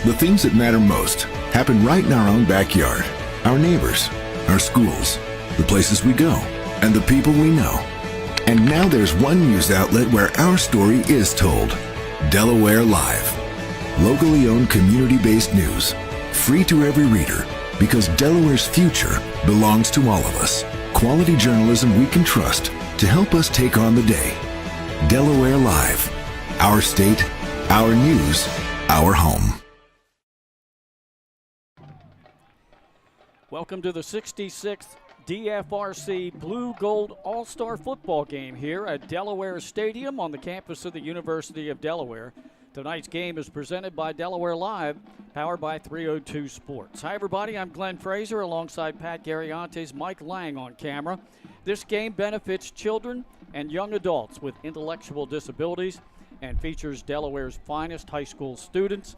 The things that matter most happen right in our own backyard. Our neighbors, our schools, the places we go, and the people we know. And now there's one news outlet where our story is told. Delaware Live. Locally owned, community-based news. Free to every reader, because Delaware's future belongs to all of us. Quality journalism we can trust to help us take on the day. Delaware Live. Our state, our news, our home. Welcome to the 66th DFRC Blue Gold All-Star Football game here at Delaware Stadium on the campus of the University of Delaware. Tonight's game is presented by Delaware Live, powered by 302 Sports. Hi, everybody. I'm Glenn Fraser alongside Pat Gariantes, Mike Lang on camera. This game benefits children and young adults with intellectual disabilities and features Delaware's finest high school students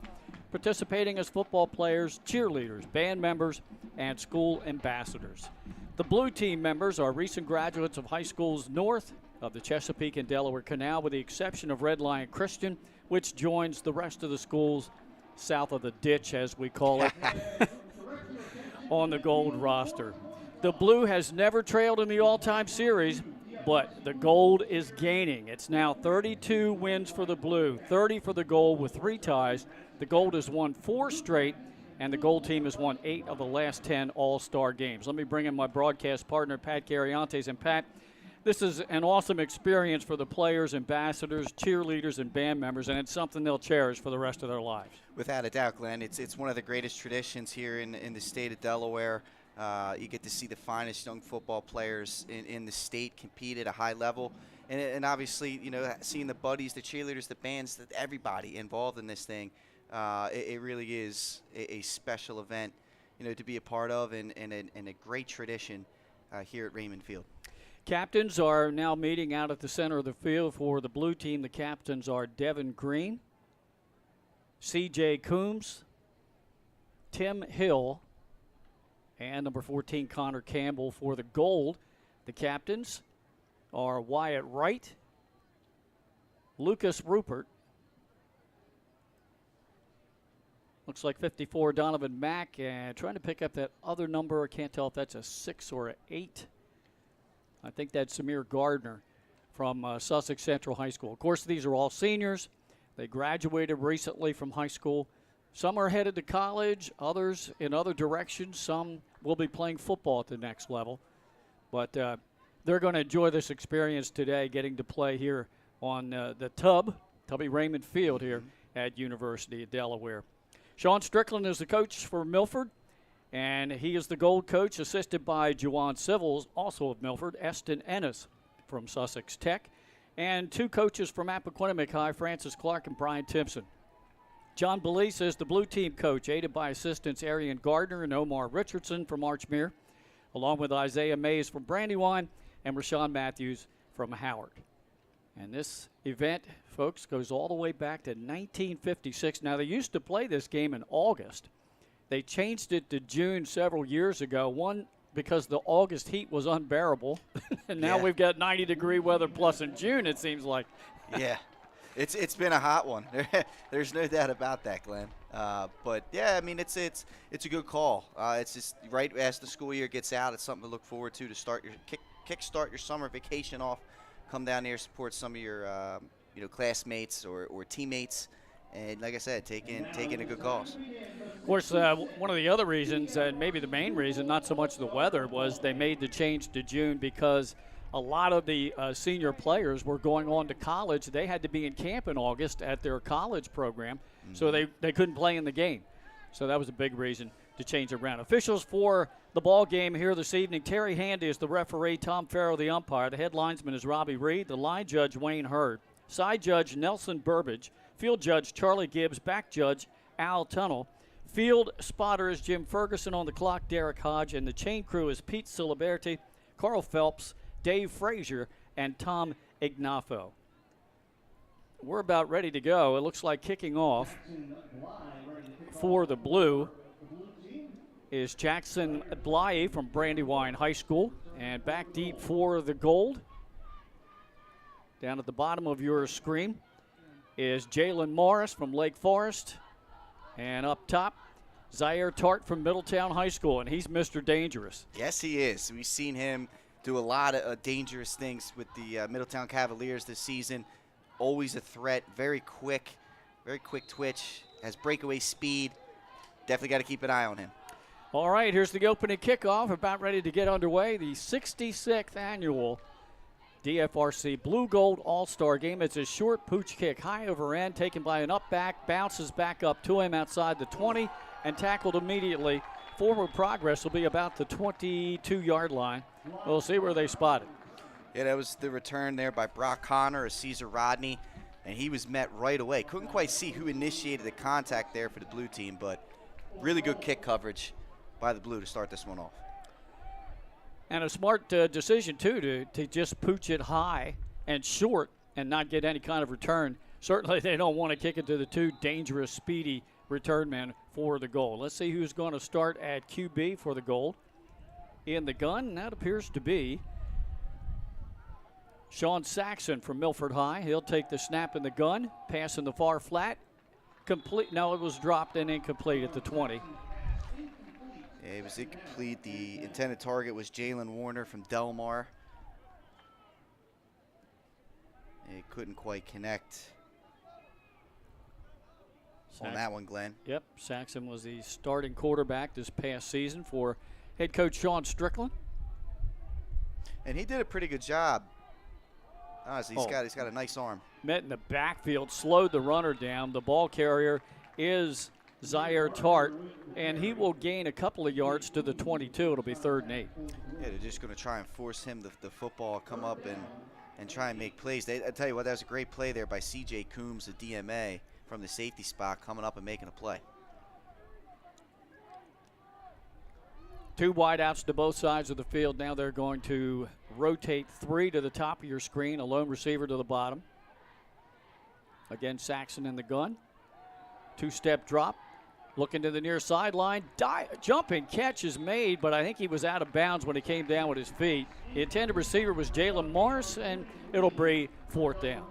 participating as football players, cheerleaders, band members, and school ambassadors. The blue team members are recent graduates of high schools north of the Chesapeake and Delaware Canal, with the exception of Red Lion Christian, which joins the rest of the schools south of the ditch, as we call it, on the gold roster. The blue has never trailed in the all-time series, but the gold is gaining. It's now 32 wins for the blue, 30 for the gold with 3 ties. The gold has won 4 straight, and the gold team has won 8 of the last 10 all-star games. Let me bring in my broadcast partner, Pat Gariantes. And Pat, this is an awesome experience for the players, ambassadors, cheerleaders, and band members, and it's something they'll cherish for the rest of their lives. Without a doubt, Glenn. It's one of the greatest traditions here in the state of Delaware. You get to see the finest young football players in the state compete at a high level. And obviously, you know, seeing the buddies, the cheerleaders, the bands, everybody involved in this thing, it really is a special event, you know, to be a part of, and a great tradition here at Raymond Field. Captains are now meeting out at the center of the field. For the blue team, the captains are Devin Green, C.J. Coombs, Tim Hill, and number 14, Connor Campbell. For the gold, the captains are Wyatt Wright, Lucas Rupert, looks like 54, Donovan Mack, and trying to pick up that other number. I can't tell if that's a 6 or an 8. I think that's Samir Gardner from Sussex Central High School. Of course, these are all seniors. They graduated recently from high school. Some are headed to college, others in other directions. Some will be playing football at the next level. But they're going to enjoy this experience today, getting to play here on the Tubby Raymond Field here at University of Delaware. Sean Strickland is the coach for Milford, and he is the gold coach, assisted by Juwan Civils, also of Milford, Eston Ennis from Sussex Tech, and 2 coaches from Appoquinimink High, Francis Clark and Brian Timpson. John Belize is the blue team coach, aided by assistants Arian Gardner and Omar Richardson from Archmere, along with Isaiah Mays from Brandywine and Rashawn Matthews from Howard. And this event, folks, goes all the way back to 1956. Now, they used to play this game in August. They changed it to June several years ago, one because the August heat was unbearable, and now we've got 90-degree weather plus in June, it seems like. Yeah, it's been a hot one. There's no doubt about that, Glenn. But, yeah, I mean, it's a good call. It's just right as the school year gets out, it's something to look forward to start your kickstart your summer vacation off. Come down here, support some of your classmates or teammates, and like I said, taking a good cause. Of course, one of the other reasons, and maybe the main reason, not so much the weather, was they made the change to June because a lot of the senior players were going on to college. They had to be in camp in August at their college program, so they couldn't play in the game. So that was a big reason to change it around. Officials for the ball game here this evening: Terry Handy is the referee, Tom Farrow the umpire. The head linesman is Robbie Reed, the line judge Wayne Hurd, side judge Nelson Burbage, field judge Charlie Gibbs, back judge Al Tunnell, field spotter is Jim Ferguson, on the clock Derek Hodge, and the chain crew is Pete Siliberti, Carl Phelps, Dave Frazier, and Tom Ignafo. We're about ready to go. It looks like kicking off for the blue is Jackson Blyie from Brandywine High School, and back deep for the gold, down at the bottom of your screen, is Jalen Morris from Lake Forest, And up top, Zaire Tart from Middletown High School, and he's Mr. Dangerous. Yes, he is. We've seen him do a lot of dangerous things with the Middletown Cavaliers this season. Always a threat, very quick twitch, has breakaway speed. Definitely got to keep an eye on him. All right, here's the opening kickoff, about ready to get underway. The 66th annual DFRC Blue Gold All-Star Game. It's a short pooch kick, high over end, taken by an up back, bounces back up to him outside the 20, and tackled immediately. Forward progress will be about the 22-yard line. We'll see where they spot it. Yeah, that was the return there by Brock Connor or Caesar Rodney, and he was met right away. Couldn't quite see who initiated the contact there for the blue team, but really good kick coverage by the blue to start this one off. And a smart decision, too, to just pooch it high and short and not get any kind of return. Certainly they don't want to kick it to the two dangerous, speedy return men for the goal. Let's see who's going to start at QB for the gold. In the gun, that appears to be Sean Saxon from Milford High. He'll take the snap in the gun, pass in the far flat. Complete. No, it was dropped and incomplete at the 20. Yeah, it was incomplete. The intended target was Jalen Warner from Delaware. It couldn't quite connect on that one, Glenn. Yep, Saxon was the starting quarterback this past season for head coach Sean Strickland. And he did a pretty good job. Honestly, he's got a nice arm. Met in the backfield, slowed the runner down. The ball carrier is Zaire Tart, and he will gain a couple of yards to the 22. It'll be 3rd and 8. Yeah, they're just going to try and force him the football, come up and try and make plays. I tell you what, that was a great play there by C.J. Coombs, the DMA, from the safety spot, coming up and making a play. 2 wideouts to both sides of the field. Now they're going to rotate 3 to the top of your screen, a lone receiver to the bottom. Again, Saxon in the gun. 2-step drop. Looking to the near sideline. Jumping catch is made, but I think he was out of bounds when he came down with his feet. The intended receiver was Jalen Morris, and it'll be 4th down.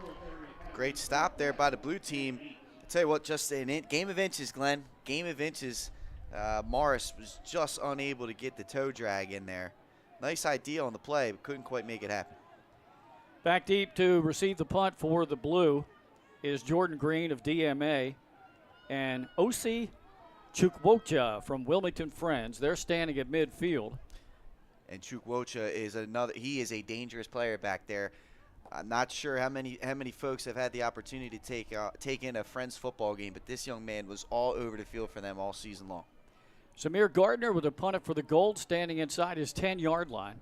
Great stop there by the blue team. I tell you what, just a game of inches, Glenn. Game of inches. Morris was just unable to get the toe drag in there. Nice idea on the play, but couldn't quite make it happen. Back deep to receive the punt for the blue is Jordan Green of DMA and O.C. Chukwuocha from Wilmington Friends. They're standing at midfield. And Chukwuocha is he is a dangerous player back there. I'm not sure how many folks have had the opportunity to take in a Friends football game, but this young man was all over the field for them all season long. Samir Gardner with a punter for the gold, standing inside his 10-yard line.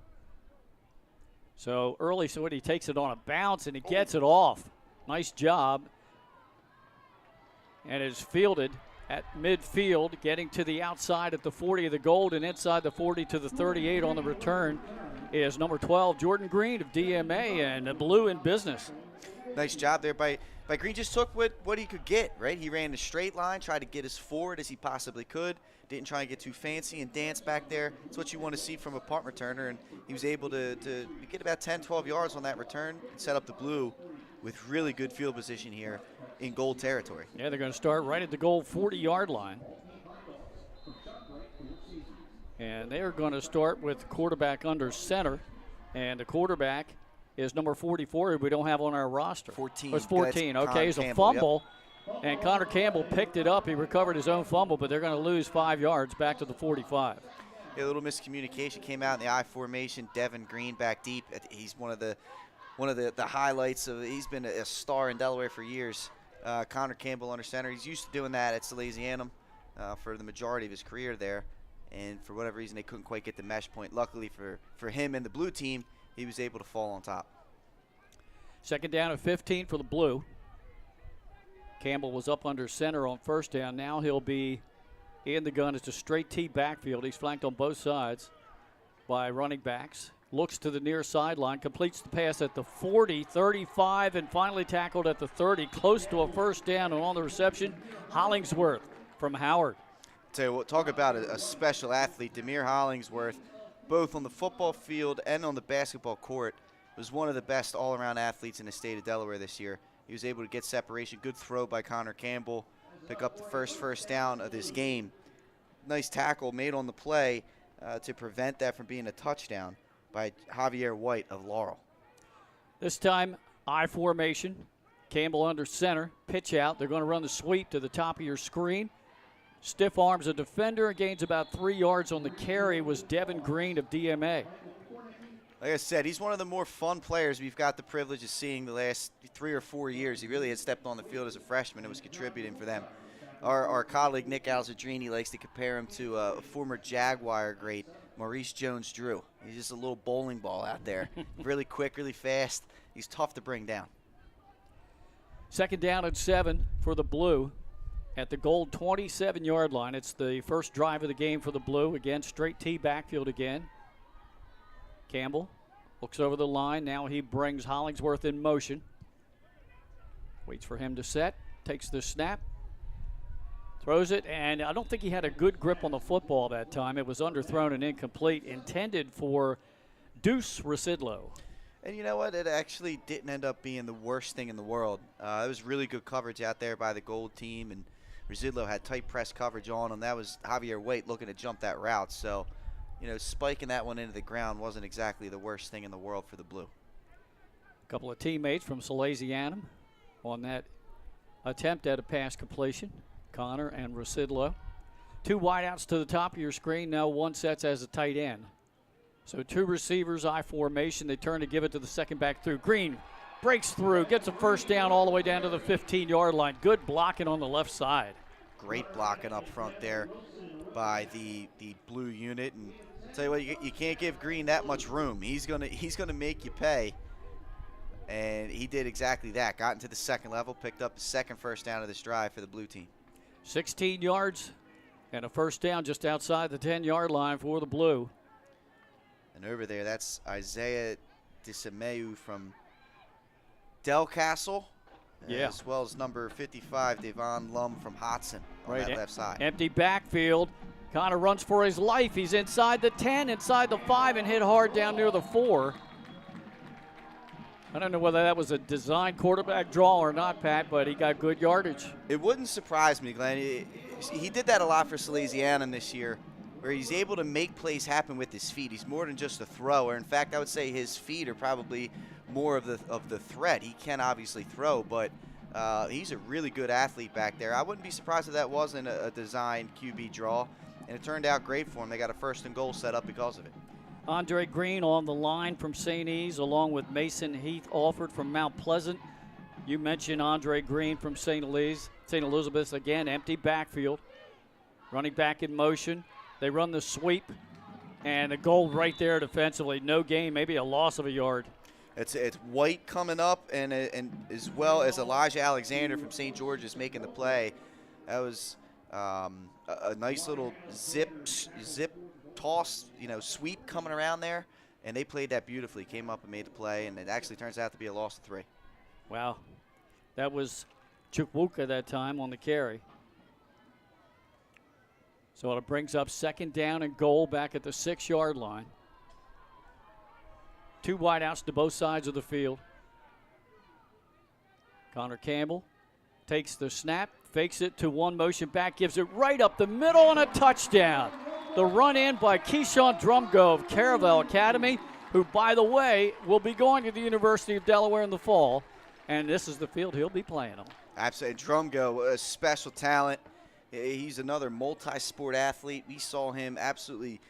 So early, so when he takes it on a bounce and he gets it off. Nice job. And is fielded at midfield, getting to the outside at the 40 of the gold and inside the 40 to the 38 on the return is number 12, Jordan Green of DMA, and the blue in business. Nice job there by Green. Just took what he could get, right? He ran a straight line, tried to get as forward as he possibly could. Didn't try and get too fancy and dance back there. It's what you want to see from a punt returner, and he was able to get about 10, 12 yards on that return and set up the blue with really good field position here in gold territory. Yeah, they're going to start right at the goal 40-yard line. And they are going to start with quarterback under center. And the quarterback is number 44, who we don't have on our roster. 14. Oh, it's 14. Okay, it's a fumble. Yep. And Connor Campbell picked it up. He recovered his own fumble, but they're going to lose 5 yards back to the 45. Yeah, a little miscommunication came out in the I formation. Devin Green back deep. He's one of the highlights of. He's been a star in Delaware for years. Connor Campbell under center. He's used to doing that at Salesianum for the majority of his career there. And for whatever reason, they couldn't quite get the mesh point. Luckily for him and the blue team, he was able to fall on top. 2nd down and 15 for the blue. Campbell was up under center on 1st down. Now he'll be in the gun. It's a straight T backfield. He's flanked on both sides by running backs. Looks to the near sideline, completes the pass at the 40, 35, and finally tackled at the 30, close to a 1st down. And on the reception, Hollingsworth from Howard. Tell you what, talk about a special athlete. Demir Hollingsworth, both on the football field and on the basketball court, was one of the best all-around athletes in the state of Delaware this year. He was able to get separation. Good throw by Connor Campbell. pick up the first down of this game. Nice tackle made on the play to prevent that from being a touchdown by Javier White of Laurel. This time, I formation. Campbell under center. Pitch out. They're going to run the sweep to the top of your screen. Stiff arms a defender. Gains about 3 yards on the carry was Devin Green of DMA. Like I said, he's one of the more fun players we've got the privilege of seeing the last 3 or 4 years. He really had stepped on the field as a freshman and was contributing for them. Our colleague Nick Alzadrini likes to compare him to a former Jaguar great, Maurice Jones-Drew. He's just a little bowling ball out there. Really quick, really fast. He's tough to bring down. 2nd down and 7 for the Blue at the goal 27-yard line. It's the first drive of the game for the Blue. Again, straight T backfield again. Campbell looks over the line. Now he brings Hollingsworth in motion. Waits for him to set. Takes the snap. Throws it, and I don't think he had a good grip on the football that time. It was underthrown and incomplete, intended for Deuce Residlo. And you know what? It actually didn't end up being the worst thing in the world. It was really good coverage out there by the Gold team, and Residlo had tight press coverage on him. That was Javier White looking to jump that route. So, you know, spiking that one into the ground wasn't exactly the worst thing in the world for the Blue. A couple of teammates from Salesianum on that attempt at a pass completion. Connor and Residlo. 2 wideouts to the top of your screen. Now one sets as a tight end. So 2 receivers, I formation. They turn to give it to the second back through. Green breaks through, gets a first down all the way down to the 15-yard line. Good blocking on the left side. Great blocking up front there by the Blue unit. And I'll tell you what, you can't give Green that much room. He's gonna make you pay. And he did exactly that. Got into the second level, picked up the second first down of this drive for the Blue team. 16 yards and a first down just outside the 10-yard line for the Blue. And over there, that's Isaiah Disameu from Del Castle, as well as number 55, Devon Lum from Hodson on that left side. Empty backfield. Connor runs for his life. He's inside the 10, inside the 5, and hit hard down near the 4. I don't know whether that was a design quarterback draw or not, Pat, but he got good yardage. It wouldn't surprise me, Glenn. He did that a lot for Salesianum this year, where he's able to make plays happen with his feet. He's more than just a thrower. In fact, I would say his feet are probably more of the threat. He can obviously throw, but he's a really good athlete back there. I wouldn't be surprised if that wasn't a designed QB draw, and it turned out great for him. They got a 1st and goal set up because of it. Andre Green on the line from St. E's, along with Mason Heath Alford from Mount Pleasant. You mentioned Andre Green from St. Elizabeth. Again, empty backfield. Running back in motion. They run the sweep, and a goal right there defensively. No gain, maybe a loss of a yard. It's White coming up, and as well as Elijah Alexander from St. George's making the play. That was a nice little zip toss, sweep coming around there, and they played that beautifully. Came up and made the play, and it actually turns out to be a loss of 3. Wow. That was Chukwuka that time on the carry. So it brings up 2nd down and goal back at the 6-yard line. 2 wideouts to both sides of the field. Connor Campbell takes the snap, fakes it to one motion back, gives it right up the middle, and a touchdown. The run in by Keyshawn Drumgo of Caravel Academy, who, by the way, will be going to the University of Delaware in the fall. And this is the field he'll be playing on. Absolutely. Drumgo, a special talent. He's another multi-sport athlete. We saw him absolutely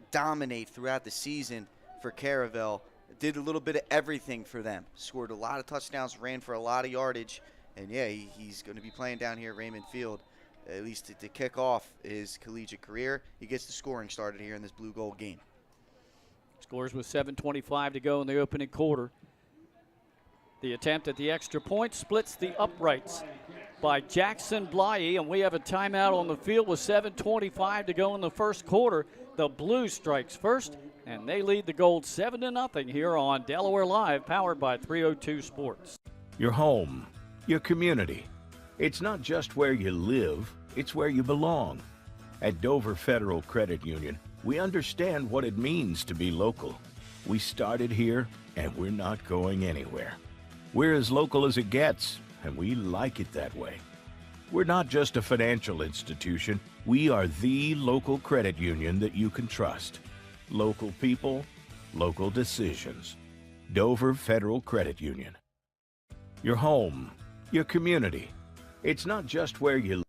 dominate throughout the season for Caravel. Did a little bit of everything for them. Scored a lot of touchdowns, ran for a lot of yardage. And, yeah, he's going to be playing down here at Raymond Field, at least to kick off his collegiate career. He gets the scoring started here in this blue-gold game. Scores with 7:25 to go in the opening quarter. The attempt at the extra point splits the uprights by Jackson Blyie, and we have a timeout on the field with 7:25 to go in the first quarter. The Blues strikes first, and they lead the Gold 7-0 here on Delaware Live, powered by 302 Sports. Your home, your community. It's not just where you live, it's where you belong. At Dover Federal Credit Union, we understand what it means to be local. We started here, and we're not going anywhere. We're as local as it gets, and we like it that way. We're not just a financial institution. We are the local credit union that you can trust. Local people, local decisions. Dover Federal Credit Union. Your home, your community. It's not just where you live.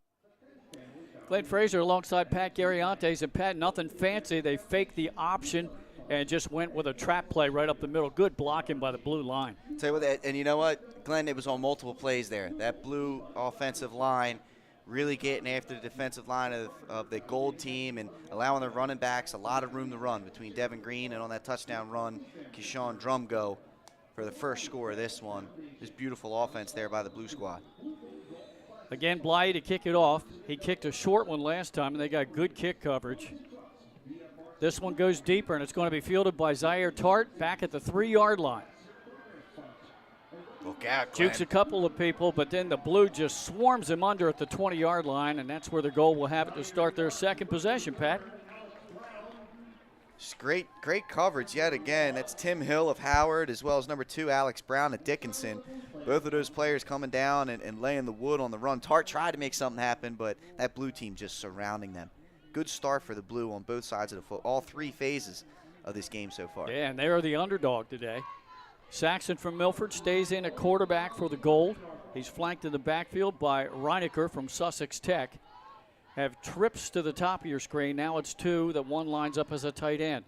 Glenn Fraser alongside Pat Garriantes, and Pat, nothing fancy. They faked the option and just went with a trap play right up the middle. Good blocking by the blue line. Tell you what, and you know what, Glenn, it was on multiple plays there. That blue offensive line really getting after the defensive line of the gold team and allowing their running backs a lot of room to run between Devin Green and on that touchdown run, Keyshawn Drumgo for the first score of this one. Just beautiful offense there by the blue squad. Again, Bly to kick it off. He kicked a short one last time, and they got good kick coverage. This one goes deeper, and it's going to be fielded by Zaire Tart back at the 3-yard line. Look out, Glenn. Jukes a couple of people, but then the blue just swarms him under at the 20-yard line, and that's where the goal will have it to start their second possession, Pat. Just great coverage yet again. That's Tim Hill of Howard, as well as number 2, Alex Brown of Dickinson. Both of those players coming down and laying the wood on the run. Tart tried to make something happen, but that blue team just surrounding them. Good start for the blue on both sides of the foot, all 3 phases of this game so far. Yeah, and they are the underdog today. Saxon from Milford stays in at quarterback for the Gold. He's flanked in the backfield by Reinecker from Sussex Tech. Have trips to the top of your screen. Now it's 2 that one lines up as a tight end.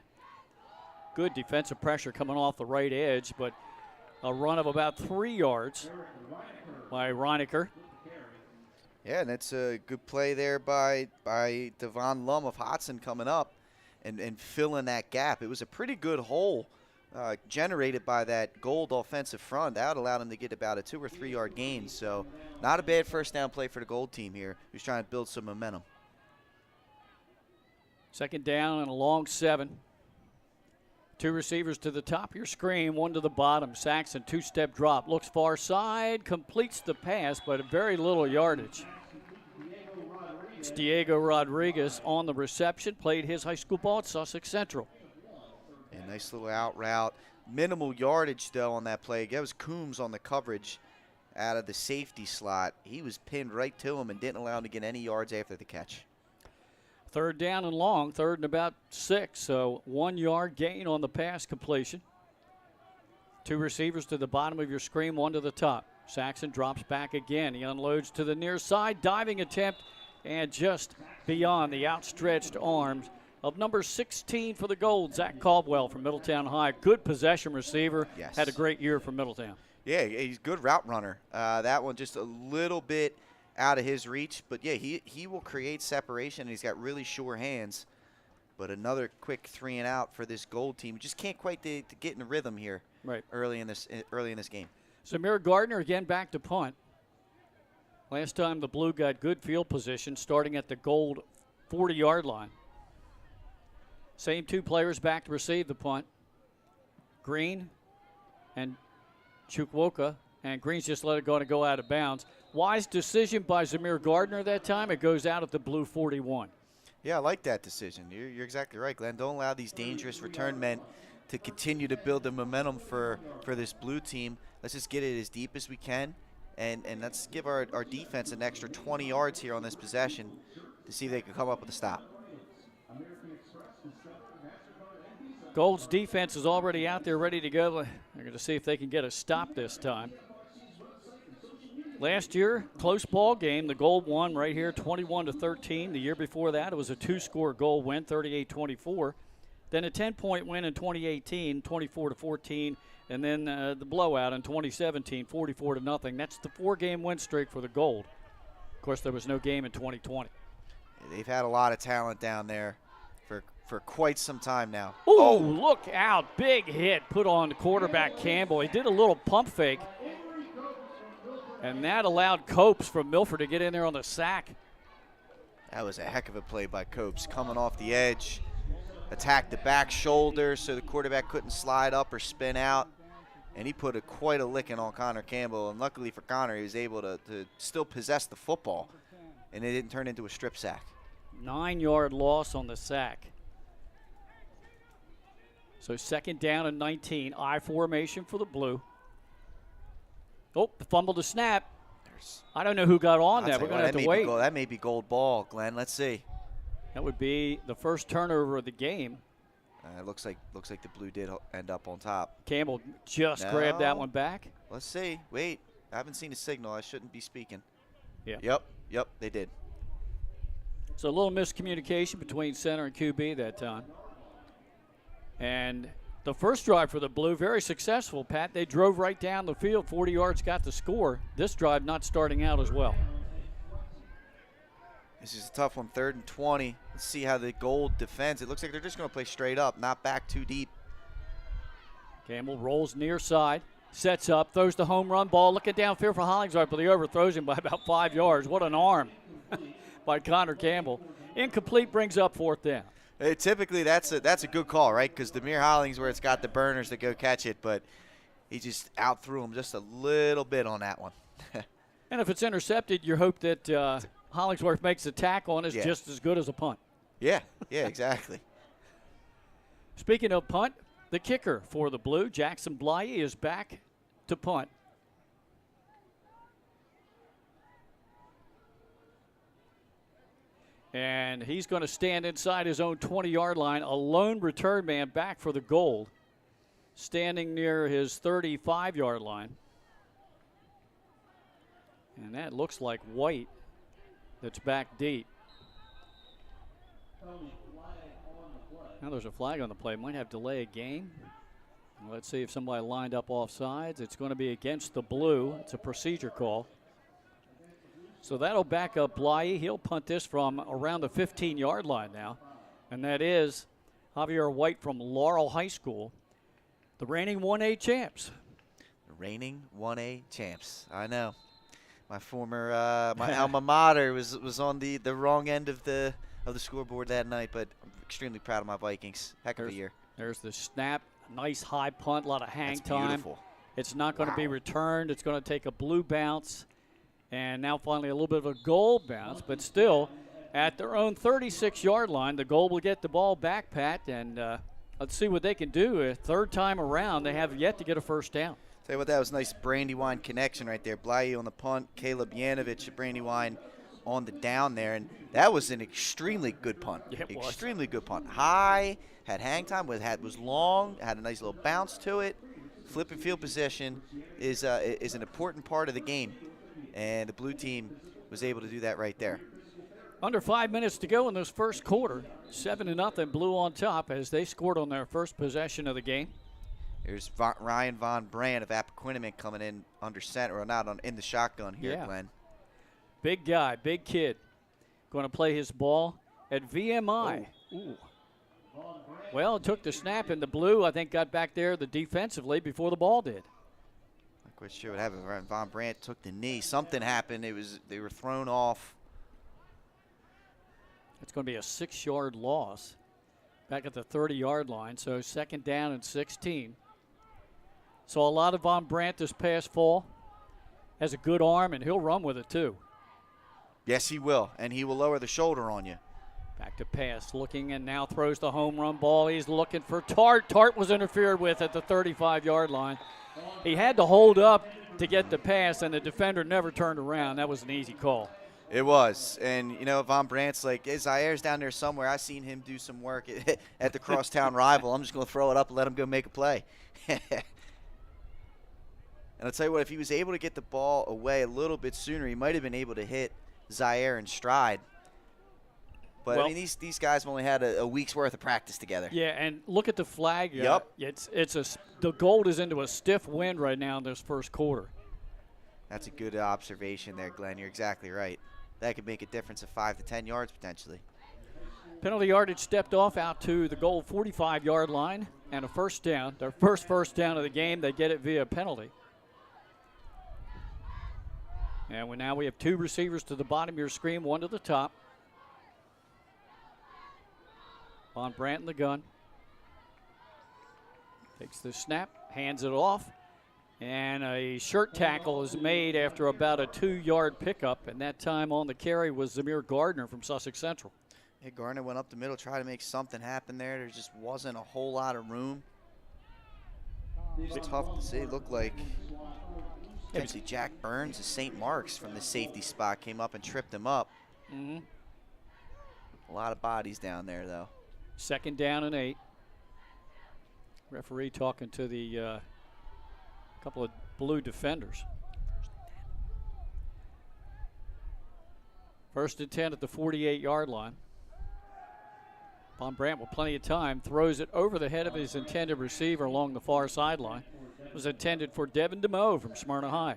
Good defensive pressure coming off the right edge, but a run of about 3 yards by Reinecker. Yeah, and that's a good play there by Devon Lum of Hodson coming up and filling that gap. It was a pretty good hole generated by that Gold offensive front. That allowed him to get about a 2 or 3 yard gain. So not a bad first down play for the Gold team here, who's trying to build some momentum. Second down and a long 7. 2 receivers to the top of your screen, 1 to the bottom. Saxon, 2-step drop, looks far side, completes the pass, but very little yardage. It's Diego Rodriguez on the reception, played his high school ball at Sussex Central. And nice little out route. Minimal yardage, though, on that play. That was Coombs on the coverage out of the safety slot. He was pinned right to him and didn't allow him to get any yards after the catch. Third down and long, 3rd and about 6, so 1 yard gain on the pass completion. 2 receivers to the bottom of your screen, 1 to the top. Saxon drops back again. He unloads to the near side, diving attempt, and just beyond the outstretched arms of number 16 for the Gold, Zach Caldwell from Middletown High. Good possession receiver. Yes. Had a great year for Middletown. Yeah, he's a good route runner. That one just a little bit out of his reach, but yeah, he will create separation, and he's got really sure hands. But another quick 3 and out for this Gold team. Just can't quite to get in the rhythm here early in this game. Samir Gardner again back to punt. Last time the Blue got good field position, starting at the Gold 40-yard line. Same 2 players back to receive the punt. Green and Chukwuka, and Green's just let it go and go out of bounds. Wise decision by Zamir Gardner that time. It goes out at the blue 41. Yeah, I like that decision. You're exactly right, Glenn. Don't allow these dangerous return men to continue to build the momentum for this blue team. Let's just get it as deep as we can, and let's give our defense an extra 20 yards here on this possession to see if they can come up with a stop. Gold's defense is already out there ready to go. They're going to see if they can get a stop this time. Last year, close ball game. The Gold won right here, 21-13. The year before that, it was a 2-score Gold win, 38-24. Then a 10-point win in 2018, 24-14, and then the blowout in 2017, 44-0. That's the 4-game win streak for the Gold. Of course, there was no game in 2020. They've had a lot of talent down there for quite some time now. Ooh, oh, look out. Big hit put on quarterback Campbell. He did a little pump fake, and that allowed Copes from Milford to get in there on the sack. That was a heck of a play by Copes, coming off the edge, attacked the back shoulder so the quarterback couldn't slide up or spin out, and he put quite a licking on Connor Campbell, and luckily for Connor, he was able to still possess the football, and it didn't turn into a strip sack. 9-yard loss on the sack. So 2nd down and 19, I formation for the blue. Oh, the fumble to snap. I don't know who got on that. We're I'll going to tell have you to what, wait. that may be gold ball, Glenn. Let's see. That would be the first turnover of the game. It looks like the Blue did end up on top. Campbell just grabbed that one back. Let's see. Wait, I haven't seen a signal. I shouldn't be speaking. Yeah. Yep, they did. So a little miscommunication between center and QB that time. And the first drive for the Blue, very successful, Pat. They drove right down the field, 40 yards, got the score. This drive not starting out as well. This is a tough one, 3rd and 20. Let's see how the Gold defends. It looks like they're just going to play straight up, not back too deep. Campbell rolls near side, sets up, throws the home run ball, looking downfield for Hollingsworth, but he overthrows him by about 5 yards. What an arm by Connor Campbell. Incomplete, brings up 4th down. Hey, typically, that's a good call, right? Because Demir Hollingsworth's got the burners to go catch it, but he just outthrew him just a little bit on that one. And if it's intercepted, you hope that Hollingsworth makes a tackle and is just as good as a punt. Yeah, exactly. Speaking of punt, the kicker for the Blue, Jackson Bly, is back to punt. And he's going to stand inside his own 20-yard line, a lone return man back for the Gold, standing near his 35-yard line. And that looks like White that's back deep. Now there's a flag on the play. Might have delay a game. Let's see if somebody lined up off sides. It's going to be against the Blue. It's a procedure call. So that'll back up Bly. He'll punt this from around the 15-yard line now. And that is Javier White from Laurel High School, the reigning 1A champs. The reigning 1A champs. I know. My former my alma mater was on the wrong end of the scoreboard that night, but I'm extremely proud of my Vikings. Heck of a year. There's the snap. Nice high punt, a lot of hang time. Beautiful. It's not going to be returned. It's going to take a Blue bounce. And now finally a little bit of a Gold bounce, but still at their own 36-yard line, the Gold will get the ball back, Pat, and let's see what they can do. A third time around, they have yet to get a first down. Tell you what, that was a nice Brandywine connection right there. Bly on the punt, Caleb Yanovich at Brandywine on the down there, and that was an extremely good punt. Yeah, it was. Extremely good punt. High, had hang time, was long, had a nice little bounce to it. Flipping field position is an important part of the game, and the Blue team was able to do that right there. Under 5 minutes to go in this first quarter. 7-0, Blue on top as they scored on their first possession of the game. There's Ryan Von Brand of Appoquinimink coming in under center, or not in the shotgun here, Glenn. Big guy, big kid. Going to play his ball at VMI. Ooh. Well, it took the snap, and the Blue, I think, got back there defensively before the ball did. Not quite sure what happened. Von Brandt took the knee. Something happened. They were thrown off. It's going to be a 6-yard loss back at the 30-yard line, so 2nd down and 16. Saw a lot of Von Brandt this past fall. Has a good arm, and he'll run with it, too. Yes, he will, and he will lower the shoulder on you. Back to pass, looking, and now throws the home run ball. He's looking for Tart. Tart was interfered with at the 35-yard line. He had to hold up to get the pass, and the defender never turned around. That was an easy call. It was, and Von Brandt's like, Zaire's down there somewhere. I seen him do some work at the crosstown rival. I'm just going to throw it up and let him go make a play. And I'll tell you what, if he was able to get the ball away a little bit sooner, he might have been able to hit Zaire in stride. But, well, I mean, these guys have only had a week's worth of practice together. Yeah, and look at the flag. Yep. The Gold is into a stiff wind right now in this first quarter. That's a good observation there, Glenn. You're exactly right. That could make a difference of 5 to 10 yards potentially. Penalty yardage stepped off out to the Gold 45-yard line, and a first down. Their first down of the game. They get it via penalty. And now we have 2 receivers to the bottom of your screen, 1 to the top. Von Brandt in the gun. Takes the snap, hands it off, and a shirt tackle is made after about a 2-yard pickup, and that time on the carry was Zamir Gardner from Sussex Central. Hey, Gardner went up the middle, tried to make something happen there. There just wasn't a whole lot of room. It was tough to see. It looked like Actually, Jack Burns of St. Mark's from the safety spot came up and tripped him up. Mm-hmm. A lot of bodies down there, though. 2nd down and 8. Referee talking to the couple of blue defenders. 1st and 10 at the 48-yard line. Von Brandt with plenty of time throws it over the head of his intended receiver along the far sideline. It was intended for Devin DeMoe from Smyrna High.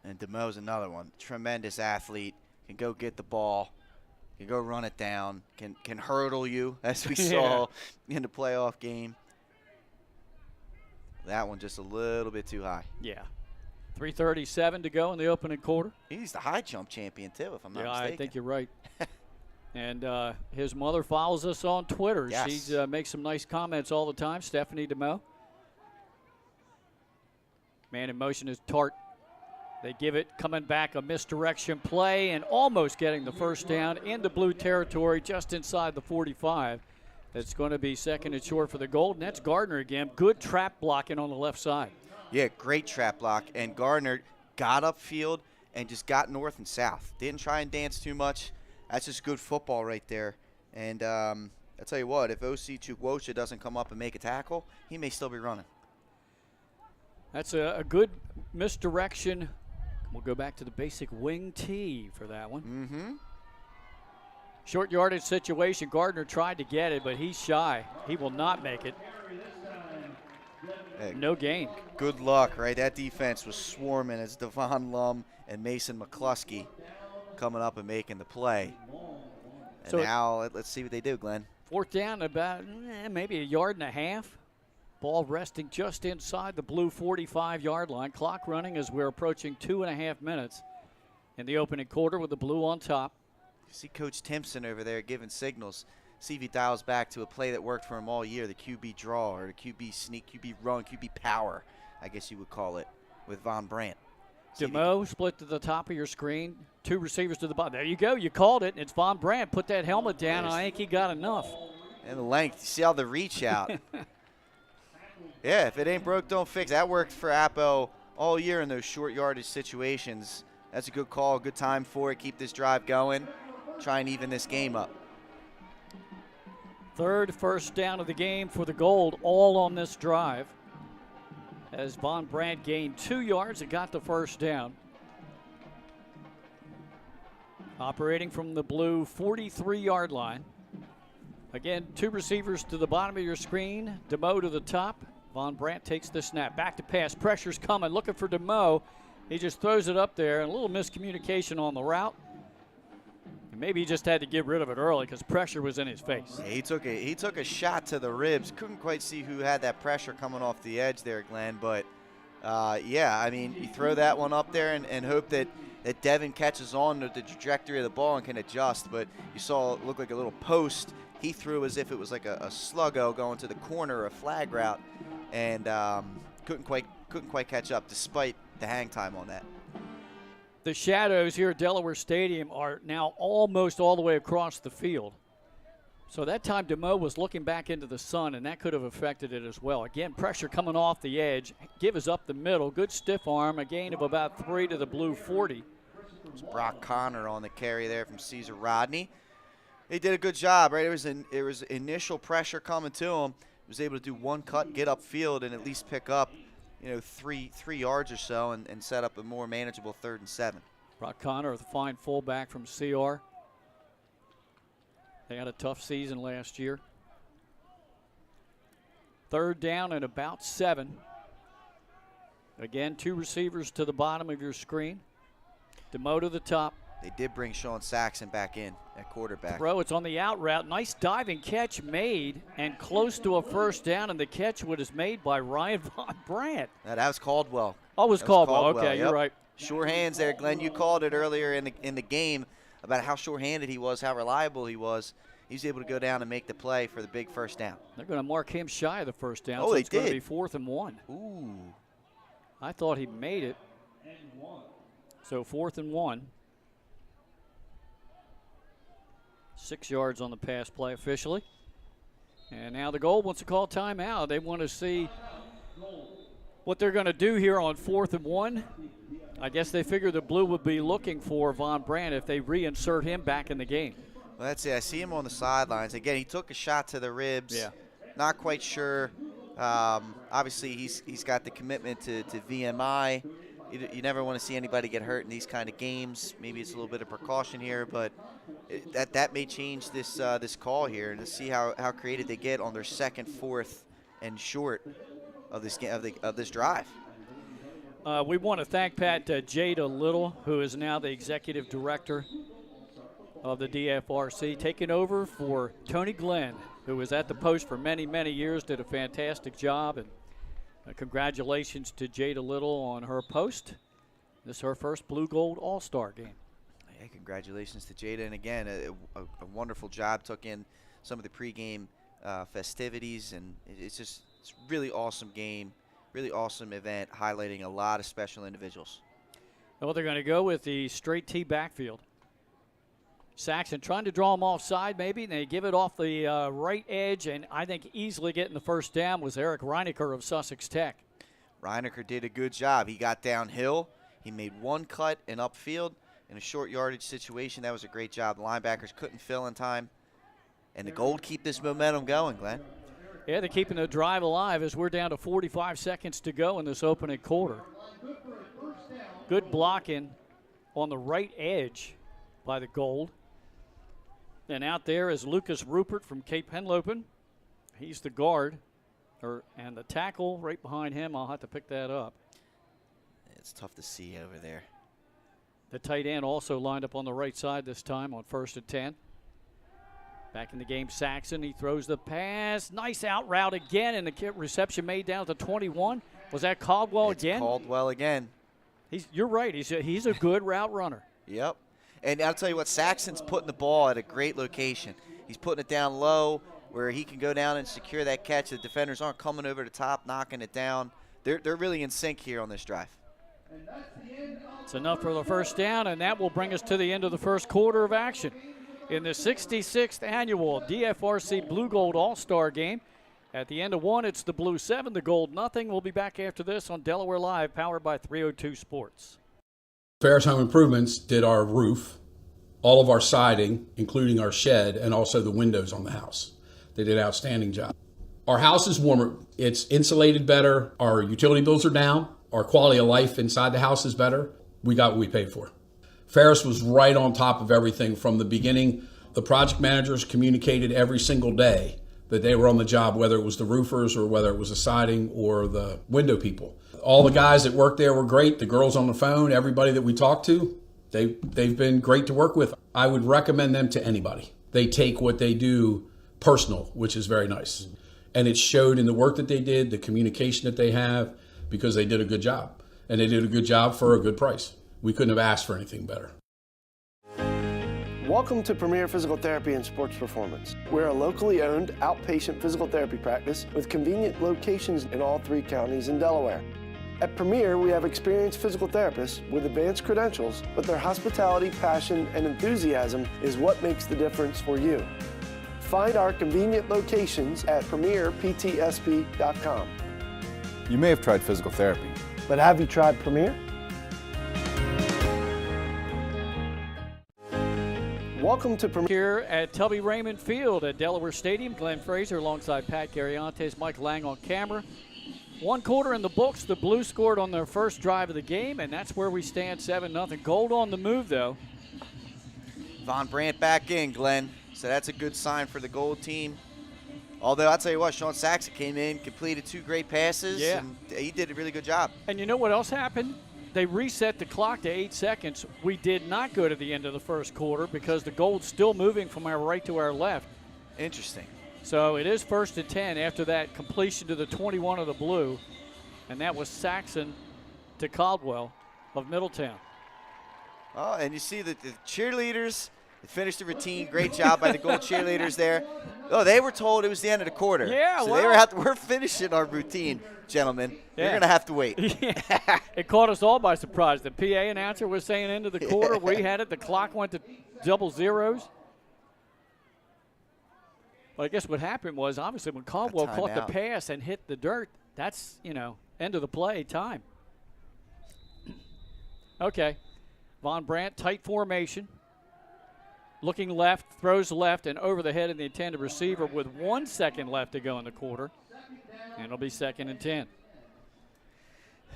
And DeMoe's another one. Tremendous athlete. Can go get the ball. Can go run it down. Can hurdle you, as we saw in the playoff game. That one just a little bit too high. Yeah. 3:37 to go in the opening quarter. He's the high jump champion, too, if I'm not mistaken. Yeah, I think you're right. And his mother follows us on Twitter. Yes. She makes some nice comments all the time, Stephanie DeMoe. Man in motion is Tart. They give it, coming back, a misdirection play and almost getting the first down into blue territory just inside the 45. That's going to be 2nd and short for the Gold. And that's Gardner again. Good trap blocking on the left side. Yeah, great trap block. And Gardner got upfield and just got north and south. Didn't try and dance too much. That's just good football right there. And I'll tell you what, if O.C. Chukwuocha doesn't come up and make a tackle, he may still be running. That's a good misdirection. We'll go back to the basic wing T for that one. Mm-hmm. Short yardage situation. Gardner tried to get it, but he's shy. He will not make it. Hey, no gain. Good luck, right? That defense was swarming as Devon Lum and Mason McCluskey coming up and making the play. And so now let's see what they do, Glenn. 4th down, about maybe 1.5 yards. Ball resting just inside the blue 45-yard line. Clock running as we're approaching 2.5 minutes in the opening quarter with the blue on top. You see Coach Timpson over there giving signals. See if he dials back to a play that worked for him all year, the QB draw or the QB sneak, QB run, QB power, I guess you would call it, with Von Brandt. DeMoe split to the top of your screen. 2 receivers to the bottom. There you go. You called it. It's Von Brandt. Put that helmet down, and I think he got enough. And the length. You see how the reach out. Yeah, if it ain't broke, don't fix. That worked for Appo all year in those short yardage situations. That's a good call, good time for it. Keep this drive going. Try and even this game up. 3rd first down of the game for the Gold, all on this drive. As Von Brandt gained 2 yards and got the first down. Operating from the blue 43-yard line. Again, 2 receivers to the bottom of your screen. DeMoe to the top. Von Brandt takes the snap. Back to pass. Pressure's coming. Looking for DeMoe. He just throws it up there. And a little miscommunication on the route. And maybe he just had to get rid of it early because pressure was in his face. Yeah, he took a shot to the ribs. Couldn't quite see who had that pressure coming off the edge there, Glenn. But, yeah, I mean, you throw that one up there and hope that Devin catches on to the trajectory of the ball and can adjust. But you saw it look like a little post. He threw as if it was like a sluggo going to the corner, a flag route, and couldn't quite catch up despite the hang time on that. The shadows here at Delaware Stadium are now almost all the way across the field. So that time DeMoe was looking back into the sun, and that could have affected it as well. Again, pressure coming off the edge. Give us up the middle. Good stiff arm. A gain of about 3 to the blue 40. It was Brock Connor on the carry there from Caesar Rodney. They did a good job, right? It was initial pressure coming to him. He was able to do one cut, get upfield, and at least pick up, 3 yards or so and set up a more manageable 3rd and 7. Brock Connor, the fine fullback from CR. They had a tough season last year. 3rd down and about 7. Again, 2 receivers to the bottom of your screen. DeMoe to the top. They did bring Sean Saxon back in at quarterback. Throw, it's on the out route. Nice diving catch made and close to a first down, and the catch was made by Ryan Von Brandt. That was Caldwell. Oh, it was Caldwell. Okay, you're right. Sure hands there, Glenn. You called it earlier in the game about how sure-handed he was, how reliable he was. He was able to go down and make the play for the big first down. They're going to mark him shy of the first down. Oh, so they it's going to did. be 4th and 1. Ooh. I thought he made it. So 4th and 1. 6 yards on the pass play officially. And now the Gold wants to call timeout. They want to see What they're going to do here on 4th and 1, I guess they figure the Blue would be looking for Von Brandt if they reinsert him back in the game. Well, that's it. I see him on the sidelines. Again, he took a shot to the ribs. Yeah. Not quite sure. Obviously, he's got the commitment to VMI. You never want to see anybody get hurt in these kind of games. Maybe it's a little bit of precaution here, but that may change this call here, and to see how creative they get on their 2nd, 4th, and short of this game of this drive. We want to thank Pat Jada Little, who is now the executive director of the DFRC, taking over for Tony Glenn, who was at the post for many, many years, did a fantastic job, and congratulations to Jada Little on her post. This is her first Blue Gold All-Star game. Yeah, congratulations to Jada, and again, a wonderful job. Took in some of the pregame festivities, and it's a really awesome game, really awesome event, highlighting a lot of special individuals. Well, they're going to go with the straight T backfield. Saxon trying to draw him offside maybe, and they give it off the right edge, and I think easily getting the first down was Eric Reinecker of Sussex Tech. Reinecker did a good job. He got downhill. He made one cut and upfield in a short yardage situation. That was a great job. The linebackers couldn't fill in time, and the Gold keep this momentum going, Glenn. Yeah, they're keeping the drive alive as we're down to 45 seconds to go in this opening quarter. Good blocking on the right edge by the Gold. And out there is Lucas Rupert from Cape Henlopen. He's the guard, and the tackle right behind him. I'll have to pick that up. It's tough to see over there. The tight end also lined up on the right side this time on 1st and 10. Back in the game, Saxon. He throws the pass. Nice out route again, and the reception made down to 21. Was that Caldwell again? Caldwell again. You're right. He's a good route runner. Yep. And I'll tell you what, Saxon's putting the ball at a great location. He's putting it down low where he can go down and secure that catch. The defenders aren't coming over the top, knocking it down. They're really in sync here on this drive. It's enough for the first down, and that will bring us to the end of the first quarter of action in the 66th annual DFRC Blue Gold All-Star Game. At the end of one, it's the Blue 7, the Gold nothing. We'll be back after this on Delaware Live, powered by 302 Sports. Ferris Home Improvements did our roof, all of our siding, including our shed, and also the windows on the house. They did an outstanding job. Our house is warmer. It's insulated better. Our utility bills are down. Our quality of life inside the house is better. We got what we paid for. Ferris was right on top of everything from the beginning. The project managers communicated every single day that they were on the job, whether it was the roofers or whether it was the siding or the window people. All the guys that worked there were great. The girls on the phone, everybody that we talked to, they've been great to work with. I would recommend them to anybody. They take what they do personal, which is very nice. And it showed in the work that they did, the communication that they have, because they did a good job. And they did a good job for a good price. We couldn't have asked for anything better. Welcome to Premier Physical Therapy and Sports Performance. We're a locally owned outpatient physical therapy practice with convenient locations in all 3 counties in Delaware. At Premier, we have experienced physical therapists with advanced credentials, but their hospitality, passion, and enthusiasm is what makes the difference for you. Find our convenient locations at premierptsp.com. You may have tried physical therapy, But have you tried Premier? Welcome to Premier. Here at Tubby Raymond Field at Delaware Stadium, Glenn Fraser alongside Pat Gariantes, Mike Lang on camera. 1 quarter in the books. The Blues scored on their first drive of the game, and that's where we stand 7-0. Gold on the move, though. Von Brandt back in, Glenn. So that's a good sign for the Gold team. Although, I'll tell you what, Sean Saxon came in, completed 2 great passes, and he did a really good job. And you know what else happened? They reset the clock to 8 seconds. We did not go to the end of the first quarter because the Gold's still moving from our right to our left. Interesting. So it is 1st and 10 after that completion to the 21 of the Blue, and that was Saxon to Caldwell of Middletown. Oh, and you see that the cheerleaders finished the routine. Great job by the Gold cheerleaders there. Oh, they were told it was the end of the quarter. Yeah, so well, we're finishing our routine, gentlemen. Yeah. You're going to have to wait. It caught us all by surprise. The PA announcer was saying end of the quarter. We had it. The clock went to double zeros. But I guess what happened was, obviously, when Caldwell caught the pass and hit the dirt, that's, End of the play, time. Okay. Von Brandt, tight formation. Looking left, throws left, and over the head of the intended receiver with 1 second left to go in the quarter. And it'll be 2nd and 10.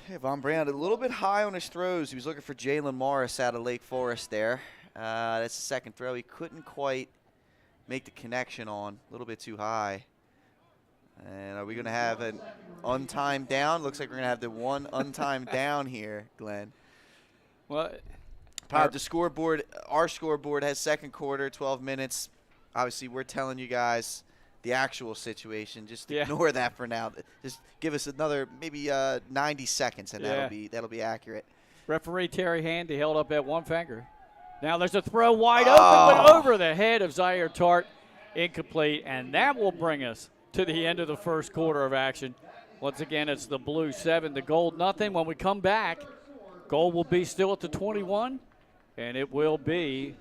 Yeah, Von Brandt a little bit high on his throws. He was looking for Jalen Morris out of Lake Forest there. That's the second throw. He couldn't quite make the connection on. A little bit too high. And are we going to have an untimed down? Looks like we're going to have the one untimed down here, Glenn. Well, The scoreboard, our scoreboard has second quarter, 12 minutes. Obviously, we're telling you guys the actual situation. Just ignore that for now. Just give us another maybe 90 seconds, and that'll be accurate. Referee Terry Handy held up at one finger. Now there's a throw wide open, but over the head of Zaire Tart, incomplete, and that will bring us to the end of the first quarter of action. Once again, it's the Blue 7, the Gold nothing. When we come back, Gold will be still at the 21, and it will be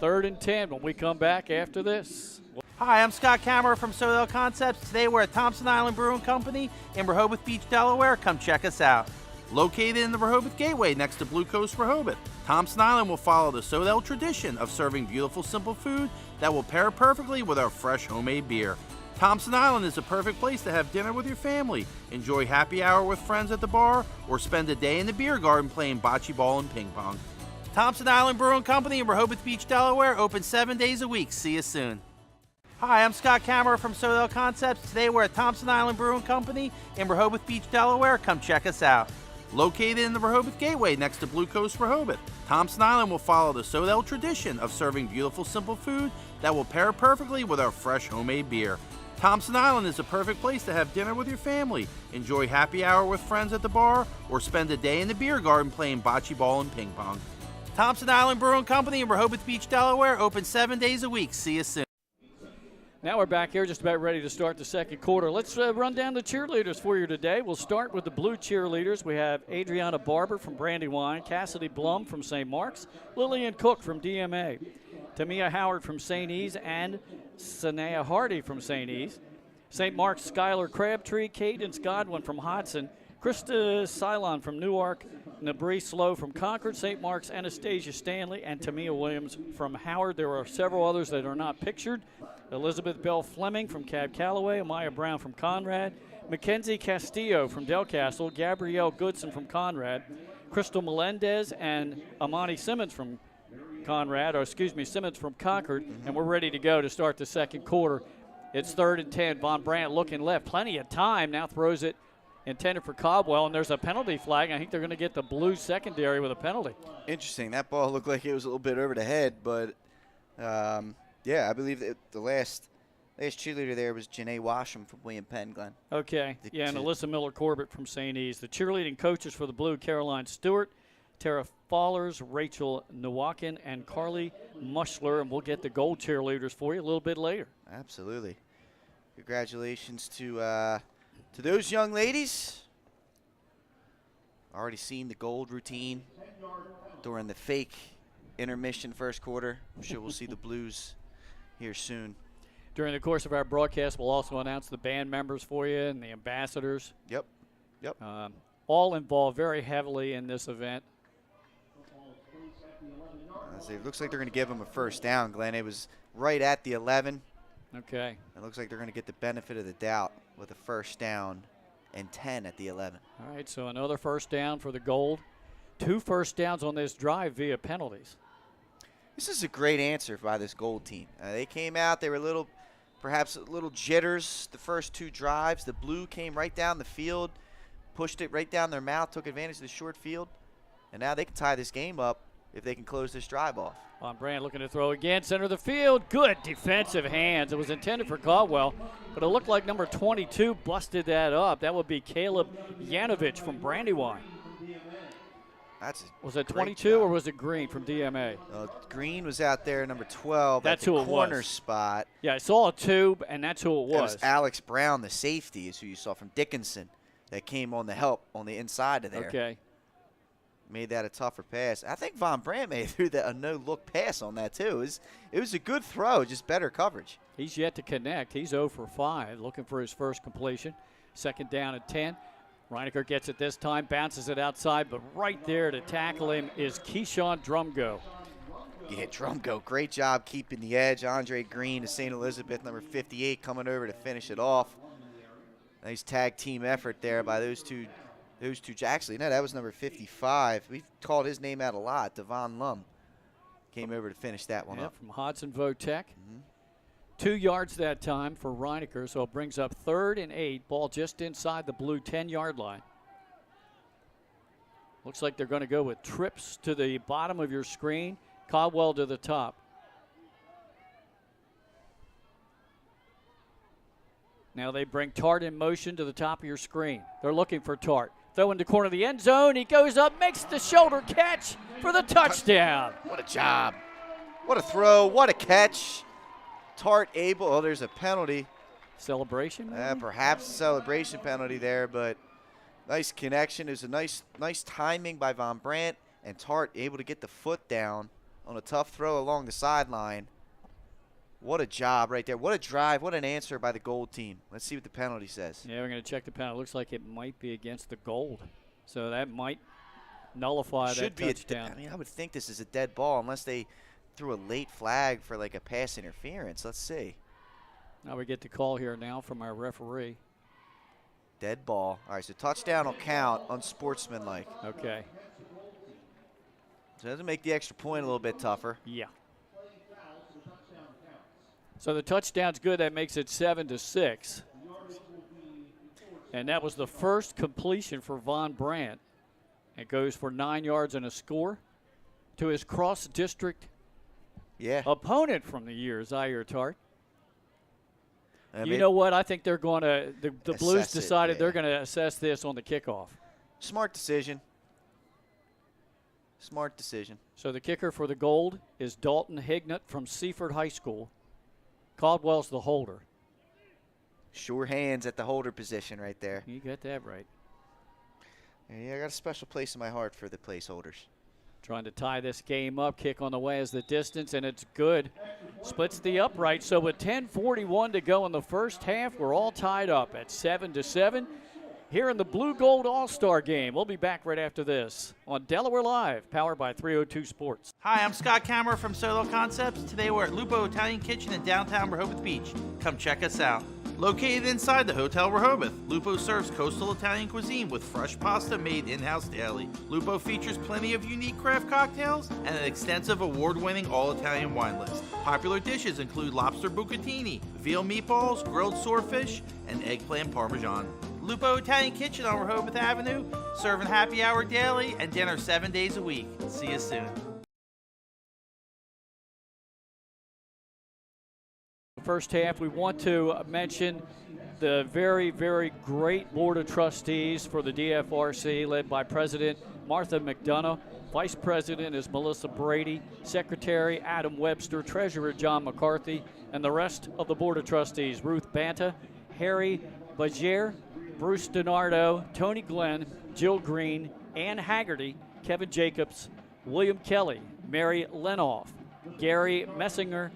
3rd and 10 when we come back after this. Hi, I'm Scott Kammerer from Sodell Concepts. Today we're at Thompson Island Brewing Company in Rehoboth Beach, Delaware. Come check us out. Located in the Rehoboth Gateway next to Blue Coast Rehoboth, Thompson Island will follow the Sodell tradition of serving beautiful, simple food that will pair perfectly with our fresh homemade beer. Thompson Island is a perfect place to have dinner with your family, enjoy happy hour with friends at the bar, or spend a day in the beer garden playing bocce ball and ping pong. Thompson Island Brewing Company in Rehoboth Beach, Delaware, open 7 days a week. See you soon. Hi, I'm Scott Kammerer from Sodell Concepts. Today we're at Thompson Island Brewing Company in Rehoboth Beach, Delaware. Come check us out. Located in the Rehoboth Gateway next to Blue Coast Rehoboth, Thompson Island will follow the Sodell tradition of serving beautiful, simple food that will pair perfectly with our fresh homemade beer. Thompson Island is a perfect place to have dinner with your family, enjoy happy hour with friends at the bar, or spend a day in the beer garden playing bocce ball and ping pong. Thompson Island Brewing Company in Rehoboth Beach, Delaware, open 7 days a week. See you soon. Now we're back here just about ready to start the second quarter. Let's run down the cheerleaders for you today. We'll start with the blue cheerleaders. We have Adriana Barber from Brandywine, Cassidy Blum from St. Mark's, Lillian Cook from DMA, Tamia Howard from St. E's, and Sanaya Hardy from St. E's. St. Mark's, Skylar Crabtree, Cadence Godwin from Hodson, Krista Silon from Newark, Nabri Slow from Concord, St. Mark's, Anastasia Stanley, and Tamia Williams from Howard. There are several others that are not pictured. Elizabeth Bell Fleming from Cab Calloway, Amaya Brown from Conrad, Mackenzie Castillo from Del Castle, Gabrielle Goodson from Conrad, Crystal Melendez and Amani Simmons from Simmons from Concord, and we're ready to go to start the second quarter. It's 3rd and 10. Von Brandt looking left. Plenty of time. Now throws it intended for Caldwell, and there's a penalty flag. I think they're going to get the blue secondary with a penalty. Interesting. That ball looked like it was a little bit over the head, but yeah, I believe that the last cheerleader there was Janae Washam from William Penn, Glenn. Okay. Yeah, and Alyssa Miller-Corbett from St. E's. The cheerleading coaches for the blue, Caroline Stewart, Tara Fallers, Rachel Nowakin, and Carly Mushler, and we'll get the gold cheerleaders for you a little bit later. Absolutely. Congratulations to those young ladies. Already seen the gold routine during the fake intermission first quarter. I'm sure we'll see the blues here soon. During the course of our broadcast, we'll also announce the band members for you and the ambassadors. Yep. All involved very heavily in this event. It looks like they're going to give them a first down, Glenn. It was right at the 11. Okay. It looks like they're going to get the benefit of the doubt with a first down and 10 at the 11. All right, so another first down for the gold. 2 first downs on this drive via penalties. This is a great answer by this gold team. They came out, they were perhaps a little jitters the first 2 drives. The blue came right down the field, pushed it right down their mouth, took advantage of the short field, and now they can tie this game up if they can close this drive off. Von Brandt looking to throw again, center of the field. Good defensive hands. It was intended for Caldwell, but it looked like number 22 busted that up. That would be Caleb Yanovich from Brandywine. Was it 22 or was it Green from DMA? Green was out there, number 12. That's at the who it corner was. spot. Yeah, I saw a tube, and that's who it was. It was Alex Brown, the safety, is who you saw from Dickinson, that came on the help on the inside of there. Okay. Made that a tougher pass. I think Von Brandt threw a no-look pass on that, too. It was a good throw, just better coverage. He's yet to connect. He's 0 for 5, looking for his first completion. Second down and 10. Reinecker gets it this time, bounces it outside, but right there to tackle him is Keyshawn Drumgo. Yeah, Drumgo, great job keeping the edge. Andre Green to St. Elizabeth, number 58, coming over to finish it off. Nice tag team effort there by those two. Actually, no, that was number 55. We've called his name out a lot. Devon Lum came over to finish that one up. From Hodson Votech. 2 yards that time for Reinecker, so it brings up 3rd and 8. Ball just inside the blue 10-yard line. Looks like they're going to go with trips to the bottom of your screen, Caldwell to the top. Now they bring Tart in motion to the top of your screen. They're looking for Tart. Throw in the corner of the end zone. He goes up, makes the shoulder catch for the touchdown. What a job. What a throw. What a catch. Tart able. Oh, there's a penalty. Celebration, maybe? Perhaps a celebration penalty there, but nice connection. It was a nice timing by Von Brandt, and Tart able to get the foot down on a tough throw along the sideline. What a job right there. What a drive. What an answer by the Gold team. Let's see what the penalty says. Yeah, we're going to check the penalty. Looks like it might be against the Gold, so that might nullify that touchdown. I mean, I would think this is a dead ball unless they threw a late flag for like a pass interference. Let's see. Now we get the call here now from our referee. Dead ball. All right, so touchdown will count, unsportsmanlike. Okay. So it doesn't make the extra point a little bit tougher. Yeah. So the touchdown's good. That makes it 7-6. And that was the first completion for Von Brandt. It goes for 9 yards and a score to his cross-district opponent from the year, Zaire Tart. You know what? I think they're going to – the Blues decided they're going to assess this on the kickoff. Smart decision. Smart decision. So the kicker for the Gold is Dalton Hignett from Seaford High School. Caldwell's the holder. Sure hands at the holder position right there. You got that right. Yeah, I got a special place in my heart for the placeholders. Trying to tie this game up. Kick on the way is the distance, and it's good. Splits the upright. So with 10:41 to go in the first half, we're all tied up at 7-7 here in the Blue Gold All-Star Game. We'll be back right after this on Delaware Live, powered by 302 Sports. Hi, I'm Scott Kammerer from Soto Concepts. Today we're at Lupo Italian Kitchen in downtown Rehoboth Beach. Come check us out. Located inside the Hotel Rehoboth, Lupo serves coastal Italian cuisine with fresh pasta made in-house daily. Lupo features plenty of unique craft cocktails and an extensive award-winning all-Italian wine list. Popular dishes include lobster bucatini, veal meatballs, grilled swordfish, and eggplant parmesan. Lupo Italian Kitchen on Rehoboth Avenue, serving happy hour daily and dinner 7 days a week. See you soon. First half, we want to mention the very, very great Board of Trustees for the DFRC, led by President Martha McDonough. Vice President is Melissa Brady, Secretary Adam Webster, Treasurer John McCarthy, and the rest of the Board of Trustees: Ruth Banta, Harry Bagier, Bruce DiNardo, Tony Glenn, Jill Green, Ann Haggerty, Kevin Jacobs, William Kelly, Mary Lenoff, Gary Messinger,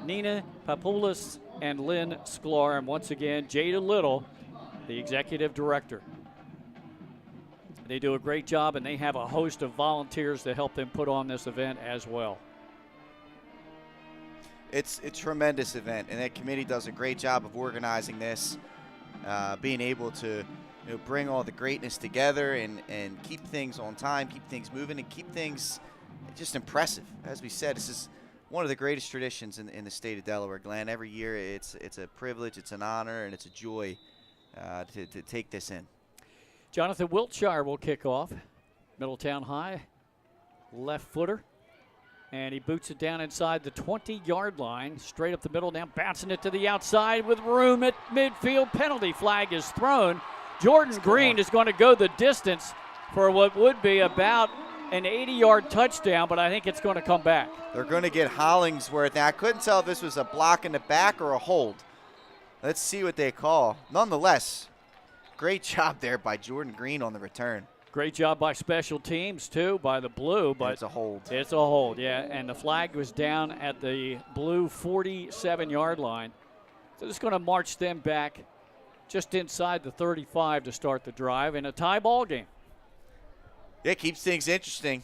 Nina Papoulis, and Lynn Sklar, and once again, Jada Little, the executive director. They do a great job, and they have a host of volunteers to help them put on this event as well. It's a tremendous event, and that committee does a great job of organizing this, being able to bring all the greatness together and keep things on time, keep things moving, and keep things just impressive. As we said, this is one of the greatest traditions in the state of Delaware, Glenn. Every year it's a privilege, it's an honor, and it's a joy to take this in. Jonathan Wiltshire will kick off. Middletown High, left footer. And he boots it down inside the 20-yard line, straight up the middle, now bouncing it to the outside with room at midfield. Penalty flag is thrown. Jordan Green is going to go the distance for what would be about an 80-yard touchdown, but I think it's going to come back. They're going to get Hollingsworth. Now, I couldn't tell if this was a block in the back or a hold. Let's see what they call. Nonetheless, great job there by Jordan Green on the return. Great job by special teams, too, by the Blue. But it's a hold. It's a hold, yeah. And the flag was down at the Blue 47-yard line. So it's going to march them back just inside the 35 to start the drive in a tie ball game. Yeah, it keeps things interesting.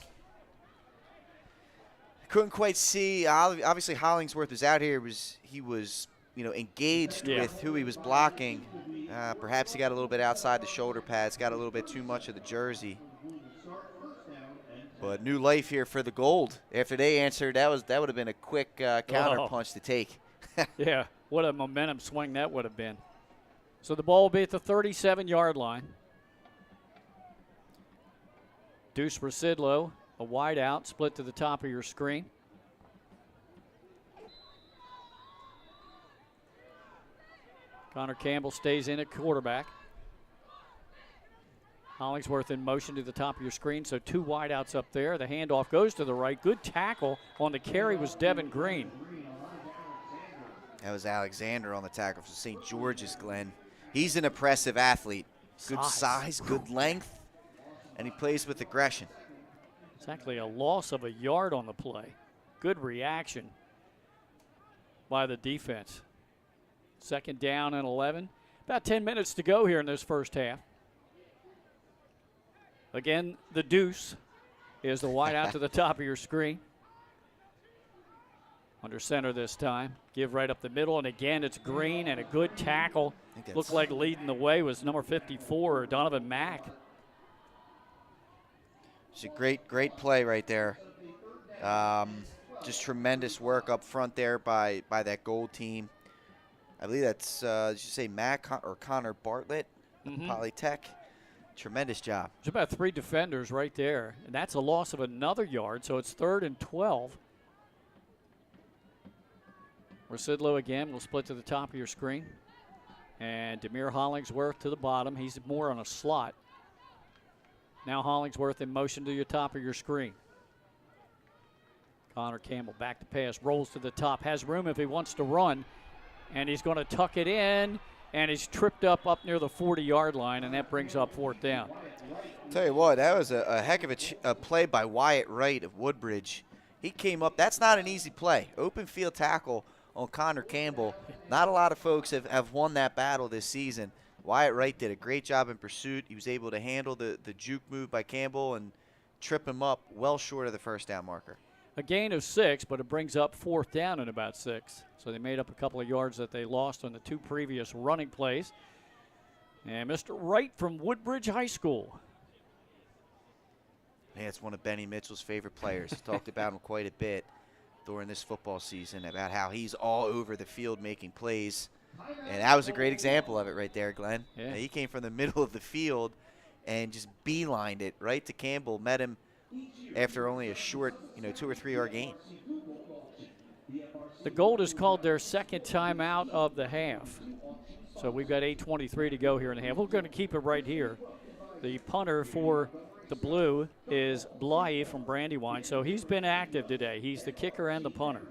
Couldn't quite see. Obviously, Hollingsworth was out here. He was engaged with who he was blocking. Perhaps he got a little bit outside the shoulder pads, got a little bit too much of the jersey. But new life here for the Gold. After they answered, that would have been a quick counter punch to take. Yeah, what a momentum swing that would have been. So the ball will be at the 37-yard line. Deuce Residlo, a wide out, split to the top of your screen. Connor Campbell stays in at quarterback. Hollingsworth in motion to the top of your screen, so 2 wideouts up there. The handoff goes to the right. Good tackle on the carry was Devin Green. That was Alexander on the tackle for St. George's, Glenn. He's an impressive athlete. Good size, good length, and he plays with aggression. It's actually a loss of a yard on the play. Good reaction by the defense. 2nd down and 11. About 10 minutes to go here in this first half. Again, the Deuce is the wide out to the top of your screen. Under center this time. Give right up the middle, and again it's Green and a good tackle. Looked like leading the way was number 54, Donovan Mack. It's a great play right there. Just tremendous work up front there by that Gold team. I believe that's, did you say Mack or Connor Bartlett, Polytech? Tremendous job. There's about 3 defenders right there, and that's a loss of another yard, so it's 3rd and 12. Residlo again will split to the top of your screen. And Demir Hollingsworth to the bottom. He's more on a slot. Now Hollingsworth in motion to your top of your screen. Connor Campbell back to pass, rolls to the top, has room if he wants to run, and he's going to tuck it in, and he's tripped up near the 40-yard line, and that brings up 4th down. Tell you what, that was a heck of a play by Wyatt Wright of Woodbridge. He came up. That's not an easy play. Open field tackle on Connor Campbell. Not a lot of folks have won that battle this season. Wyatt Wright did a great job in pursuit. He was able to handle the juke move by Campbell and trip him up well short of the 1st down marker. A gain of 6, but it brings up 4th down in about 6. So they made up a couple of yards that they lost on the 2 previous running plays. And Mr. Wright from Woodbridge High School. Yeah, it's one of Benny Mitchell's favorite players. Talked about him quite a bit during this football season, about how he's all over the field making plays. And that was a great example of it right there, Glenn. Yeah. He came from the middle of the field and just beelined it right to Campbell, met him after only a short 2 or 3 yard gain. The Gold has called their 2nd timeout of the half. So we've got 8:23 to go here in the half. We're going to keep it right here. The punter for the Blue is Blythe from Brandywine, so he's been active today. He's the kicker and the punter.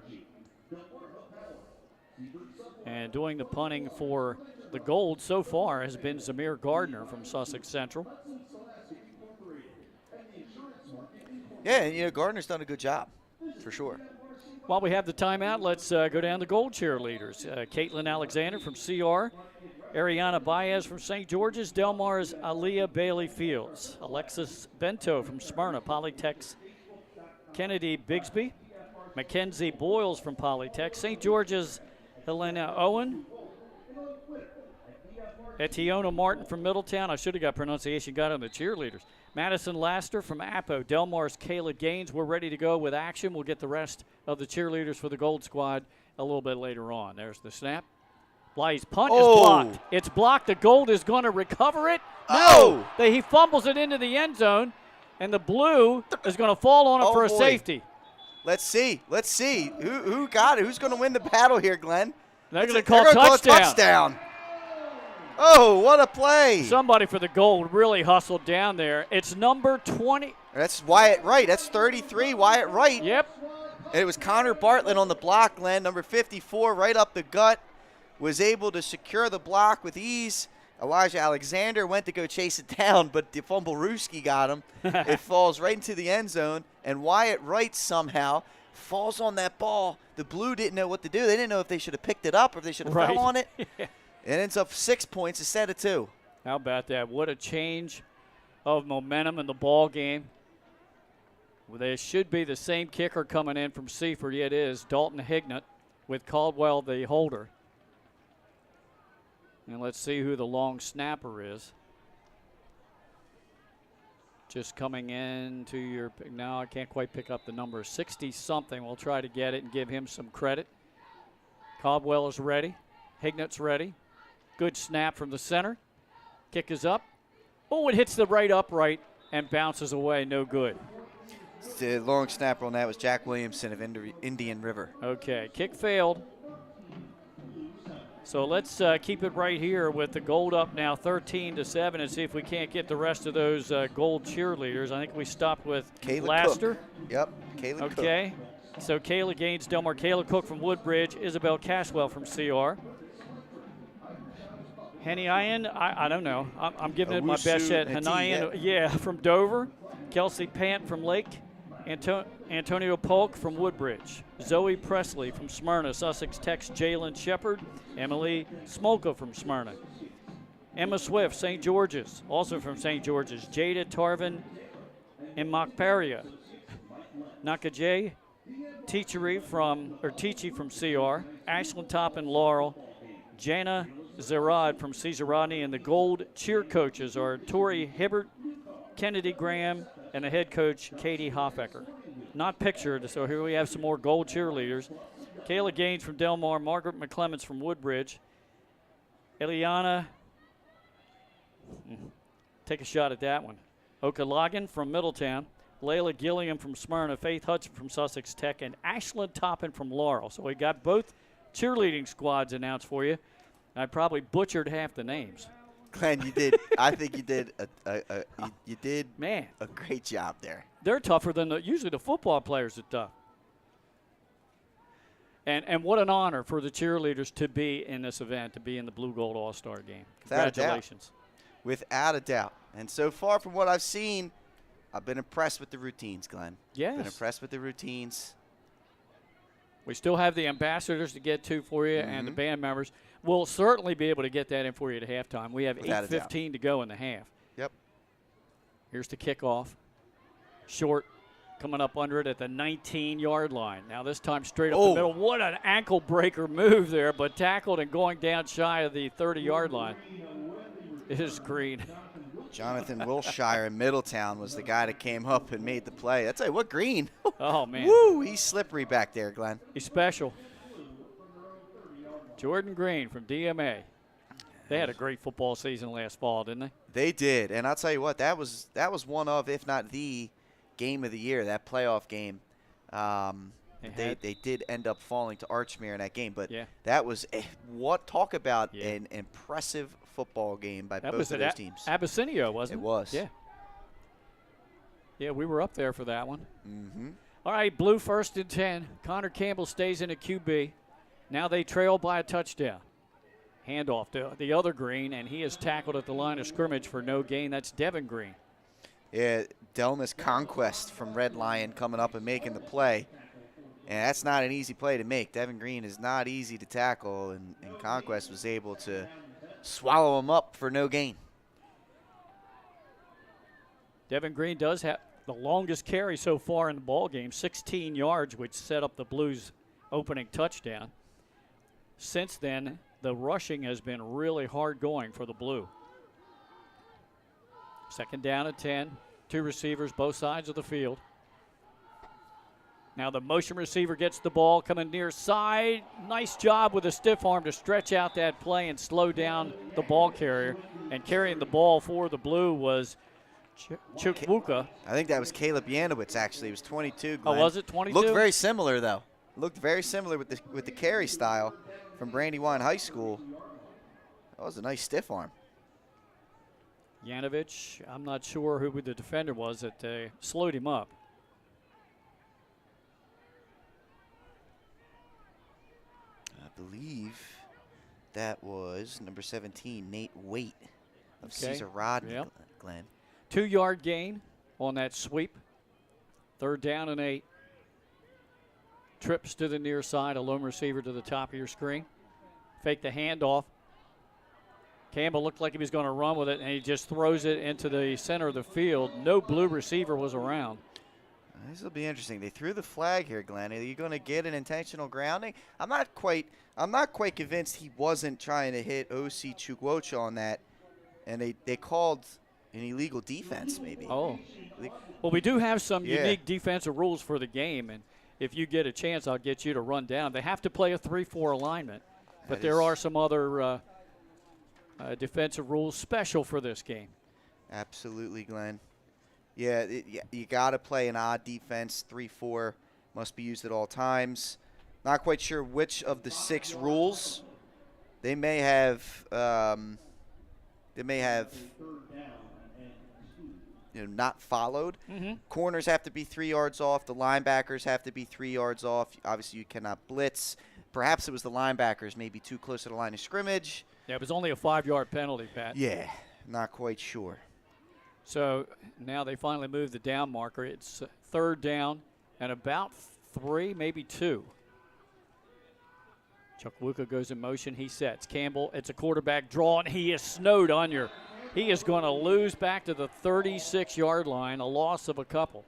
And doing the punting for the Gold so far has been Zamir Gardner from Sussex Central. Yeah, and Gardner's done a good job, for sure. While we have the timeout, let's go down the Gold cheerleaders. Caitlin Alexander from CR, Ariana Baez from St. George's, Del Mar's Aaliyah Bailey Fields, Alexis Bento from Smyrna, Polytech's Kennedy Bigsby, Mackenzie Boyles from Polytech, St. George's Helena Owen, Etiona Martin from Middletown. I should have got pronunciation, got on the cheerleaders. Madison Laster from Apo, Del Mar's Kayla Gaines. We're ready to go with action. We'll get the rest of the cheerleaders for the Gold squad a little bit later on. There's the snap. Blythe's punt is blocked. It's blocked. The Gold is going to recover it. No! He fumbles it into the end zone, and the Blue is going to fall on it for a safety. Let's see. Who got it? Who's going to win the battle here, Glenn? They're going to call touchdown. Oh, what a play. Somebody for the Gold really hustled down there. It's number 20. That's Wyatt Wright. That's 33, Wyatt Wright. Yep. And it was Connor Bartlett on the block, Glenn, number 54, right up the gut. Was able to secure the block with ease. Elijah Alexander went to go chase it down, but the Fumblerooski got him. It falls right into the end zone, and Wyatt Wright somehow falls on that ball. The Blue didn't know what to do. They didn't know if they should have picked it up or if they should have fell on it. It ends up 6 points instead of 2. How about that? What a change of momentum in the ball game. Well, there should be the same kicker coming in from Seaford. Yeah, it is. Dalton Hignett with Caldwell the holder. And let's see who the long snapper is. Just coming in to your, now I can't quite pick up the number, 60-something. We'll try to get it and give him some credit. Caldwell is ready. Hignett's ready. Good snap from the center. Kick is up. Oh, it hits the right upright and bounces away. No good. The long snapper on that was Jack Williamson of Indian River. Okay, kick failed. So let's keep it right here with the Gold up now 13-7 and see if we can't get the rest of those Gold cheerleaders. I think we stopped with Kayla Laster. Cook. Yep, Kayla Cook. Okay, so Kayla gains Delmar. Kayla Cook from Woodbridge. Isabel Cashwell from CR. Henny Ian, I don't know. I'm giving it my best shot. Hanayan, yeah, from Dover. Kelsey Pant from Lake. Antonio Polk from Woodbridge. Zoe Presley from Smyrna. Sussex Tech's Jalen Shepard. Emily Smolka from Smyrna. Emma Swift, St. George's, also from St. George's. Jada Tarvin in Mockparia. Nakajay Tichy from CR. Ashland Toppin Laurel. Jana Zerad from Cesar Rodney. And the Gold cheer coaches are Tori Hibbert, Kennedy Graham, and the head coach, Katie Hoffecker. Not pictured, so here we have some more Gold cheerleaders. Kayla Gaines from Delmar, Margaret McClements from Woodbridge, Eliana, take a shot at that one, Okalagan from Middletown, Layla Gilliam from Smyrna, Faith Hudson from Sussex Tech, and Ashland Toppin from Laurel. So we got both cheerleading squads announced for you. I probably butchered half the names. Glenn, you did. I think you did. You did. Man, a great job there. They're tougher than usually the football players are tough. And what an honor for the cheerleaders to be in this event, to be in the Blue Gold All-Star game. Congratulations. Without a doubt. And so far from what I've seen, I've been impressed with the routines, Glenn. Yes. Been impressed with the routines. We still have the ambassadors to get to for you and the band members. We'll certainly be able to get that in for you at halftime. We have 8:15 to go in the half. Yep. Here's the kickoff. Short, coming up under it at the 19-yard line. Now this time straight up the middle. What an ankle breaker move there, but tackled and going down shy of the 30-yard line. It is Green. Jonathan Wilshire in Middletown was the guy that came up and made the play. I tell you what, Green. Oh, man. Woo, he's slippery back there, Glenn. He's special. Jordan Green from DMA. They had a great football season last fall, didn't they? They did, and I'll tell you what, that was one of, if not the game of the year, that playoff game. They did end up falling to Archmere in that game, but that was talk about an impressive football game by both of those teams. Abyssinia, wasn't it? It was. Yeah. Yeah, we were up there for that one. Mm-hmm. All right, Blue 1st and 10. Connor Campbell stays in a QB. Now they trail by a touchdown. Handoff to the other Green, and he is tackled at the line of scrimmage for no gain. That's Devin Green. Yeah, Delmas Conquest from Red Lion coming up and making the play. And that's not an easy play to make. Devin Green is not easy to tackle, and Conquest was able to swallow him up for no gain. Devin Green does have the longest carry so far in the ball game, 16 yards, which set up the Blues' opening touchdown. Since then, the rushing has been really hard going for the Blue. 2nd down at 10. 2 receivers, both sides of the field. Now the motion receiver gets the ball coming near side. Nice job with a stiff arm to stretch out that play and slow down the ball carrier. And carrying the ball for the Blue was Chukwuka. I think that was Caleb Yanowitz, actually. It was 22, Glenn. Oh, was it 22? Looked very similar, though. Looked very similar with the carry style from Brandywine High School. That was a nice stiff arm. Yanovich, I'm not sure who the defender was that slowed him up. I believe that was number 17, Nate Waite of Cesar Rodney, Glenn. 2-yard gain on that sweep. 3rd down and 8. Trips to the near side, a lone receiver to the top of your screen. Fake the handoff. Campbell looked like he was going to run with it, and he just throws it into the center of the field. No blue receiver was around. This will be interesting. They threw the flag here, Glenn. Are you going to get an intentional grounding? I'm not quite convinced he wasn't trying to hit O.C. Chukwuocha on that, and they called an illegal defense maybe. Oh. Well, we do have some unique defensive rules for the game, and if you get a chance, I'll get you to run down. They have to play a 3-4 alignment, but there are some other defensive rules special for this game. Absolutely, Glenn. Yeah, you got to play an odd defense. 3-4 must be used at all times. Not quite sure which of the 6 rules they may have. Not followed. Corners have to be 3 yards off. The linebackers have to be 3 yards off. Obviously, you cannot blitz. Perhaps it was the linebackers maybe too close to the line of scrimmage. Yeah, it was only a 5-yard penalty, Pat. Yeah, not quite sure. So now they finally moved the down marker. It's 3rd down and about 3, maybe 2. Chukwuka goes in motion. He sets. Campbell, it's a quarterback draw, and he is snowed under. He is going to lose back to the 36-yard line, a loss of a couple.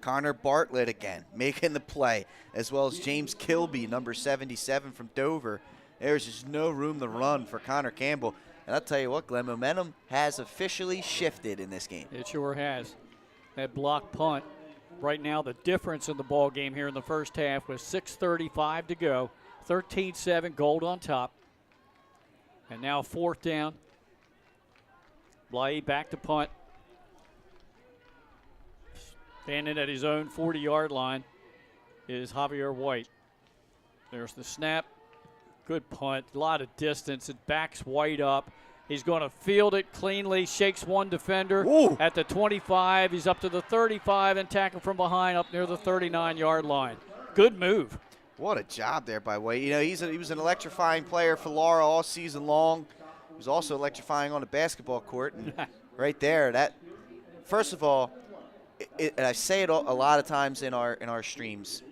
Connor Bartlett again making the play, as well as James Kilby, number 77 from Dover. There's just no room to run for Connor Campbell. And I'll tell you what, Glenn, momentum has officially shifted in this game. It sure has. That block punt, right now the difference in the ball game here in the first half was 6:35 to go. 13-7, Gold on top. And now 4th down. Blythe back to punt. Standing at his own 40-yard line is Javier White. There's the snap. Good punt. A lot of distance. It backs White up. He's going to field it cleanly. Shakes one defender. Ooh. At the 25. He's up to the 35 and tackle from behind up near the 39-yard line. Good move. What a job there by White. You know, he was an electrifying player for Laura all season long. He was also electrifying on the basketball court. And right there, that, first of all, and I say it a lot of times in our streams,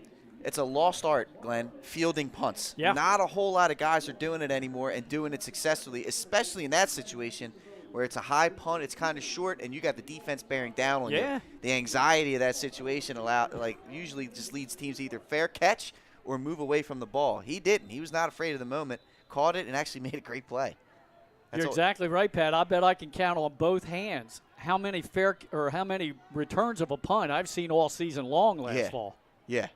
it's a lost art, Glenn, fielding punts. Yeah. Not a whole lot of guys are doing it anymore and doing it successfully, especially in that situation where it's a high punt, it's kind of short, and you got the defense bearing down on you. The anxiety of that situation usually just leads teams to either fair catch or move away from the ball. He didn't. He was not afraid of the moment, caught it, and actually made a great play. You're exactly right, Pat. I bet I can count on both hands how many returns of a punt I've seen all season long last fall. Yeah.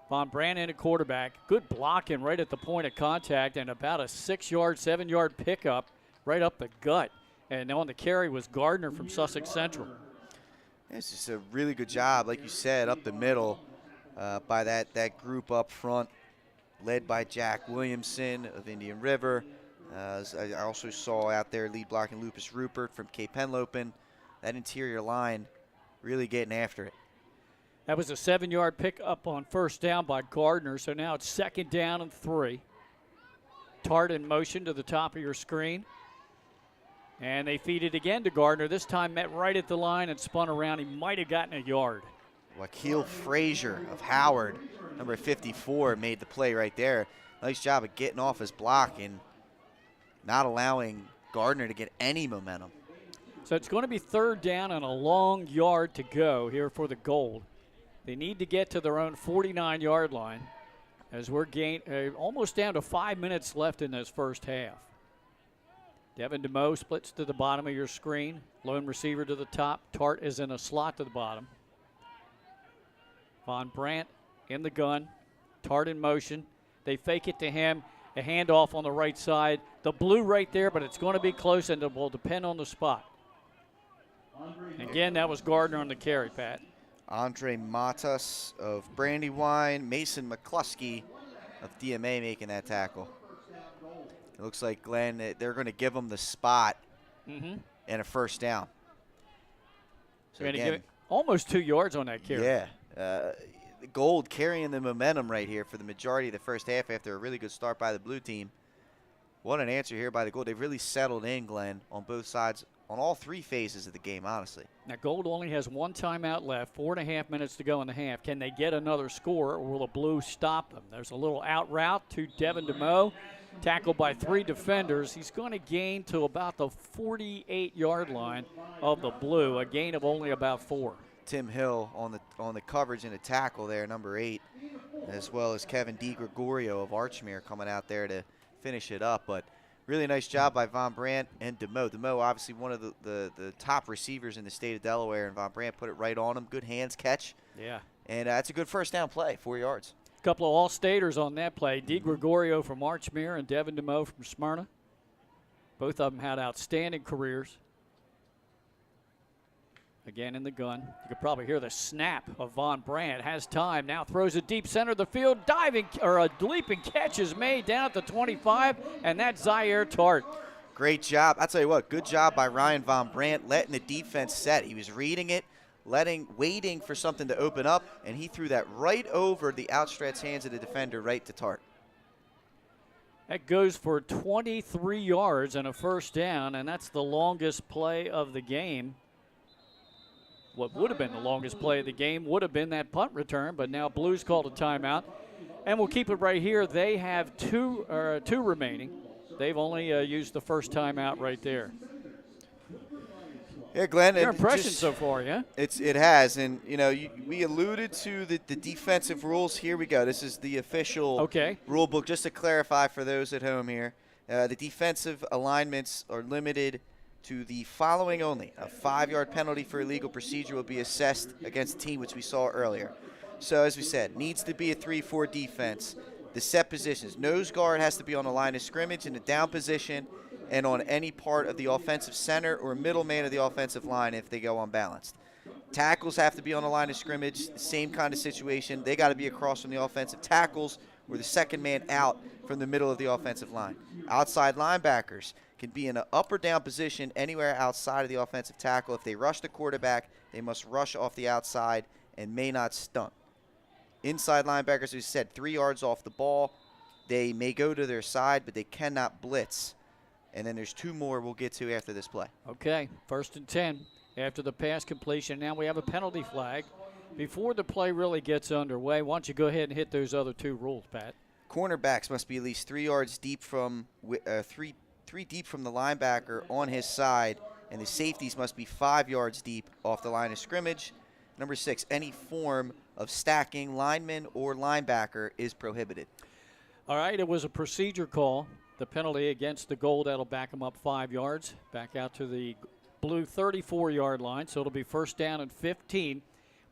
Von Brandt at quarterback. Good blocking right at the point of contact, and about a 6-yard, 7-yard pickup right up the gut. And on the carry was Gardner from Sussex Central. It's just a really good job, like you said, up the middle by that group up front, led by Jack Williamson of Indian River. I also saw out there lead blocking Lupus Rupert from Cape Henlopen. That interior line really getting after it. That was a 7-yard pickup on 1st down by Gardner, so now it's 2nd down and 3. Tart in motion to the top of your screen. And they feed it again to Gardner. This time met right at the line and spun around. He might have gotten a yard. Wakeel Frazier of Howard, number 54, made the play right there. Nice job of getting off his block and not allowing Gardner to get any momentum. So it's going to be 3rd down and a long yard to go here for the Gold. They need to get to their own 49-yard line as we're almost down to 5 minutes left in this first half. Devin DeMoe splits to the bottom of your screen. Lone receiver to the top. Tart is in a slot to the bottom. Von Brandt in the gun. Tart in motion. They fake it to him. A handoff on the right side. The blue right there, but it's going to be close, and it will depend on the spot. Again, that was Gardner on the carry, Pat. Andre Matas of Brandywine. Mason McCluskey of DMA making that tackle. It looks like, Glenn, they're going to give him the spot and a 1st down. So again, give it almost 2 yards on that carry. Yeah. The Gold carrying the momentum right here for the majority of the first half after a really good start by the blue team. What an answer here by the Gold. They've really settled in, Glenn, on both sides, on all 3 phases of the game, honestly. Now, Gold only has 1 timeout left, 4.5 minutes to go in the half. Can they get another score, or will the Blues stop them? There's a little out route to Devin DeMoe. tackled by 3 defenders. He's going to gain to about the 48-yard line of the Blue, a gain of only about 4. Tim Hill on the coverage and the tackle there, number 8, as well as Kevin DiGregorio of Archmere coming out there to finish it up. But really nice job by Von Brandt and DeMoe. DeMoe, obviously one of the top receivers in the state of Delaware, and Von Brandt put it right on him. Good hands catch. Yeah. And that's a good first down play, 4 yards. A couple of All-Staters on that play. DiGregorio from Archmere and Devin DeMoe from Smyrna. Both of them had outstanding careers. Again in the gun. You could probably hear the snap of Von Brandt. Has time, now throws it deep center of the field. A leaping catch is made down at the 25, and that's Zaire Tart. Great job. I'll tell you what, good job by Ryan Von Brandt letting the defense set. He was reading it, waiting for something to open up, and he threw that right over the outstretched hands of the defender right to Tart. That goes for 23 yards and a first down, and that's the longest play of the game. What would have been the longest play of the game would have been that punt return, but now Blues called a timeout. And we'll keep it right here. They have two remaining. They've only used the first timeout right there. Yeah, Glenn. Your impression so far, yeah? It has, and we alluded to the defensive rules. Here we go. This is the official rule book. Just to clarify for those at home here, the defensive alignments are limited to the following only. A 5-yard penalty for illegal procedure will be assessed against the team, which we saw earlier. So as we said, needs to be a 3-4 defense. The set positions. Nose guard has to be on the line of scrimmage in the down position and on any part of the offensive center or middle man of the offensive line if they go unbalanced. Tackles have to be on the line of scrimmage, same kind of situation. They got to be across from the offensive tackles or the second man out from the middle of the offensive line. Outside linebackers can be in an up or down position anywhere outside of the offensive tackle. If they rush the quarterback, they must rush off the outside and may not stunt. Inside linebackers, as we said, 3 yards off the ball. They may go to their side, but they cannot blitz. And then there's 2 more we'll get to after this play. Okay, 1st and 10 after the pass completion. Now we have a penalty flag. Before the play really gets underway, why don't you go ahead and hit those other 2 rules, Pat? Cornerbacks must be at least 3 yards deep from three deep from the linebacker on his side, and the safeties must be 5 yards deep off the line of scrimmage. Number 6, any form of stacking lineman or linebacker is prohibited. All right, it was a procedure call. The penalty against the Gold, that'll back them up 5 yards, back out to the Blue 34-yard line, so it'll be 1st down and 15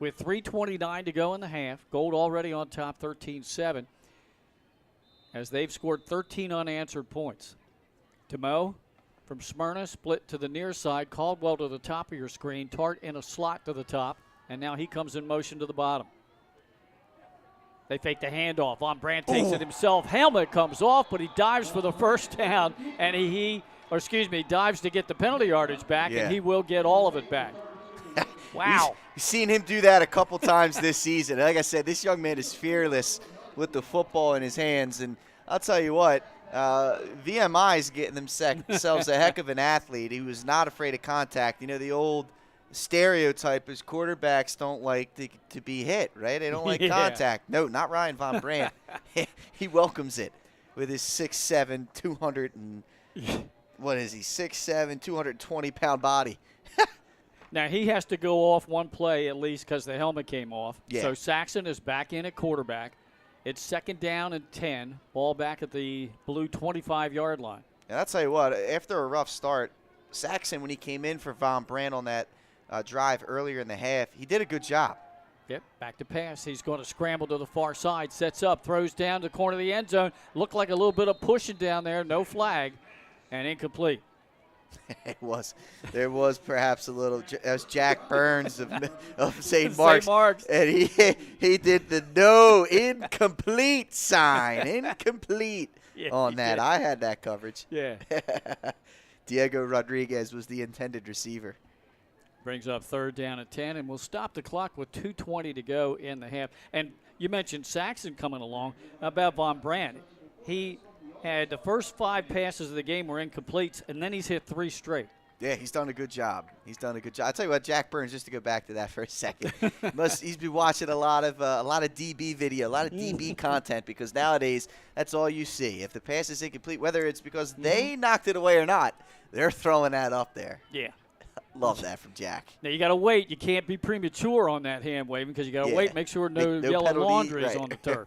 with 3:29 to go in the half. Gold already on top, 13-7, as they've scored 13 unanswered points. DeMoe from Smyrna split to the near side. Caldwell to the top of your screen. Tart in a slot to the top. And now he comes in motion to the bottom. They fake the handoff. Von Brandt takes it himself. Helmet comes off, but he dives for the first down. And he dives to get the penalty yardage back, and he will get all of it back. Wow. You've seen him do that a couple times this season. Like I said, this young man is fearless with the football in his hands. And I'll tell you what, VMI is getting themselves a heck of an athlete. He was not afraid of contact. The old stereotype is quarterbacks don't like to be hit, right? They don't like contact. No, not Ryan Von Brandt. He welcomes it with his 6'7", 220-pound body. Now, he has to go off one play at least because the helmet came off. Yeah. So Saxon is back in at quarterback. It's 2nd down and 10. Ball back at the Blue 25-yard line. And I'll tell you what, after a rough start, Saxon, when he came in for Von Brandt on that drive earlier in the half, he did a good job. Yep, back to pass. He's going to scramble to the far side, sets up, throws down to the corner of the end zone. Looked like a little bit of pushing down there, no flag, and incomplete. There was perhaps a little. That was Jack Burns of St. Mark's. And he did the no incomplete sign. Incomplete on that. I had that coverage. Yeah. Diego Rodriguez was the intended receiver. Brings up 3rd down and 10, and we'll stop the clock with 2:20 to go in the half. And you mentioned Saxon coming along. About Von Brandt, he had the first 5 passes of the game were incomplete, and then he's hit 3 straight. Yeah, he's done a good job. He's done a good job. I'll tell you what, Jack Burns, just to go back to that for a second, he's been watching a lot of DB video, a lot of DB content, because nowadays that's all you see. If the pass is incomplete, whether it's because they knocked it away or not, they're throwing that up there. Yeah. Love that from Jack. Now, you got to wait. You can't be premature on that hand waving because you got to wait, make sure no yellow penalty, laundry is on the turf.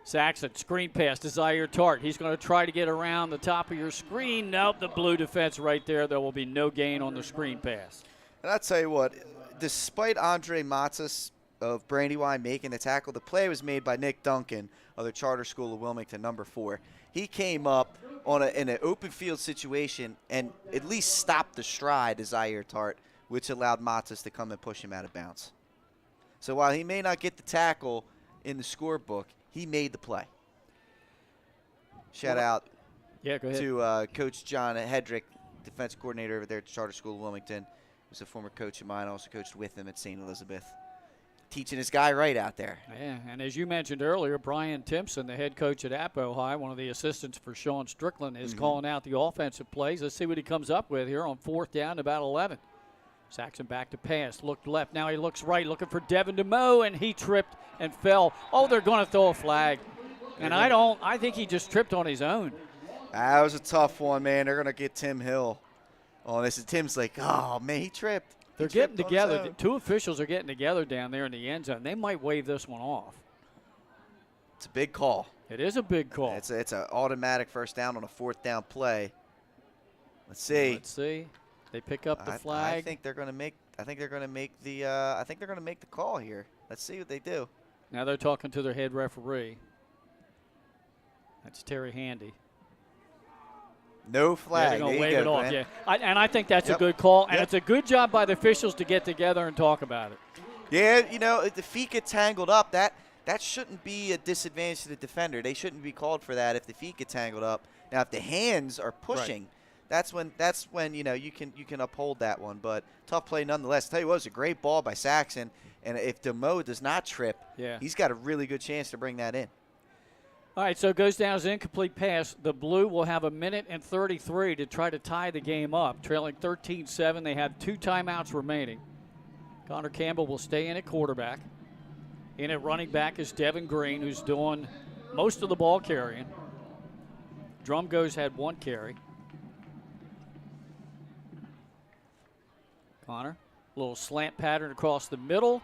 Saxon, screen pass to Zaire Tart. He's going to try to get around the top of your screen. Nope, the blue defense right there. There will be no gain on the screen pass. And I'll tell you what, despite Andre Matzis of Brandywine making the tackle, the play was made by Nick Duncan of the Charter School of Wilmington, number 4. He came up in an open field situation and at least stopped the stride of Zaire Tart, which allowed Matzis to come and push him out of bounds. So while he may not get the tackle in the scorebook, he made the play. Shout out to Coach John Hedrick, defense coordinator over there at Charter School of Wilmington. He was a former coach of mine. I also coached with him at St. Elizabeth. Teaching his guy right out there. Yeah, and as you mentioned earlier, Brian Timpson, the head coach at Apo High, one of the assistants for Sean Strickland, is calling out the offensive plays. Let's see what he comes up with here on 4th down, about 11. Saxon back to pass, looked left. Now he looks right, looking for Devin DeMoe, and he tripped and fell. Oh, they're going to throw a flag. And I think he just tripped on his own. That was a tough one, man. They're going to get Tim Hill on this. And Tim's like, oh, man, he tripped. They're getting together. The 2 officials are getting together down there in the end zone. They might wave this one off. It's a big call. It is a big call. It's an automatic first down on a 4th down play. Let's see. Let's see. They pick up the flag. I think they're going to make. I think they're going to make the call here. Let's see what they do. Now they're talking to their head referee. That's Terry Handy. No flag. They're going to there wave you it go, off. man. Yeah, and I think that's a good call, and it's a good job by the officials to get together and talk about it. Yeah, if the feet get tangled up, that shouldn't be a disadvantage to the defender. They shouldn't be called for that if the feet get tangled up. Now, if the hands are pushing, that's when you can uphold that one. But tough play nonetheless. Tell you what, it was a great ball by Saxon, and if DeMoe does not trip, he's got a really good chance to bring that in. All right, so it goes down as an incomplete pass. The Blue will have 1:33 to try to tie the game up. Trailing 13-7, they have 2 timeouts remaining. Connor Campbell will stay in at quarterback. In at running back is Devin Green, who's doing most of the ball carrying. Drumgoes had 1 carry. Connor, a little slant pattern across the middle.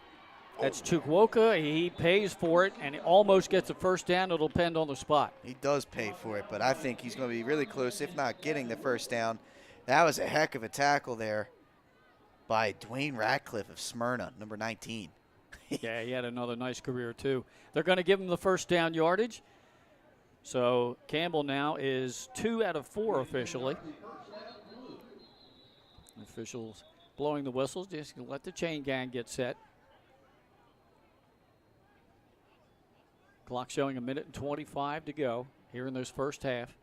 That's Chukwuka. He pays for it, and he almost gets a first down. It'll depend on the spot. He does pay for it, but I think he's going to be really close, if not getting the first down. That was a heck of a tackle there by Dwayne Ratcliffe of Smyrna, number 19. Yeah, he had another nice career, too. They're going to give him the first down yardage. So Campbell now is 2 out of 4 officially. Officials blowing the whistles, just let the chain gang get set. Clock showing 1:25 to go here in this first half.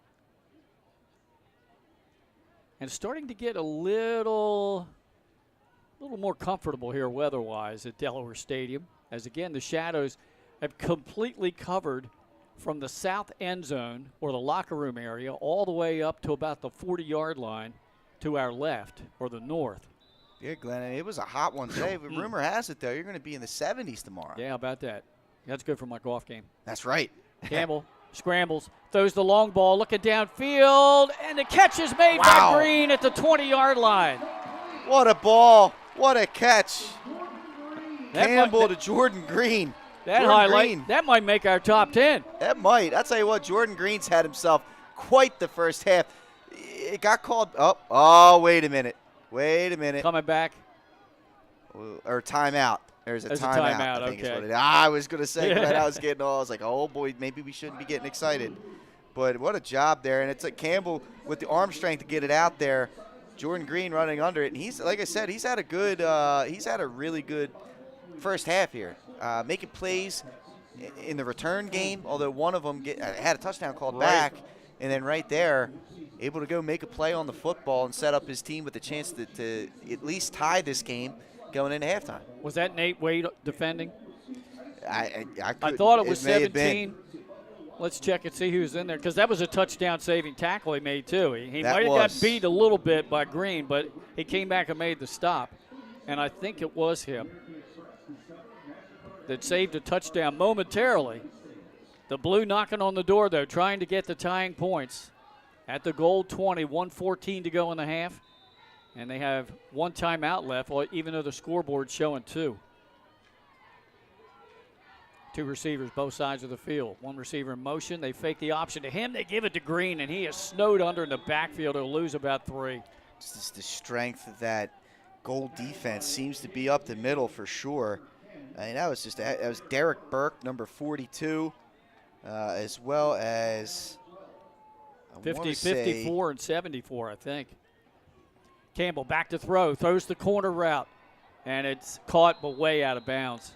And starting to get a little more comfortable here weather-wise at Delaware Stadium, as again the shadows have completely covered from the south end zone or the locker room area all the way up to about the 40-yard line to our left or the north. Yeah, Glenn, it was a hot one today. But rumor has it, though, you're going to be in the 70s tomorrow. Yeah, how about that? That's good for my golf game. That's right. Campbell scrambles, throws the long ball, looking downfield, and the catch is made by Green at the 20-yard line. What a ball. What a catch. Campbell to Jordan Green. That might make our top 10. That might. I'll tell you what, Jordan Green's had himself quite the first half. It got called up. Oh, wait a minute. Coming back. Or timeout. There's a timeout. I think is what it is. I was going to say, but I was like, oh, boy, maybe we shouldn't be getting excited. But what a job there. And it's like Campbell with the arm strength to get it out there. Jordan Green running under it. And he's, like I said, he's had a really good first half here. Making plays in the return game, although one of them had a touchdown called back. And then right there, able to go make a play on the football and set up his team with a chance to at least tie this game going into halftime. Was that Nate Wade defending? I thought it was 17. Let's check and see who's in there, because that was a touchdown-saving tackle he made, too. He That might have was. got beat a little bit by Green, but he came back and made the stop. And I think it was him that saved a touchdown momentarily. The Blue knocking on the door, though, trying to get the tying points at the goal 20, 1:14 to go in the half. And they have one timeout left, even though the scoreboard's showing two. Two receivers, both sides of the field. One receiver in motion. They fake the option to him. They give it to Green, and he is snowed under in the backfield. He'll lose about 3. Just the strength of that goal defense seems to be up the middle for sure. I mean, that was Derek Burke, number 42, as well as 50, 54, and 74, I think. Campbell back to throw, throws the corner route, and it's caught but way out of bounds.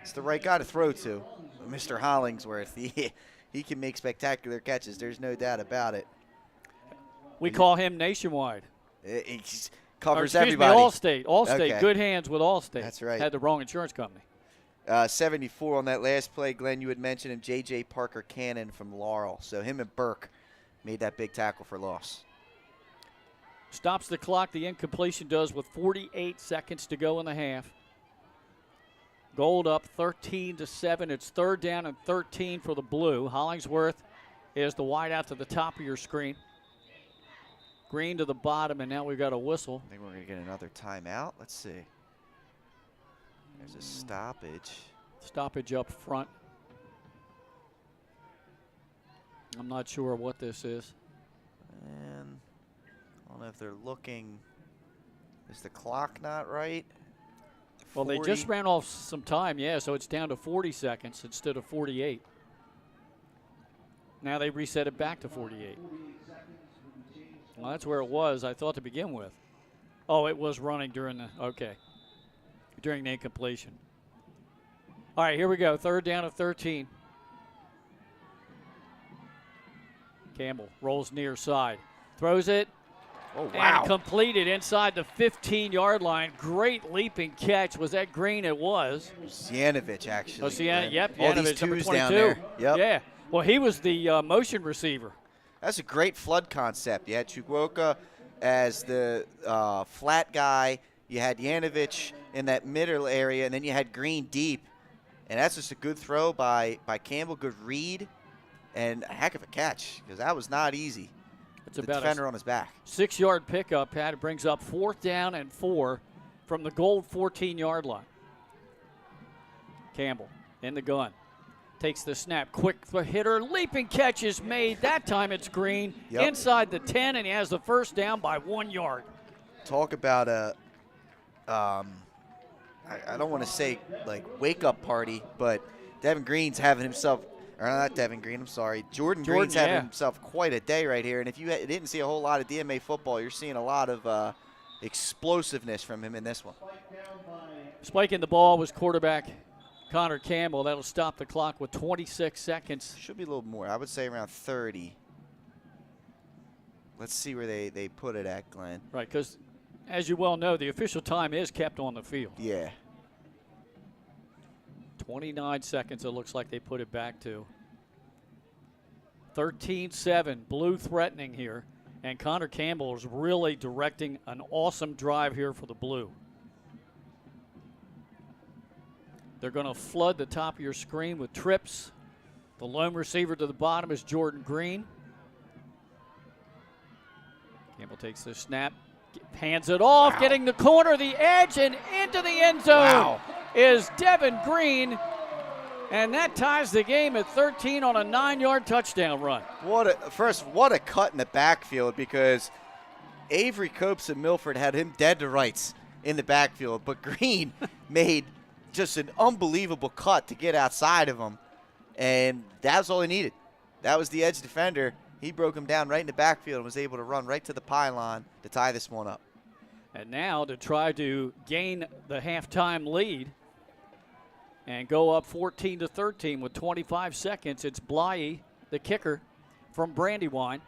It's the right guy to throw to, Mr. Hollingsworth. He can make spectacular catches. There's no doubt about it. We call him Nationwide. He covers Excuse everybody. me, Allstate. Allstate, Okay. Good hands with Allstate. That's right. Had the wrong insurance company. 74 on that last play, Glenn, you had mentioned him, J.J. Parker Cannon from Laurel. So him and Burke made that big tackle for loss. Stops the clock, the incompletion does, with 48 seconds to go in the half. Gold up 13-7. It's 3rd down and 13 for the Blue. Hollingsworth is the wide out to the top of your screen. Green to the bottom, and now we've got a whistle. I think we're going to get another timeout. Let's see. There's a stoppage. Stoppage up front. I'm not sure what this is. And I don't know if they're looking. Is the clock not right? Well, they just ran off some time, yeah, so it's down to 40 seconds instead of 48. Now they reset it back to 48. Well, that's where it was, I thought, to begin with. Oh, it was running during the incompletion. All right, here we go, 3rd down and 13. Campbell rolls near side, throws it. Oh, wow. And completed inside the 15-yard line. Great leaping catch. Was that Green? It was. Zianovich, actually. Oh, yep. All Zianovich, these number twos 22. down there. Yep. Yeah. Well, he was the motion receiver. That's a great flood concept. You had Chukwuka as the flat guy. You had Yanovich in that middle area, and then you had Green deep. And that's just a good throw by Campbell, good read, and a heck of a catch, because that was not easy. It's the about defender on his back. 6-yard pickup. It brings up 4th down and 4 from the gold 14-yard line. Campbell in the gun. Takes the snap. Quick hitter. Leaping catch is made. That time it's Green. Yep. Inside the 10, and he has the first down by 1 yard. Talk about a, I don't want to say like wake-up party, but Devin Green's having himself, or not Devin Green, I'm sorry. Jordan Green's having himself quite a day right here. And if you didn't see a whole lot of DMA football, you're seeing a lot of explosiveness from him in this one. Spiking the ball was quarterback Connor Campbell. That'll stop the clock with 26 seconds. Should be a little more. I would say around 30. Let's see where they put it at, Glenn. Right, because as you well know, the official time is kept on the field. Yeah. 29 seconds it looks like they put it back to. 13-7, Blue threatening here. And Connor Campbell is really directing an awesome drive here for the Blue. They're going to flood the top of your screen with trips. The lone receiver to the bottom is Jordan Green. Campbell takes the snap, hands it off, getting the corner, the edge, and into the end zone is Devin Green. And that ties the game at 13 on a 9-yard touchdown run. What a cut in the backfield, because Avery Copes and Milford had him dead to rights in the backfield, but Green made just an unbelievable cut to get outside of him, and that's all he needed. That was the edge defender. He broke him down right in the backfield and was able to run right to the pylon to tie this one up. And now to try to gain the halftime lead and go up 14-13 with 25 seconds, it's Blyie, the kicker from Brandywine.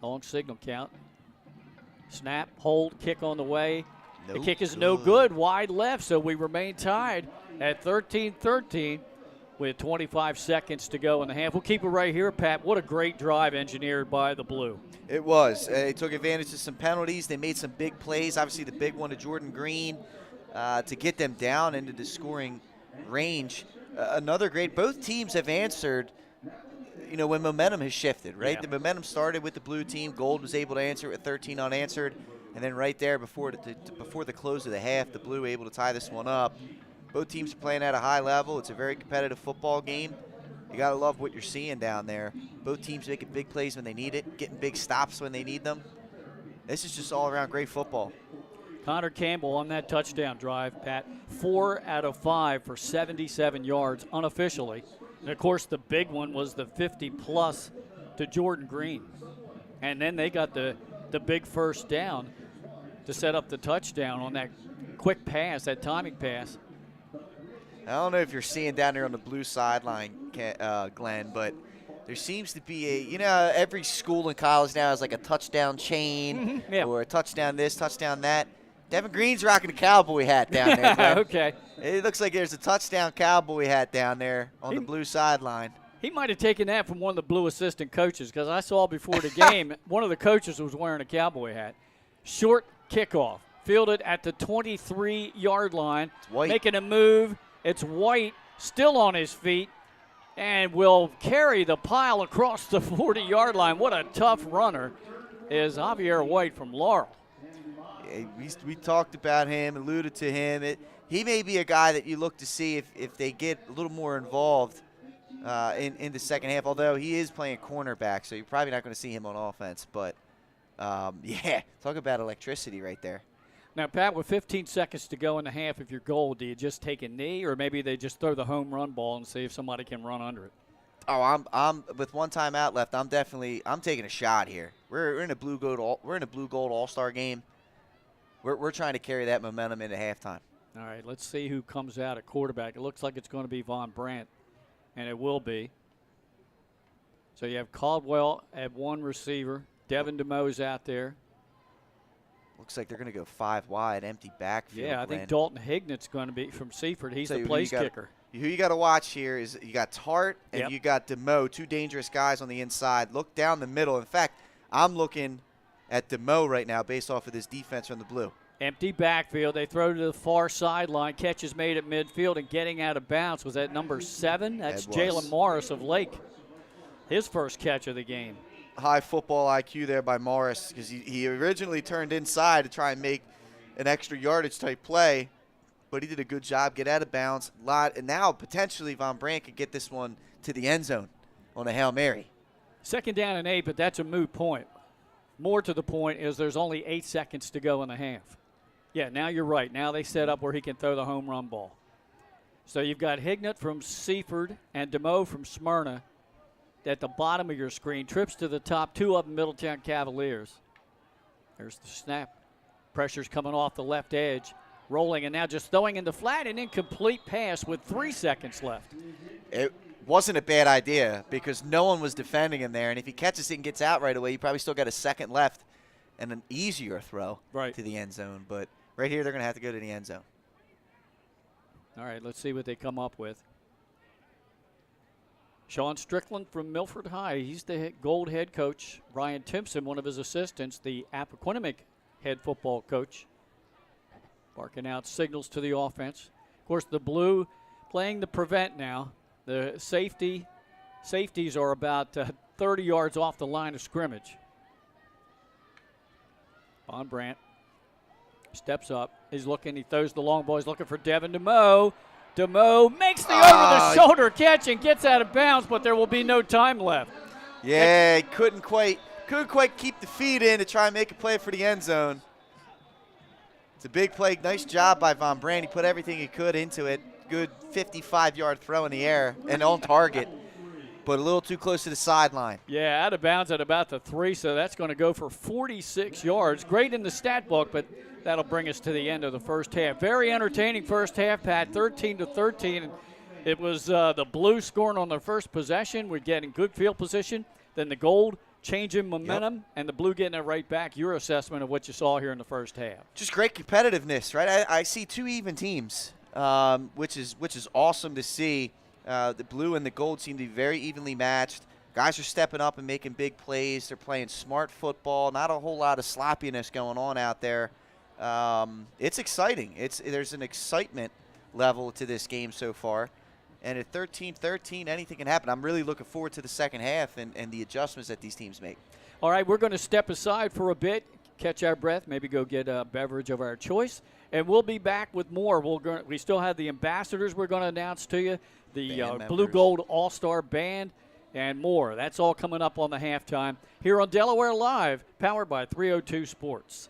Long signal count. Snap, hold, kick on the way. The kick is no good, wide left, so we remain tied at 13-13 with 25 seconds to go in the half. We'll keep it right here, Pat. What a great drive engineered by the Blue. It was. They took advantage of some penalties. They made some big plays. Obviously, the big one to Jordan Green to get them down into the scoring range. Another great. Both teams have answered, when momentum has shifted, right? Yeah. The momentum started with the Blue team. Gold was able to answer it with 13 unanswered. And then right there before the close of the half, the Blue able to tie this one up. Both teams are playing at a high level. It's a very competitive football game. You got to love what you're seeing down there. Both teams making big plays when they need it, getting big stops when they need them. This is just all-around great football. Connor Campbell on that touchdown drive, Pat, 4 out of 5 for 77 yards unofficially. And, of course, the big one was the 50-plus to Jordan Green. And then they got the big first down to set up the touchdown on that quick pass, that timing pass. I don't know if you're seeing down there on the Blue sideline, Glenn, but there seems to be every school in college now has like a touchdown chain or a touchdown this, touchdown that. Devin Green's rocking a cowboy hat down there, Glenn. Okay. It looks like there's a touchdown cowboy hat down there on the Blue sideline. He might have taken that from one of the Blue assistant coaches because I saw before the game one of the coaches was wearing a cowboy hat. Short kickoff, fielded at the 23-yard line, making a move. It's White still on his feet and will carry the pile across the 40-yard line. What a tough runner is Javier White from Laurel. We talked about him, alluded to him. He may be a guy that you look to see if they get a little more involved in the second half, although he is playing cornerback, so you're probably not going to see him on offense. But, talk about electricity right there. Now, Pat, with 15 seconds to go in the half, if you're goal, do you just take a knee, or maybe they just throw the home run ball and see if somebody can run under it? Oh, I'm with one timeout left. I'm taking a shot here. We're in a blue gold all-star game. We're trying to carry that momentum into halftime. All right, let's see who comes out at quarterback. It looks like it's going to be Von Brandt, and it will be. So you have Caldwell at one receiver. Devin DeMo's out there. Looks like they're going to go 5 wide, empty backfield. Yeah, I think Dalton Hignet's going to be from Seaford. He's the place kicker. Who you got to watch here is you got Tart and you got DeMo, two dangerous guys on the inside. Look down the middle. In fact, I'm looking at DeMo right now based off of this defense from the Blue. Empty backfield. They throw to the far sideline. Catch is made at midfield and getting out of bounds. Was that number 7? That's Jalen Morris of Lake. His first catch of the game. High football IQ there by Morris because he originally turned inside to try and make an extra yardage type play, but he did a good job, get out of bounds. And now potentially Von Brandt could get this one to the end zone on a Hail Mary. 2nd down and 8, but that's a moot point. More to the point is there's only 8 seconds to go in the half. Yeah, now you're right. Now they set up where he can throw the home run ball. So you've got Hignet from Seaford and DeMo from Smyrna at the bottom of your screen. Trips to the top, 2 of them Middletown Cavaliers. There's the snap. Pressure's coming off the left edge. Rolling and now just throwing in the flat, an incomplete pass with 3 seconds left. It wasn't a bad idea because no one was defending him there, and if he catches it and gets out right away, you probably still got a second left and an easier throw to the end zone. But right here, they're going to have to go to the end zone. All right, let's see what they come up with. Sean Strickland from Milford High. He's the Gold head coach. Ryan Timpson, one of his assistants, the Appoquinimink head football coach. Barking out signals to the offense. Of course, the Blue playing the prevent now. The safeties are about 30 yards off the line of scrimmage. Von Brandt steps up. He's looking. He throws the long ball. He's looking for Devin DeMo. DeMo makes the over-the-shoulder catch and gets out of bounds, but there will be no time left. Yeah, he couldn't quite keep the feet in to try and make a play for the end zone. It's a big play. Nice job by Von Brandt. He put everything he could into it. Good 55-yard throw in the air and on target, but a little too close to the sideline. Yeah, out of bounds at about the 3, so that's going to go for 46 yards. Great in the stat book, but that'll bring us to the end of the first half. Very entertaining first half, Pat, 13-13. It was the Blue scoring on their first possession. We're getting good field position. Then the Gold change in momentum, and the Blue getting it right back. Your assessment of what you saw here in the first half. Just great competitiveness, right? I see two even teams, which is awesome to see. The Blue and the Gold seem to be very evenly matched. Guys are stepping up and making big plays. They're playing smart football. Not a whole lot of sloppiness going on out there. It's exciting. There's an excitement level to this game so far. And at 13-13, anything can happen. I'm really looking forward to the second half and the adjustments that these teams make. All right, we're going to step aside for a bit, catch our breath, maybe go get a beverage of our choice, and we'll be back with more. We still have the ambassadors we're going to announce to you, the Blue Gold All-Star Band, and more. That's all coming up on the halftime here on Delaware Live, powered by 302 Sports.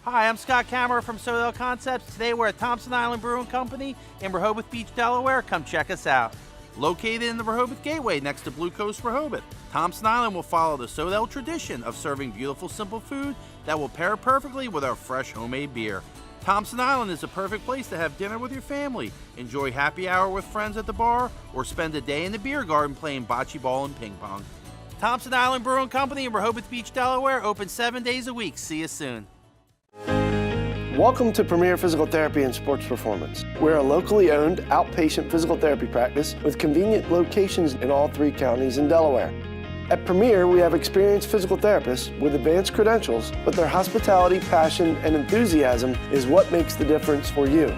Hi, I'm Scott Kammerer from Sodell Concepts. Today we're at Thompson Island Brewing Company in Rehoboth Beach, Delaware. Come check us out. Located in the Rehoboth Gateway next to Blue Coast Rehoboth, Thompson Island will follow the Sodell tradition of serving beautiful, simple food that will pair perfectly with our fresh homemade beer. Thompson Island is a perfect place to have dinner with your family, enjoy happy hour with friends at the bar, or spend a day in the beer garden playing bocce ball and ping pong. Thompson Island Brewing Company in Rehoboth Beach, Delaware, open 7 days a week. See you soon. Welcome to Premier Physical Therapy and Sports Performance. We're a locally owned outpatient physical therapy practice with convenient locations in all 3 counties in Delaware. At Premier, we have experienced physical therapists with advanced credentials, but their hospitality, passion, and enthusiasm is what makes the difference for you.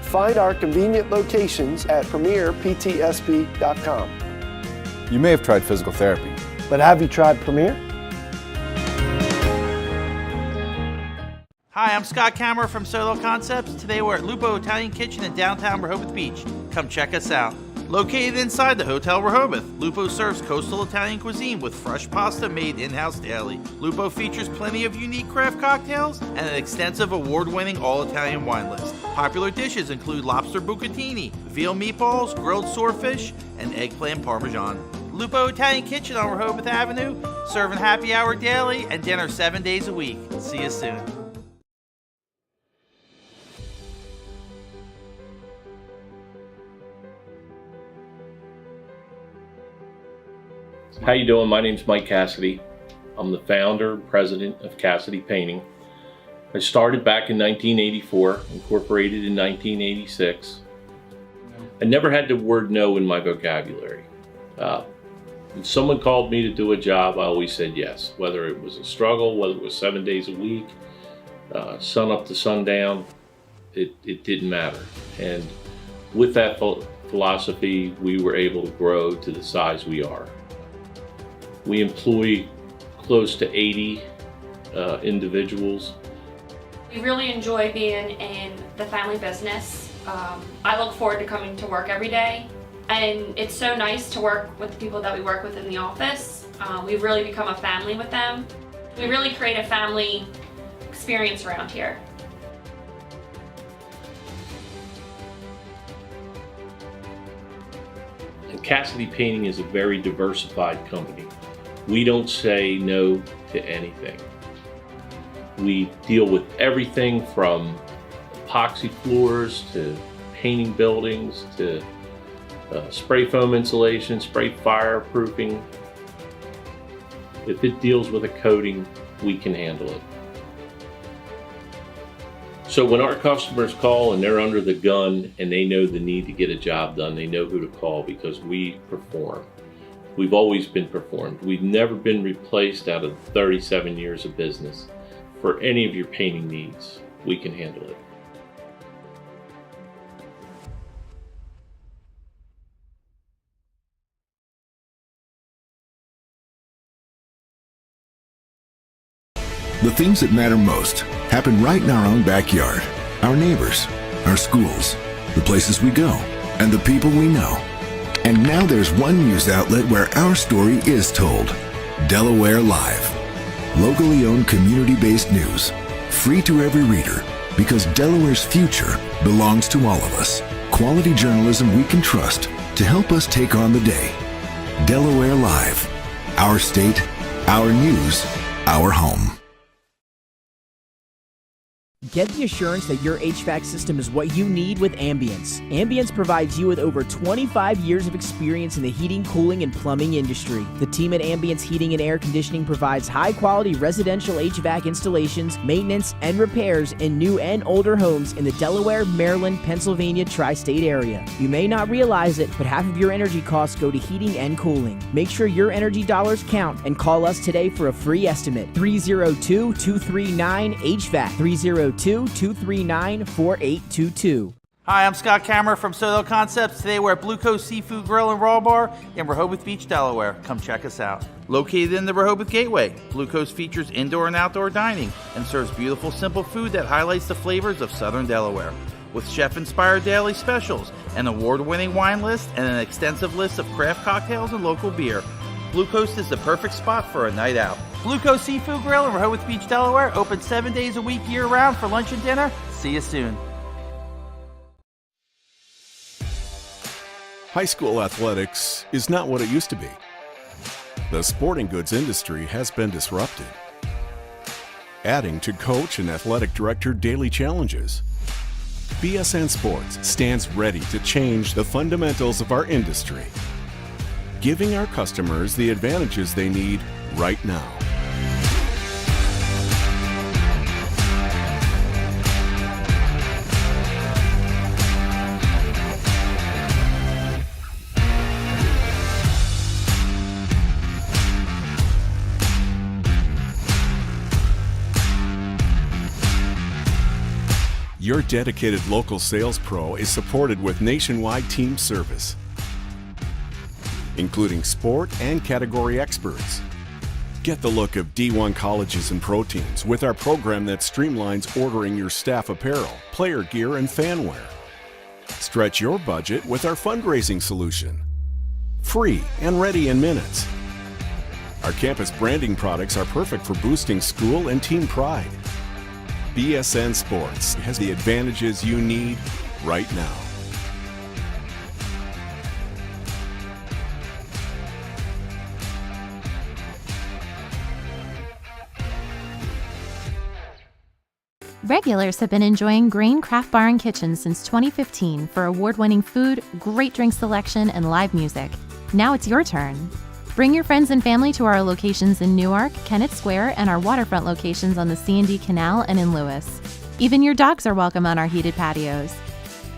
Find our convenient locations at premierptsp.com. You may have tried physical therapy. But have you tried Premier? Hi, I'm Scott Kammerer from Sodell Concepts. Today we're at Lupo Italian Kitchen in downtown Rehoboth Beach. Come check us out. Located inside the Hotel Rehoboth, Lupo serves coastal Italian cuisine with fresh pasta made in-house daily. Lupo features plenty of unique craft cocktails and an extensive award-winning all-Italian wine list. Popular dishes include lobster bucatini, veal meatballs, grilled swordfish, and eggplant parmesan. Lupo Italian Kitchen on Rehoboth Avenue, serving happy hour daily and dinner 7 days a week. See you soon. How you doing? My name's Mike Cassidy. I'm the founder and president of Cassidy Painting. I started back in 1984, incorporated in 1986. I never had the word no in my vocabulary. When someone called me to do a job, I always said yes, whether it was a struggle, whether it was 7 days a week, sun up to sundown, it didn't matter. And with that philosophy, we were able to grow to the size we are. We employ close to 80 individuals. We really enjoy being in the family business. I look forward to coming to work every day, and it's so nice to work with the people that we work with in the office. We've really become a family with them. We really create a family experience around here. And Cassidy Painting is a very diversified company. We don't say no to anything. We deal with everything from epoxy floors to painting buildings to spray foam insulation, spray fireproofing. If it deals with a coating, we can handle it. So when our customers call and they're under the gun and they know the need to get a job done, they know who to call because we perform. We've always been performed. We've never been replaced out of 37 years of business. For any of your painting needs, we can handle it. The things that matter most happen right in our own backyard. Our neighbors, our schools, the places we go, and the people we know. And now there's one news outlet where our story is told. Delaware Live. Locally owned community-based news. Free to every reader because Delaware's future belongs to all of us. Quality journalism we can trust to help us take on the day. Delaware Live. Our state, our news, our home. Get the assurance that your HVAC system is what you need with Ambience. Ambience provides you with over 25 years of experience in the heating, cooling, and plumbing industry. The team at Ambience Heating and Air Conditioning provides high-quality residential HVAC installations, maintenance, and repairs in new and older homes in the Delaware, Maryland, Pennsylvania tri-state area. You may not realize it, but half of your energy costs go to heating and cooling. Make sure your energy dollars count and call us today for a free estimate. 302-239-HVAC. 302-239-4822. Hi, I'm Scott Kammerer from Soto Concepts. Today we're at Blue Coast Seafood Grill and Raw Bar in Rehoboth Beach, Delaware. Come check us out. Located in the Rehoboth Gateway, Blue Coast features indoor and outdoor dining and serves beautiful, simple food that highlights the flavors of Southern Delaware. With chef-inspired daily specials, an award-winning wine list, and an extensive list of craft cocktails and local beer, Blue Coast is the perfect spot for a night out. Blue Coast Seafood Grill in Rehoboth Beach, Delaware, open 7 days a week year-round for lunch and dinner. See you soon. High school athletics is not what it used to be. The sporting goods industry has been disrupted, adding to coach and athletic director daily challenges. BSN Sports stands ready to change the fundamentals of our industry, giving our customers the advantages they need right now. Your dedicated local sales pro is supported with nationwide team service, including sport and category experts. Get the look of D1 colleges and pro teams with our program that streamlines ordering your staff apparel, player gear, and fan wear. Stretch your budget with our fundraising solution. Free and ready in minutes. Our campus branding products are perfect for boosting school and team pride. BSN Sports has the advantages you need right now. Regulars have been enjoying Grain Craft Bar and Kitchen since 2015 for award-winning food, great drink selection, and live music. Now it's your turn. Bring your friends and family to our locations in Newark, Kennett Square, and our waterfront locations on the C&D Canal and in Lewis. Even your dogs are welcome on our heated patios.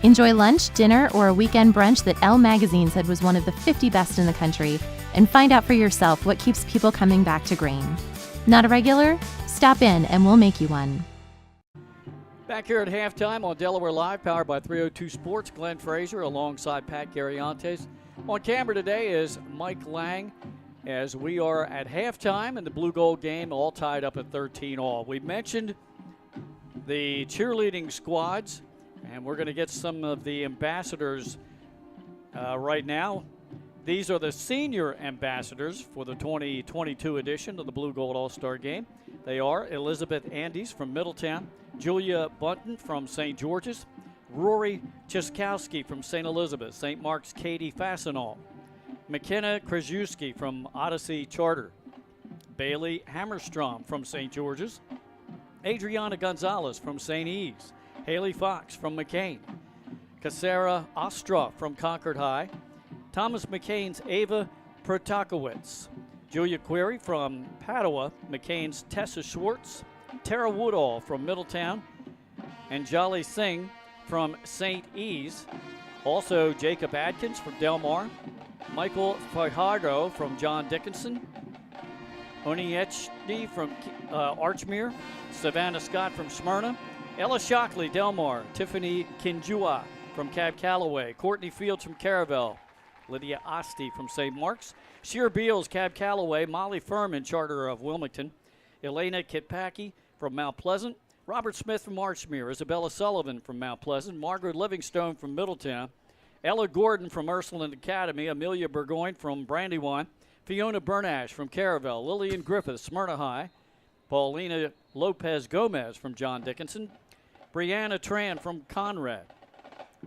Enjoy lunch, dinner, or a weekend brunch that Elle Magazine said was one of the 50 best in the country, and find out for yourself what keeps people coming back to Grain. Not a regular? Stop in and we'll make you one. Back here at halftime on Delaware Live, powered by 302 Sports, Glenn Fraser alongside Pat Gariantes. On camera today is Mike Lang as we are at halftime in the Blue Gold game, all tied up at 13-all. We mentioned the cheerleading squads, and we're going to get some of the ambassadors right now. These are the senior ambassadors for the 2022 edition of the Blue Gold All-Star Game. They are Elizabeth Andes from Middletown, Julia Bunton from St. George's, Rory Chiskowski from St. Elizabeth, St. Mark's Katie Fastenal, McKenna Krajewski from Odyssey Charter, Bailey Hammerstrom from St. George's, Adriana Gonzalez from St. Eves, Haley Fox from McCain, Casera Ostroff from Concord High, Thomas McCain's Ava Protakowicz, Julia Query from Padua, McCain's Tessa Schwartz, Tara Woodall from Middletown, and Jolly Singh from St. Eves. Also Jacob Adkins from Del Mar, Michael Fajardo from John Dickinson, Oniechny from Archmere, Savannah Scott from Smyrna, Ella Shockley, Del Mar, Tiffany Kinjua from Cab Calloway, Courtney Fields from Caravel, Lydia Osti from St. Mark's, Sheer Beals, Cab Calloway, Molly Furman, Charter of Wilmington, Elena Kitpacki from Mount Pleasant, Robert Smith from Archmere, Isabella Sullivan from Mount Pleasant, Margaret Livingstone from Middletown, Ella Gordon from Ursuline Academy, Amelia Burgoyne from Brandywine, Fiona Bernash from Caravel, Lillian Griffith, Smyrna High, Paulina Lopez Gomez from John Dickinson, Brianna Tran from Conrad,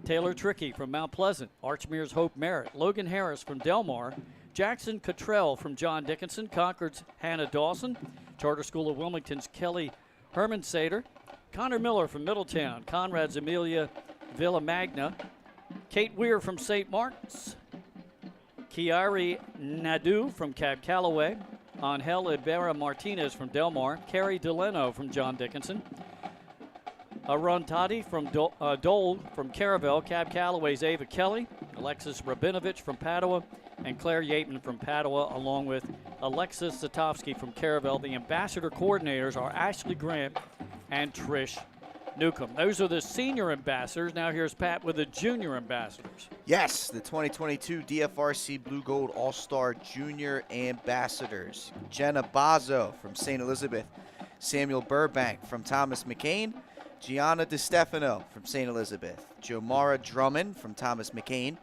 Taylor Trickey from Mount Pleasant, Archmere's Hope Merritt, Logan Harris from Del Mar, Jackson Cottrell from John Dickinson, Concord's Hannah Dawson, Charter School of Wilmington's Kelly Hermansader, Connor Miller from Middletown. Conrad's Amelia Villamagna. Kate Weir from St. Mark's. Kiari Nadu from Cab Calloway. Angel Ibarra Martinez from Delmar. Carrie Deleno from John Dickinson. Arun Tati from Dole from Caravel. Cab Calloway's Ava Kelly. Alexis Rabinovich from Padua. And Claire Yateman from Padua, along with Alexis Zatowski from Caravel. The ambassador coordinators are Ashley Grant and Trish Newcomb. Those are the senior ambassadors. Now here's Pat with the junior ambassadors. Yes, the 2022 DFRC Blue Gold All-Star Junior Ambassadors. Jenna Bazzo from St. Elizabeth. Samuel Burbank from Thomas McCain. Gianna DeStefano from St. Elizabeth. Jomara Drummond from Thomas McCain.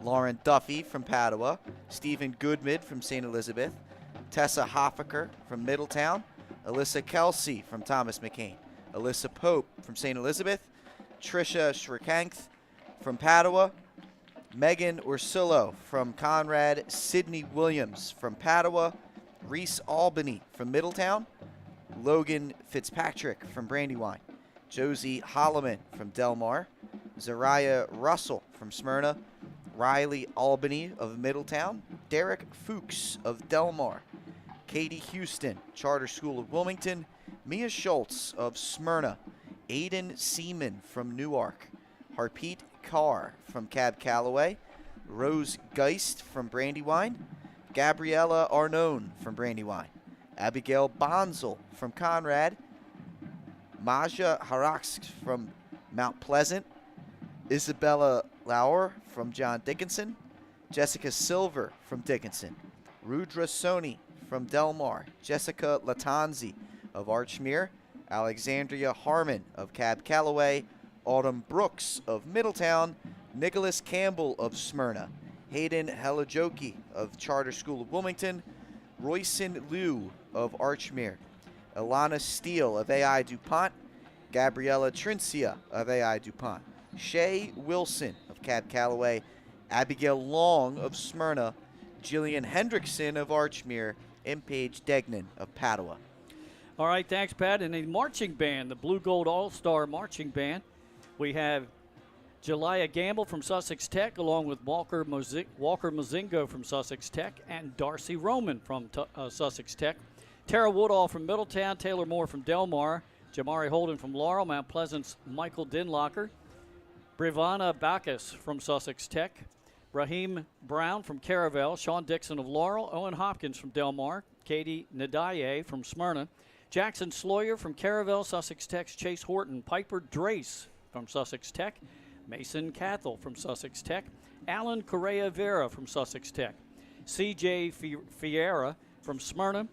Lauren Duffy from Padua. Stephen Goodmid from St. Elizabeth. Tessa Hoffaker from Middletown. Alyssa Kelsey from Thomas McCain. Alyssa Pope from St. Elizabeth. Trisha Shrikanth from Padua. Megan Ursulo from Conrad. Sydney Williams from Padua. Reese Albany from Middletown. Logan Fitzpatrick from Brandywine. Josie Holloman from Delmar. Zariah Russell from Smyrna. Riley Albany of Middletown. Derek Fuchs of Delmar. Katie Houston, Charter School of Wilmington. Mia Schultz of Smyrna. Aiden Seaman from Newark. Harpreet Kaur from Cab Calloway. Rose Geist from Brandywine. Gabriella Arnone from Brandywine. Abigail Bonzel from Conrad. Maja Haraksk from Mount Pleasant. Isabella Lauer from John Dickinson. Jessica Silver from Dickinson. Rudra Soni from Delmar. Jessica Latanzi of Archmere. Alexandria Harmon of Cab Calloway. Autumn Brooks of Middletown. Nicholas Campbell of Smyrna. Hayden Helajoki of Charter School of Wilmington. Royson Liu of Archmere. Alana Steele of AI DuPont. Gabriella Trincia of AI DuPont. Shay Wilson of Cab Calloway. Abigail Long of Smyrna. Jillian Hendrickson of Archmere. And Paige Degnan of Padua. All right, thanks, Pat. And a marching band, the Blue Gold All-Star Marching Band. We have Jelia Gamble from Sussex Tech, along with Walker Mozingo from Sussex Tech, and Darcy Roman from Sussex Tech. Tara Woodall from Middletown, Taylor Moore from Delmar, Jamari Holden from Laurel, Mount Pleasant's Michael Dinlocker, Brivana Bacchus from Sussex Tech, Raheem Brown from Caravel, Sean Dixon of Laurel, Owen Hopkins from Delmar, Katie Nadaye from Smyrna, Jackson Sloyer from Caravel, Sussex Tech's Chase Horton, Piper Drace from Sussex Tech, Mason Cathell from Sussex Tech, Alan Correa Vera from Sussex Tech, C.J. Fiera from Smyrna,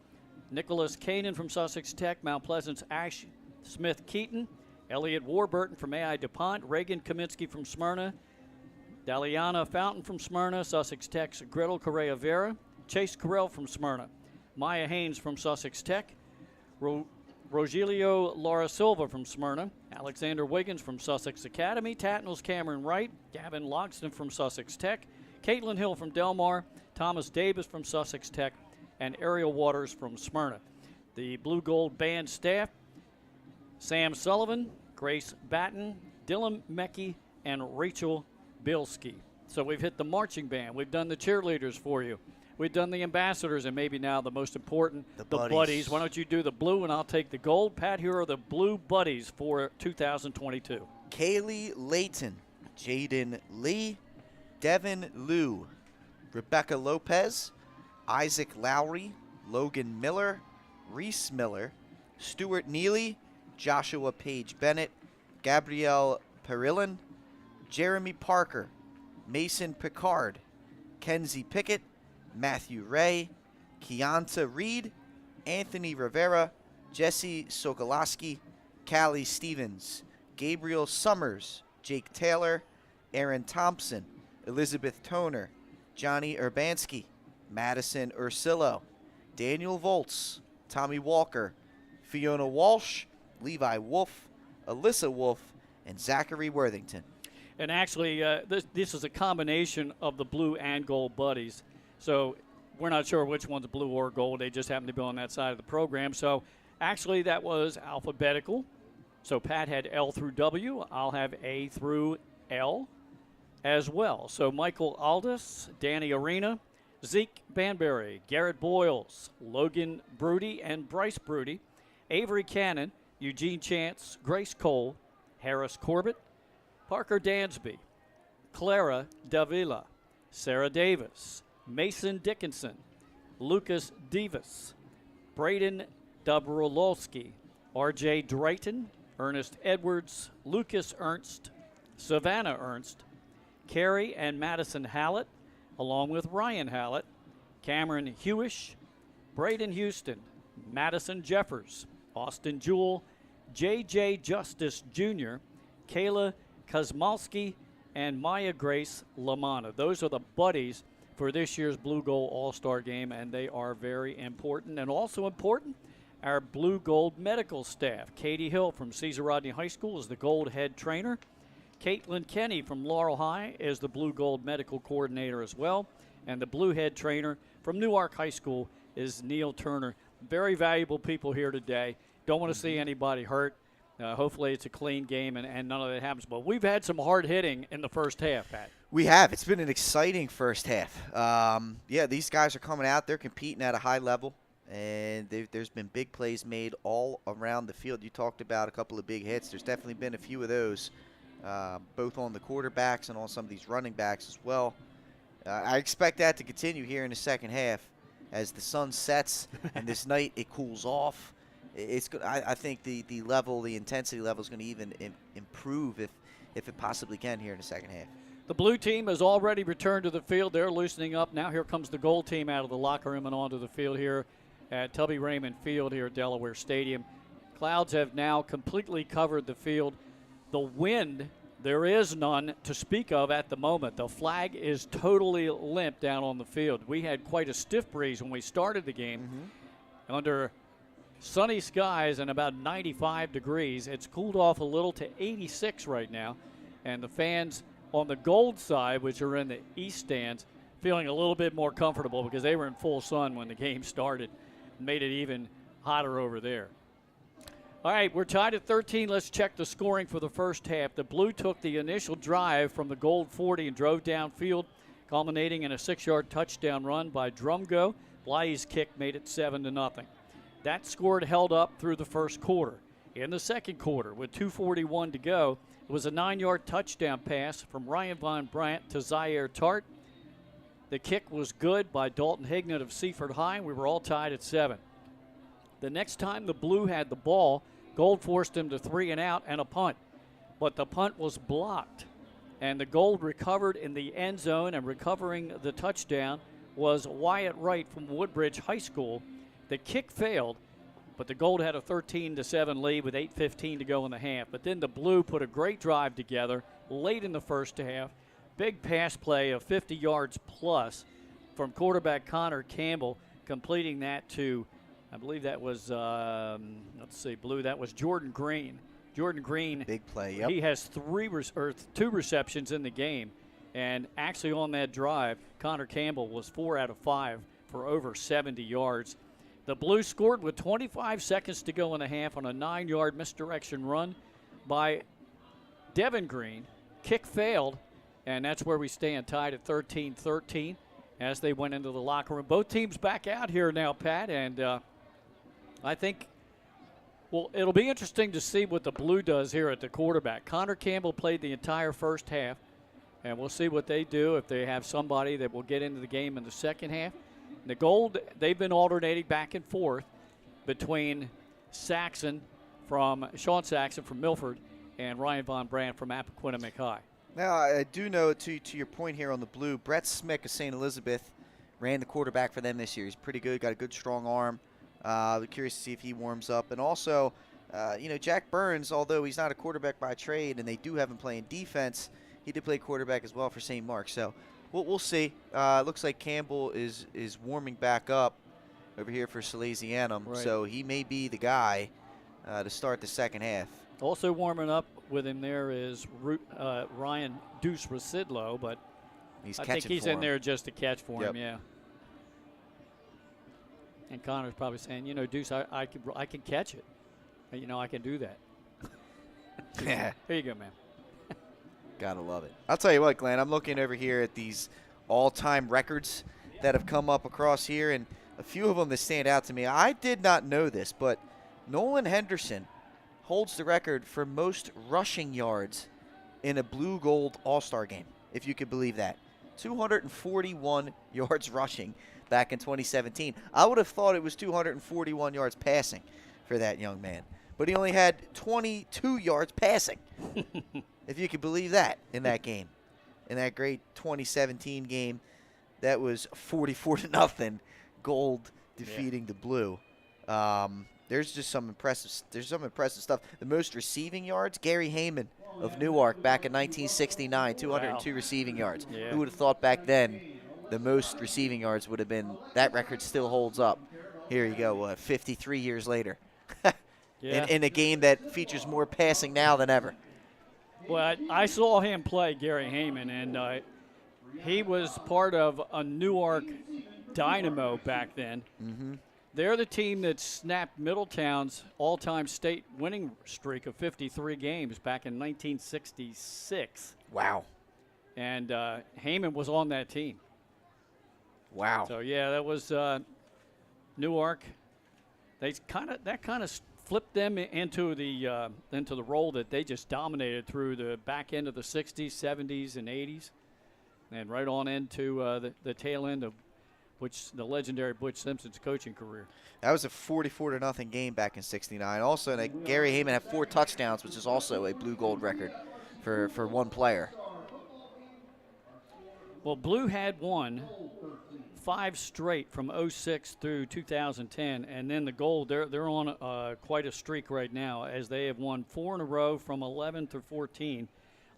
Nicholas Kanan from Sussex Tech, Mount Pleasant's Ash Smith-Keaton, Elliot Warburton from AI DuPont, Reagan Kaminsky from Smyrna, Daliana Fountain from Smyrna, Sussex Tech's Gretel Correa Vera, Chase Carell from Smyrna, Maya Haynes from Sussex Tech, Rogelio Laura Silva from Smyrna, Alexander Wiggins from Sussex Academy, Tatnall's Cameron Wright, Gavin Logston from Sussex Tech, Caitlin Hill from Delmar, Thomas Davis from Sussex Tech, and Ariel Waters from Smyrna. The Blue Gold Band staff, Sam Sullivan, Grace Batten, Dylan Meckie, and Rachel Bilski. So we've hit the marching band. We've done the cheerleaders for you. We've done the ambassadors, and maybe now the most important, the buddies. Why don't you do the blue, and I'll take the gold. Pat, here are the blue buddies for 2022. Kaylee Layton, Jaden Lee, Devin Liu, Rebecca Lopez, Isaac Lowry, Logan Miller, Reese Miller, Stuart Neely, Joshua Page Bennett, Gabrielle Perillin, Jeremy Parker, Mason Picard, Kenzie Pickett, Matthew Ray, Keonta Reed, Anthony Rivera, Jesse Sokoloski, Callie Stevens, Gabriel Summers, Jake Taylor, Aaron Thompson, Elizabeth Toner, Johnny Urbanski, Madison Ursillo, Daniel Volz, Tommy Walker, Fiona Walsh, Levi Wolf, Alyssa Wolf, and Zachary Worthington. And actually, this is a combination of the blue and gold buddies. So we're not sure which one's blue or gold. They just happen to be on that side of the program. So actually, that was alphabetical. So Pat had L through W. I'll have A through L as well. So Michael Aldis, Danny Arena, Zeke Banbury, Garrett Boyles, Logan Broody and Bryce Broody, Avery Cannon, Eugene Chance, Grace Cole, Harris Corbett, Parker Dansby, Clara Davila, Sarah Davis, Mason Dickinson, Lucas Davis, Braden Dabrolowski, R.J. Drayton, Ernest Edwards, Lucas Ernst, Savannah Ernst, Carrie and Madison Hallett, along with Ryan Hallett, Cameron Hewish, Braden Houston, Madison Jeffers, Austin Jewell, J.J. Justice Jr., Kayla Kosmalski, and Maya Grace Lamana. Those are the buddies for this year's Blue Gold All-Star Game, and they are very important. And also important, our Blue Gold medical staff. Katie Hill from Caesar Rodney High School is the Gold head trainer. Caitlin Kenny from Laurel High is the Blue Gold medical coordinator as well. And the Blue head trainer from Newark High School is Neil Turner. Very valuable people here today. Don't want to see anybody hurt. Hopefully it's a clean game and none of that happens. But we've had some hard hitting in the first half, Pat. We have. It's been an exciting first half. Yeah, these guys are coming out. They're competing at a high level. And there's been big plays made all around the field. You talked about a couple of big hits. There's definitely been a few of those, both on the quarterbacks and on some of these running backs as well. I expect that to continue here in the second half. As the sun sets and this night it cools off, it's good. I think the level, the intensity level is going to even improve if it possibly can here in the second half. The blue team has already returned to the field. They're loosening up. Now here comes the gold team out of the locker room and onto the field here at Tubby Raymond Field here at Delaware Stadium. Clouds have now completely covered the field. The wind, there is none to speak of at the moment. The flag is totally limp down on the field. We had quite a stiff breeze when we started the game. Under sunny skies and about 95 degrees. It's cooled off a little to 86 right now. And the fans on the gold side, which are in the east stands, feeling a little bit more comfortable because they were in full sun when the game started. Made it even hotter over there. All right, we're tied at 13. Let's check the scoring for the first half. The blue took the initial drive from the gold 40 and drove downfield, culminating in a 6-yard touchdown run by Drumgo. Bly's kick made it 7-0. That score held up through the first quarter. In the second quarter, with 2:41 to go, it was a 9-yard touchdown pass from Ryan Von Brandt to Zaire Tart. The kick was good by Dalton Hignett of Seaford High. We were all tied at 7. The next time the blue had the ball, Gold forced him to 3 and out and a punt. But the punt was blocked. And the Gold recovered in the end zone, and recovering the touchdown was Wyatt Wright from Woodbridge High School. The kick failed, but the Gold had a 13-7 lead with 8:15 to go in the half. But then the blue put a great drive together late in the first half. Big pass play of 50 yards plus from quarterback Connor Campbell, completing that to, I believe that was, blue, that was Jordan Green. Jordan Green. Big play, yep. He has 2 receptions in the game. And actually on that drive, Connor Campbell was 4 out of 5 for over 70 yards. The blue scored with 25 seconds to go in the half on a 9-yard misdirection run by Devin Green. Kick failed. And that's where we stand, tied at 13-13 as they went into the locker room. Both teams back out here now, Pat, and I think, well, it'll be interesting to see what the blue does here at the quarterback. Connor Campbell played the entire first half, and we'll see what they do if they have somebody that will get into the game in the second half. The Gold, they've been alternating back and forth between Sean Saxon from Milford and Ryan Von Brandt from Appoquinimink High. Now, I do know, to your point here on the blue, Brett Smick of St. Elizabeth ran the quarterback for them this year. He's pretty good, got a good strong arm. Curious to see if he warms up. And also, Jack Burns, although he's not a quarterback by trade and they do have him playing defense, he did play quarterback as well for St. Mark's. So we'll see. Looks like Campbell is warming back up over here for Salesianum. Right. So he may be the guy to start the second half. Also warming up with him there is Ryan Deuce Racidlo, but I think he's in there just to catch for him, yeah. And Connor's probably saying, Deuce, I can catch it. I can do that. Here you go, man. Gotta love it. I'll tell you what, Glenn, I'm looking over here at these all-time records that have come up across here, and a few of them that stand out to me. I did not know this, but Nolan Henderson holds the record for most rushing yards in a blue-gold all-star game, if you could believe that. 241 yards rushing back in 2017. I would have thought it was 241 yards passing for that young man, but he only had 22 yards passing, if you could believe that, in that game. In that great 2017 game, that was 44-0, Gold defeating the Blue. There's just some impressive stuff. The most receiving yards, Gary Heyman of Newark back in 1969, 202 receiving yards. Yeah. Who would have thought back then the most receiving yards would have been? That record still holds up. Here you go, 53 years later. Yeah. in a game that features more passing now than ever. Well, I saw him play, Gary Heyman, and he was part of a Newark Dynamo back then. Mm-hmm. They're the team that snapped Middletown's all-time state winning streak of 53 games back in 1966. Wow. And Heyman was on that team. Wow. So, yeah, that was Newark. That kind of flipped them into the role that they just dominated through the back end of the 60s, 70s, and 80s, and right on into the tail end of the legendary Butch Simpson's coaching career. That was a 44-0 game back in '69. Also, Gary Heyman had 4 touchdowns, which is also a blue-gold record for one player. Well, Blue had won 5 straight from 06 through 2010, and then the Gold, they're on quite a streak right now, as they have won 4 in a row from 11 through 14,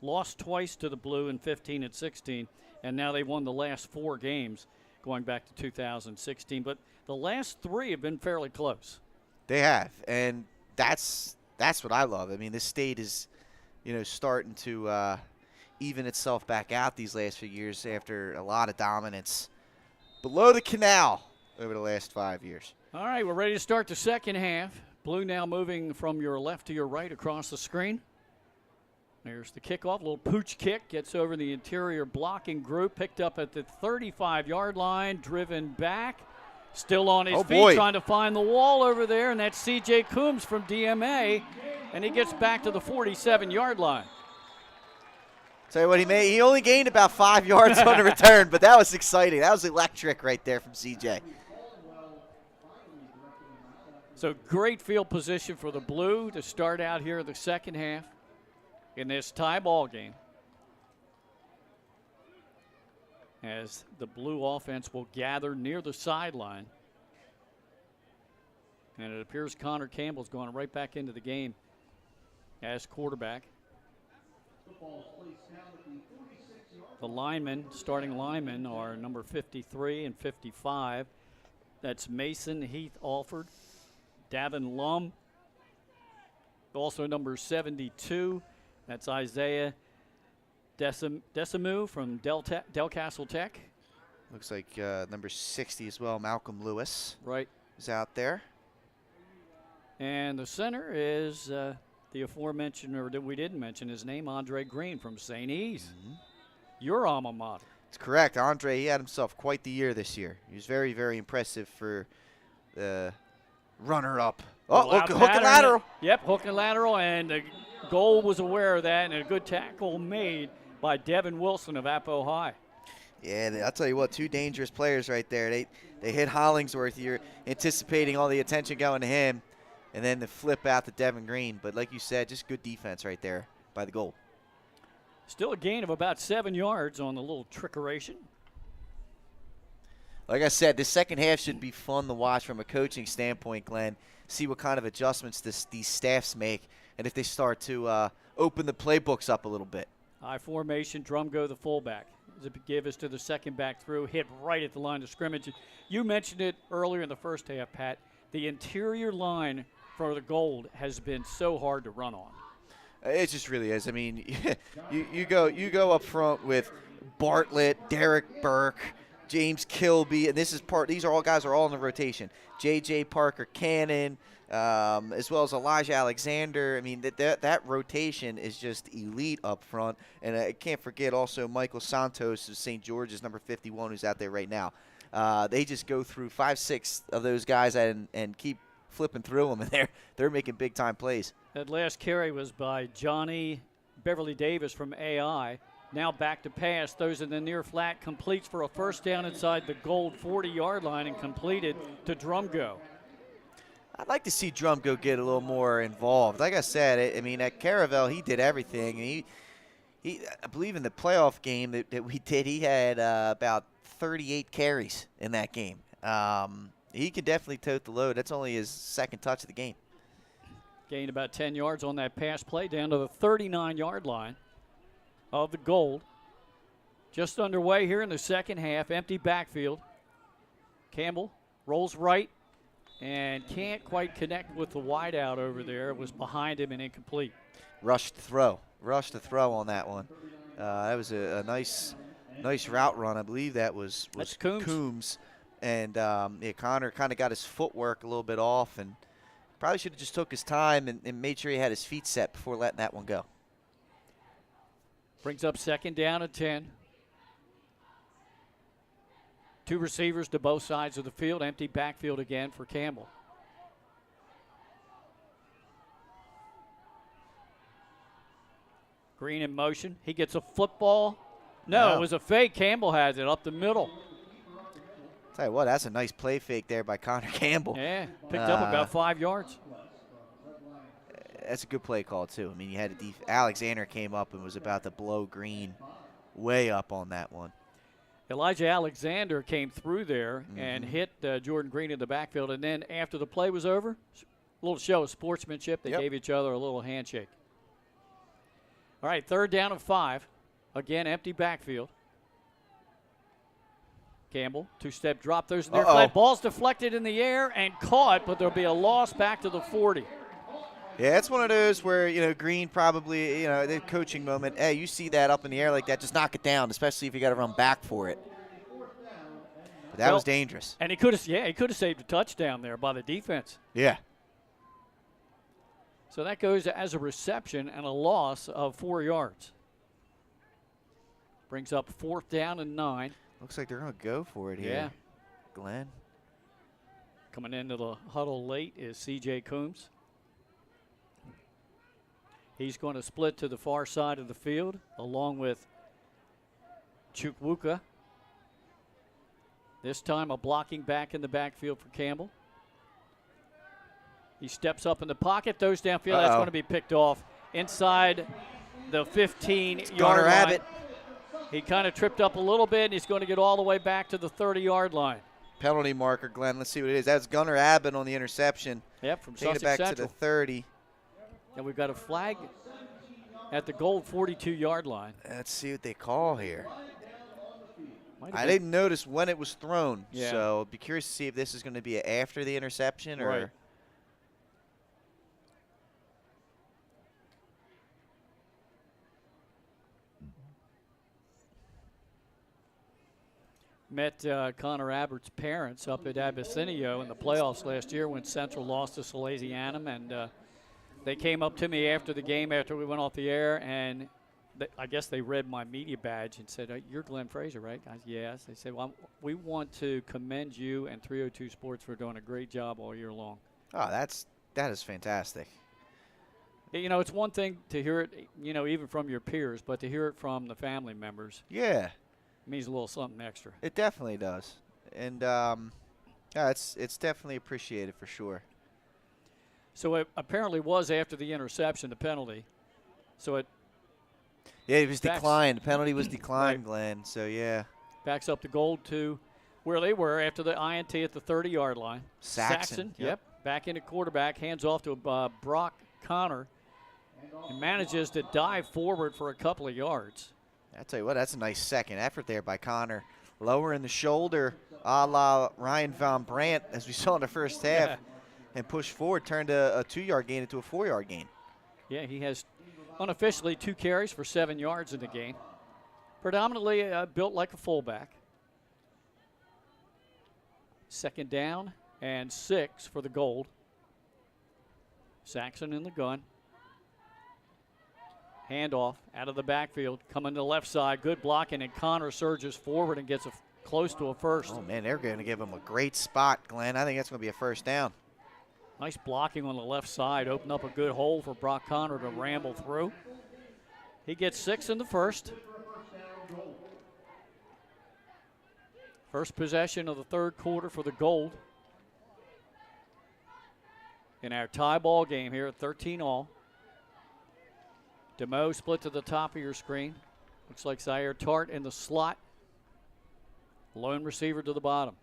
lost twice to the Blue in 15 and 16, and now they won the last 4 games going back to 2016. But the last 3 have been fairly close. They have, and that's what I love. I mean, this state is, starting to even itself back out these last few years after a lot of dominance below the canal over the last 5 years. All right, we're ready to start the second half. Blue now moving from your left to your right across the screen. There's the kickoff, little pooch kick, gets over the interior blocking group, picked up at the 35-yard line, driven back, still on his feet, trying to find the wall over there, and that's C.J. Coombs from DMA, and he gets back to the 47-yard line. Tell you what, he only gained about 5 yards on the return, but that was exciting. That was electric right there from CJ. So great field position for the Blue to start out here the second half in this tie ball game, as the Blue offense will gather near the sideline. And it appears Connor Campbell's going right back into the game as quarterback. The starting linemen are number 53 and 55. That's Mason Heath Alford, Davin Lum, also number 72. That's Isaiah Decimu from Del Castle Tech. Looks like number 60 as well, Malcolm Lewis. Right. Is out there. And the center is the aforementioned, or that we didn't mention his name, Andre Green from St. E's. Mm-hmm. Your alma mater. It's correct. Andre, he had himself quite the year this year. He was very, very impressive for the runner-up. Oh, hook and lateral. Yep, hook and lateral, and the goal was aware of that, and a good tackle made by Devin Wilson of Apo High. Yeah, I'll tell you what, 2 dangerous players right there. They hit Hollingsworth. You're anticipating all the attention going to him, and then the flip out to Devin Green. But like you said, just good defense right there by the goal. Still a gain of about 7 yards on the little trickeration. Like I said, the second half should be fun to watch from a coaching standpoint, Glenn. See what kind of adjustments these staffs make, and if they start to open the playbooks up a little bit. High formation, Drumgo the fullback. Give us to the second back through, hit right at the line of scrimmage. You mentioned it earlier in the first half, Pat. The interior line for the Gold has been so hard to run on. It just really is. I mean, you go up front with Bartlett, Derek Burke, James Kilby, and these are all guys are all in the rotation. J.J. Parker Cannon, as well as Elijah Alexander. I mean, that rotation is just elite up front. And I can't forget also Michael Santos of St. George's, number 51, who's out there right now. They just go through 5-6 of those guys and keep flipping through them, and they're making big-time plays. That last carry was by Johnny Beverly Davis from AI. Now back to pass, throws in the near flat, completes for a first down inside the gold 40-yard line and completed to Drumgo. I'd like to see Drumgo get a little more involved. Like I said, I mean, at Caravel, he did everything. He I believe in the playoff game that we did, he had about 38 carries in that game. He can definitely tote the load. That's only his second touch of the game. Gained about 10 yards on that pass play down to the 39-yard line of the gold. Just underway here in the second half. Empty backfield. Campbell rolls right and can't quite connect with the wideout over there. It was behind him and incomplete. Rushed to throw on that one. That was a nice route run. I believe that's Coombs. And Connor kind of got his footwork a little bit off and probably should have just took his time and made sure he had his feet set before letting that one go. Brings up second down and 10. Two receivers to both sides of the field. Empty backfield again for Campbell. Green in motion. He gets a football. No, it was a fake. Campbell has it up the middle. Tell you what, that's a nice play fake there by Connor Campbell. Yeah, picked up about 5 yards. That's a good play call, too. I mean, you had Alexander came up and was about to blow Green way up on that one. Elijah Alexander came through there and hit Jordan Green in the backfield. And then after the play was over, a little show of sportsmanship. They gave each other a little handshake. All right, third down and 5. Again, empty backfield. Campbell, two-step drop. There's their flat. Ball's deflected in the air and caught, but there'll be a loss back to the 40. Yeah, it's one of those where, Green probably, the coaching moment, hey, you see that up in the air like that, just knock it down, especially if you got to run back for it. But that was dangerous. And he could have saved a touchdown there by the defense. Yeah. So that goes as a reception and a loss of 4 yards. Brings up fourth down and 9. Looks like they're going to go for it here. Yeah. Glenn. Coming into the huddle late is C.J. Coombs. He's going to split to the far side of the field along with Chukwuka. This time a blocking back in the backfield for Campbell. He steps up in the pocket, throws downfield. That's going to be picked off inside the 15-yard line. Abbott. He kind of tripped up a little bit, and he's going to get all the way back to the 30-yard line. Penalty marker, Glenn. Let's see what it is. That's Gunnar Abbott on the interception. Yep, from Taking Sussex it back Central. to the 30. And we've got a flag at the gold 42-yard line. Let's see what they call here. I didn't notice when it was thrown, so I'd be curious to see if this is going to be after the interception or. Right. Met Connor Abbott's parents up at Abyssinia in the playoffs last year when Central lost to Salesianum, and they came up to me after the game after we went off the air, and I guess they read my media badge and said, "You're Glenn Fraser, right?" I said, "Yes." They said, "Well, we want to commend you and 302 Sports for doing a great job all year long." Oh, that is fantastic. It's one thing to hear it, even from your peers, but to hear it from the family members. Yeah. Means a little something extra. It definitely does. And, it's definitely appreciated for sure. So it apparently was after the interception, the penalty. So it. Yeah, it was declined. The penalty was declined, right. Glenn. So, yeah. Backs up the gold to where they were after the INT at the 30-yard line. Saxon. Yep. Back into quarterback. Hands off to Brock Connor. And manages to dive forward for a couple of yards. I tell you what, that's a nice second effort there by Connor. Lowering the shoulder a la Ryan Van Brandt, as we saw in the first half, and push forward, turned a 2-yard gain into a 4-yard gain. Yeah, he has unofficially 2 carries for 7 yards in the game. Predominantly built like a fullback. 2nd down and 6 for the Gold. Saxon in the gun. Handoff out of the backfield, coming to the left side. Good blocking, and Connor surges forward and gets close to a first. Oh, man, they're going to give him a great spot, Glenn. I think that's going to be a first down. Nice blocking on the left side. Opened up a good hole for Brock Connor to ramble through. He gets 6 in the first. First possession of the 3rd quarter for the Gold. In our tie ball game here at 13-all. DeMoe split to the top of your screen. Looks like Zaire Tart in the slot. Lone receiver to the bottom.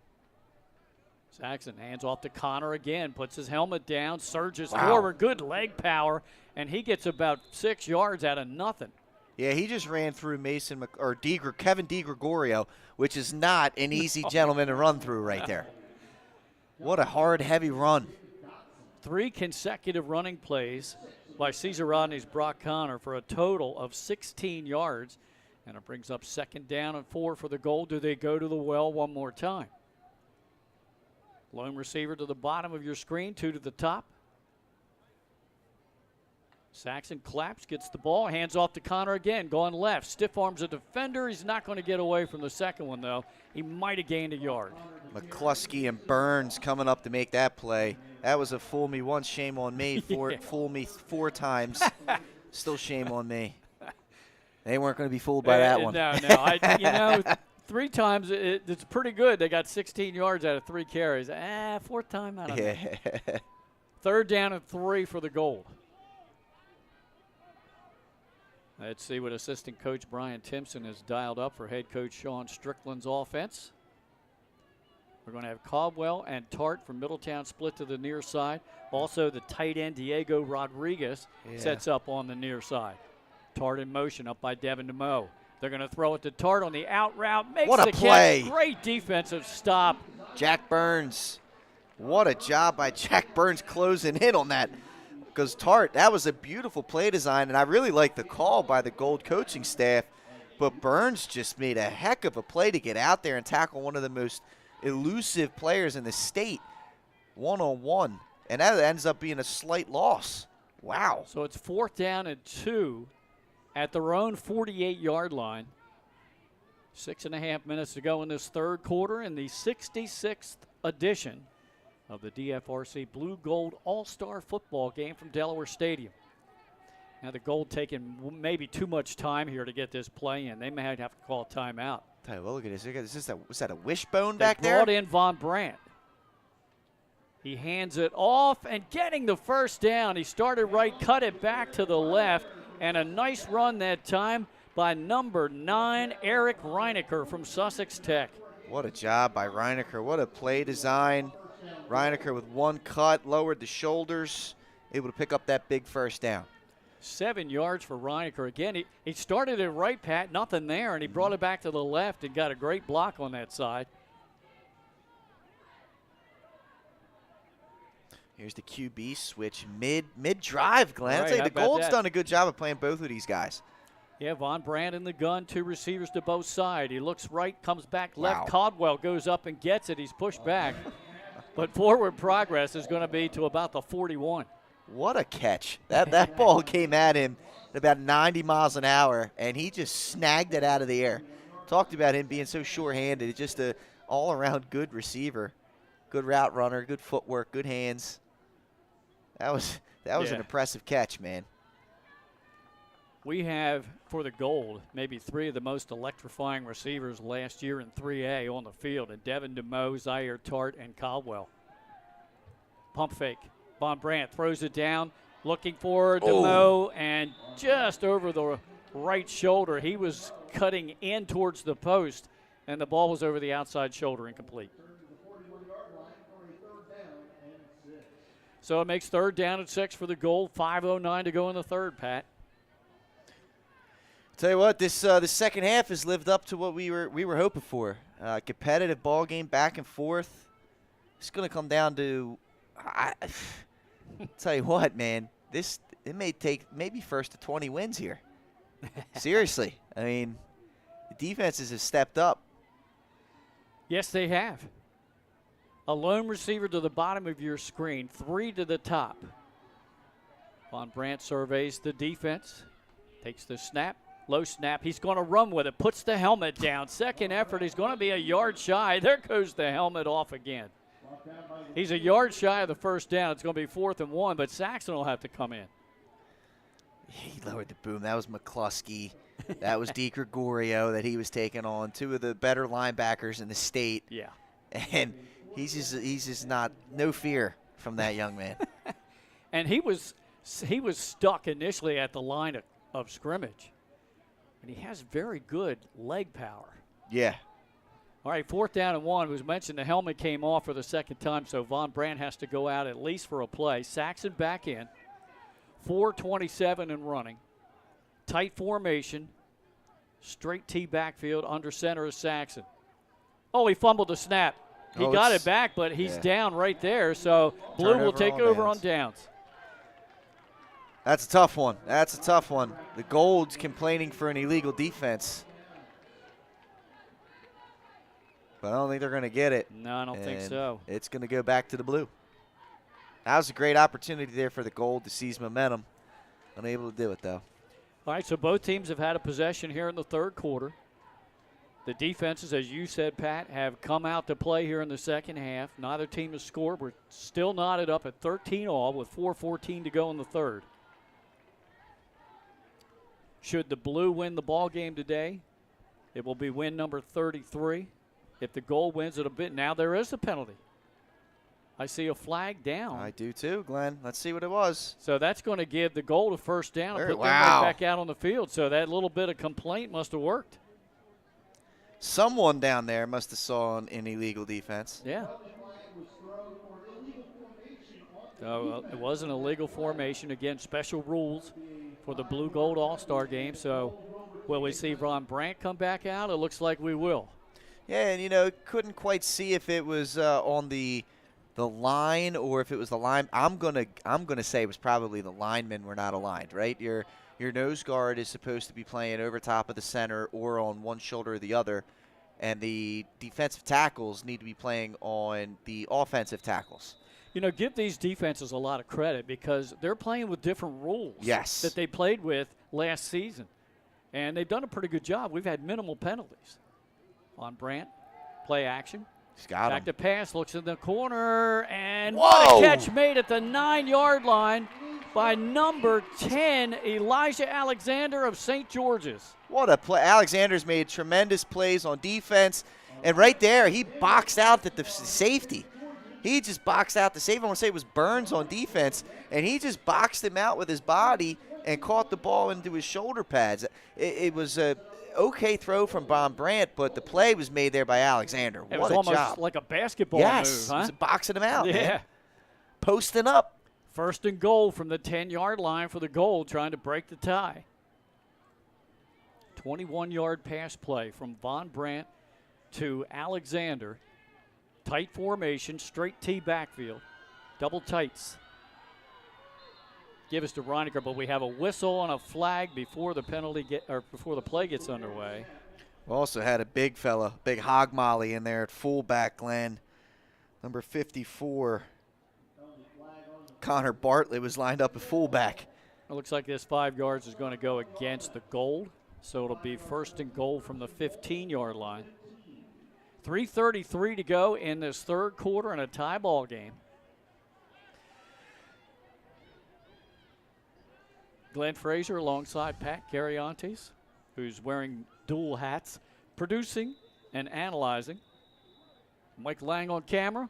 Saxon hands off to Connor again, puts his helmet down, surges forward, good leg power, and he gets about 6 yards out of nothing. Yeah, he just ran through Kevin DiGregorio, which is not an easy gentleman to run through right there. What a hard, heavy run. 3 consecutive running plays by Cesar Rodney's Brock Connor for a total of 16 yards, and it brings up 2nd down and 4 for the Gold. Do they go to the well one more time? Lone receiver to the bottom of your screen, 2 to the top. Saxon claps, gets the ball, hands off to Connor again, going left. Stiff arms a defender. He's not going to get away from the second one, though. He might have gained a yard. McCluskey and Burns coming up to make that play. That was a fool me once, shame on me. Fool me 4 times, still shame on me. They weren't going to be fooled by that one. No. 3 times, it's pretty good. They got 16 yards out of 3 carries. 4th time, I don't know. 3rd down and 3 for the Gold. Let's see what assistant coach Brian Timpson has dialed up for head coach Sean Strickland's offense. We're going to have Caldwell and Tart from Middletown split to the near side. Also, the tight end Diego Rodriguez sets up on the near side. Tart in motion up by Devin DeMoe. They're going to throw it to Tart on the out route. Makes what a the play. Catch. Great defensive stop. Jack Burns. What a job by Jack Burns closing in on that. Because Tart, that was a beautiful play design, and I really like the call by the Gold coaching staff. But Burns just made a heck of a play to get out there and tackle one of the most elusive players in the state one-on-one. And that ends up being a slight loss. Wow. So it's 4th down and 2 at their own 48-yard line. 6.5 minutes to go in this 3rd quarter in the 66th edition of the DFRC Blue Gold All-Star Football game from Delaware Stadium. Now the Gold taking maybe too much time here to get this play in. They may have to call a timeout. Tell you what, look at this. Was that a wishbone back they there? Brought in Von Brandt. He hands it off and getting the 1st down. He started right, cut it back to the left, and a nice run that time by number 9, Eric Reinecker from Sussex Tech. What a job by Reinecker. What a play design. Reinecker with 1 cut, lowered the shoulders, able to pick up that big 1st down. 7 yards for Reinecker. Again, he started it right, Pat, nothing there, and he brought it back to the left and got a great block on that side. Here's the QB switch mid-drive, Glenn. Right, I'd say the Gold's that? done a good job of playing both of these guys. Yeah, Von Brandt in the gun, 2 receivers to both sides. He looks right, comes back left. Wow. Caldwell goes up and gets it. He's pushed back. But forward progress is going to be to about the 41. What a catch. That ball came at him at about 90 miles an hour, and he just snagged it out of the air. Talked about him being so sure-handed. Just an all-around good receiver. Good route runner, good footwork, good hands. That was an impressive catch, man. We have, for the Gold, maybe 3 of the most electrifying receivers last year in 3A on the field, and Devin DeMoe, Zaire Tart, and Caldwell. Pump fake. Von Brandt throws it down, looking for DeMoe, and just over the right shoulder. He was cutting in towards the post, and the ball was over the outside shoulder, incomplete. So it makes 3rd down and 6 for the Gold. 5:09 to go in the 3rd, Pat. Tell you what, this the second half has lived up to what we were hoping for. Competitive ball game, back and forth. It's going to come down to, tell you what, man, it may take maybe 1st to 20 wins here. Seriously, I mean, the defenses have stepped up. Yes, they have. A lone receiver to the bottom of your screen, 3 to the top. Von Brandt surveys the defense, takes the snap, low snap. He's going to run with it, puts the helmet down. Second effort, he's going to be a yard shy. There goes the helmet off again. He's a yard shy of the first down. It's going to be 4th and 1, but Saxon will have to come in. He lowered the boom. That was McCluskey. That was DiGregorio that he was taking on, 2 of the better linebackers in the state. Yeah. And he's just not, no fear from that young man. And he was stuck initially at the line of scrimmage. And he has very good leg power. Yeah. All right, 4th down and 1. It was mentioned the helmet came off for the second time, so Von Brandt has to go out at least for a play. Saxon back in. 4:27 and running. Tight formation. Straight T backfield. Under center is Saxon. Oh, he fumbled the snap. He got it back, but he's down right there, so Blue will take over on downs. That's a tough one. That's a tough one. The Gold's complaining for an illegal defense. But I don't think they're going to get it. No, I don't think so. It's going to go back to the Blue. That was a great opportunity there for the Gold to seize momentum. Unable to do it, though. All right, so both teams have had a possession here in the third quarter. The defenses, as you said, Pat, have come out to play here in the second half. Neither team has scored. We're still knotted up at 13 all with 4:14 to go in the third. Should the Blue win the ball game today, it will be win number 33. If the Gold wins it a bit, now there is a penalty. I see a flag down. I do too, Glenn. Let's see what it was. So that's going to give the Gold a first down and put them right back out on the field. So that little bit of complaint must have worked. Someone down there must have saw an illegal defense. Yeah. So it was an illegal formation. Again, special rules for the Blue Gold All-Star game. So will we see Von Brandt come back out? It looks like we will. Yeah, and couldn't quite see if it was on the line or if it was the line. I'm gonna say it was probably the linemen were not aligned, right? Your nose guard is supposed to be playing over top of the center or on one shoulder or the other, and the defensive tackles need to be playing on the offensive tackles. Give these defenses a lot of credit because they're playing with different rules that they played with last season. And they've done a pretty good job. We've had minimal penalties. On Brandt, play action. He's got back him. To pass, looks in the corner, and what a catch made at the 9-yard line by number 10, Elijah Alexander of St. George's. What a play. Alexander's made tremendous plays on defense. And right there, he boxed out the safety. He just boxed out the safety. I want to say it was Burns on defense, and he just boxed him out with his body and caught the ball into his shoulder pads. It was a okay throw from Von Brandt, but the play was made there by Alexander. It what was a almost job. like a basketball move, huh? He was boxing him out, yeah. man. Posting up. First and goal from the 10-yard line for the Gold, trying to break the tie. 21-yard pass play from Von Brandt to Alexander. Tight formation, straight T backfield. Double tights. Give us to Reinecker, but we have a whistle and a flag before the before the play gets underway. We also had a big fella, big hog molly in there at fullback, Glenn. Number 54, Connor Bartlett was lined up at fullback. It looks like this 5 yards is going to go against the Gold, so it'll be first and goal from the 15-yard line. 3:33 to go in this third quarter in a tie ball game. Glenn Frazier alongside Pat Carriantes, who's wearing dual hats, producing and analyzing. Mike Lang on camera.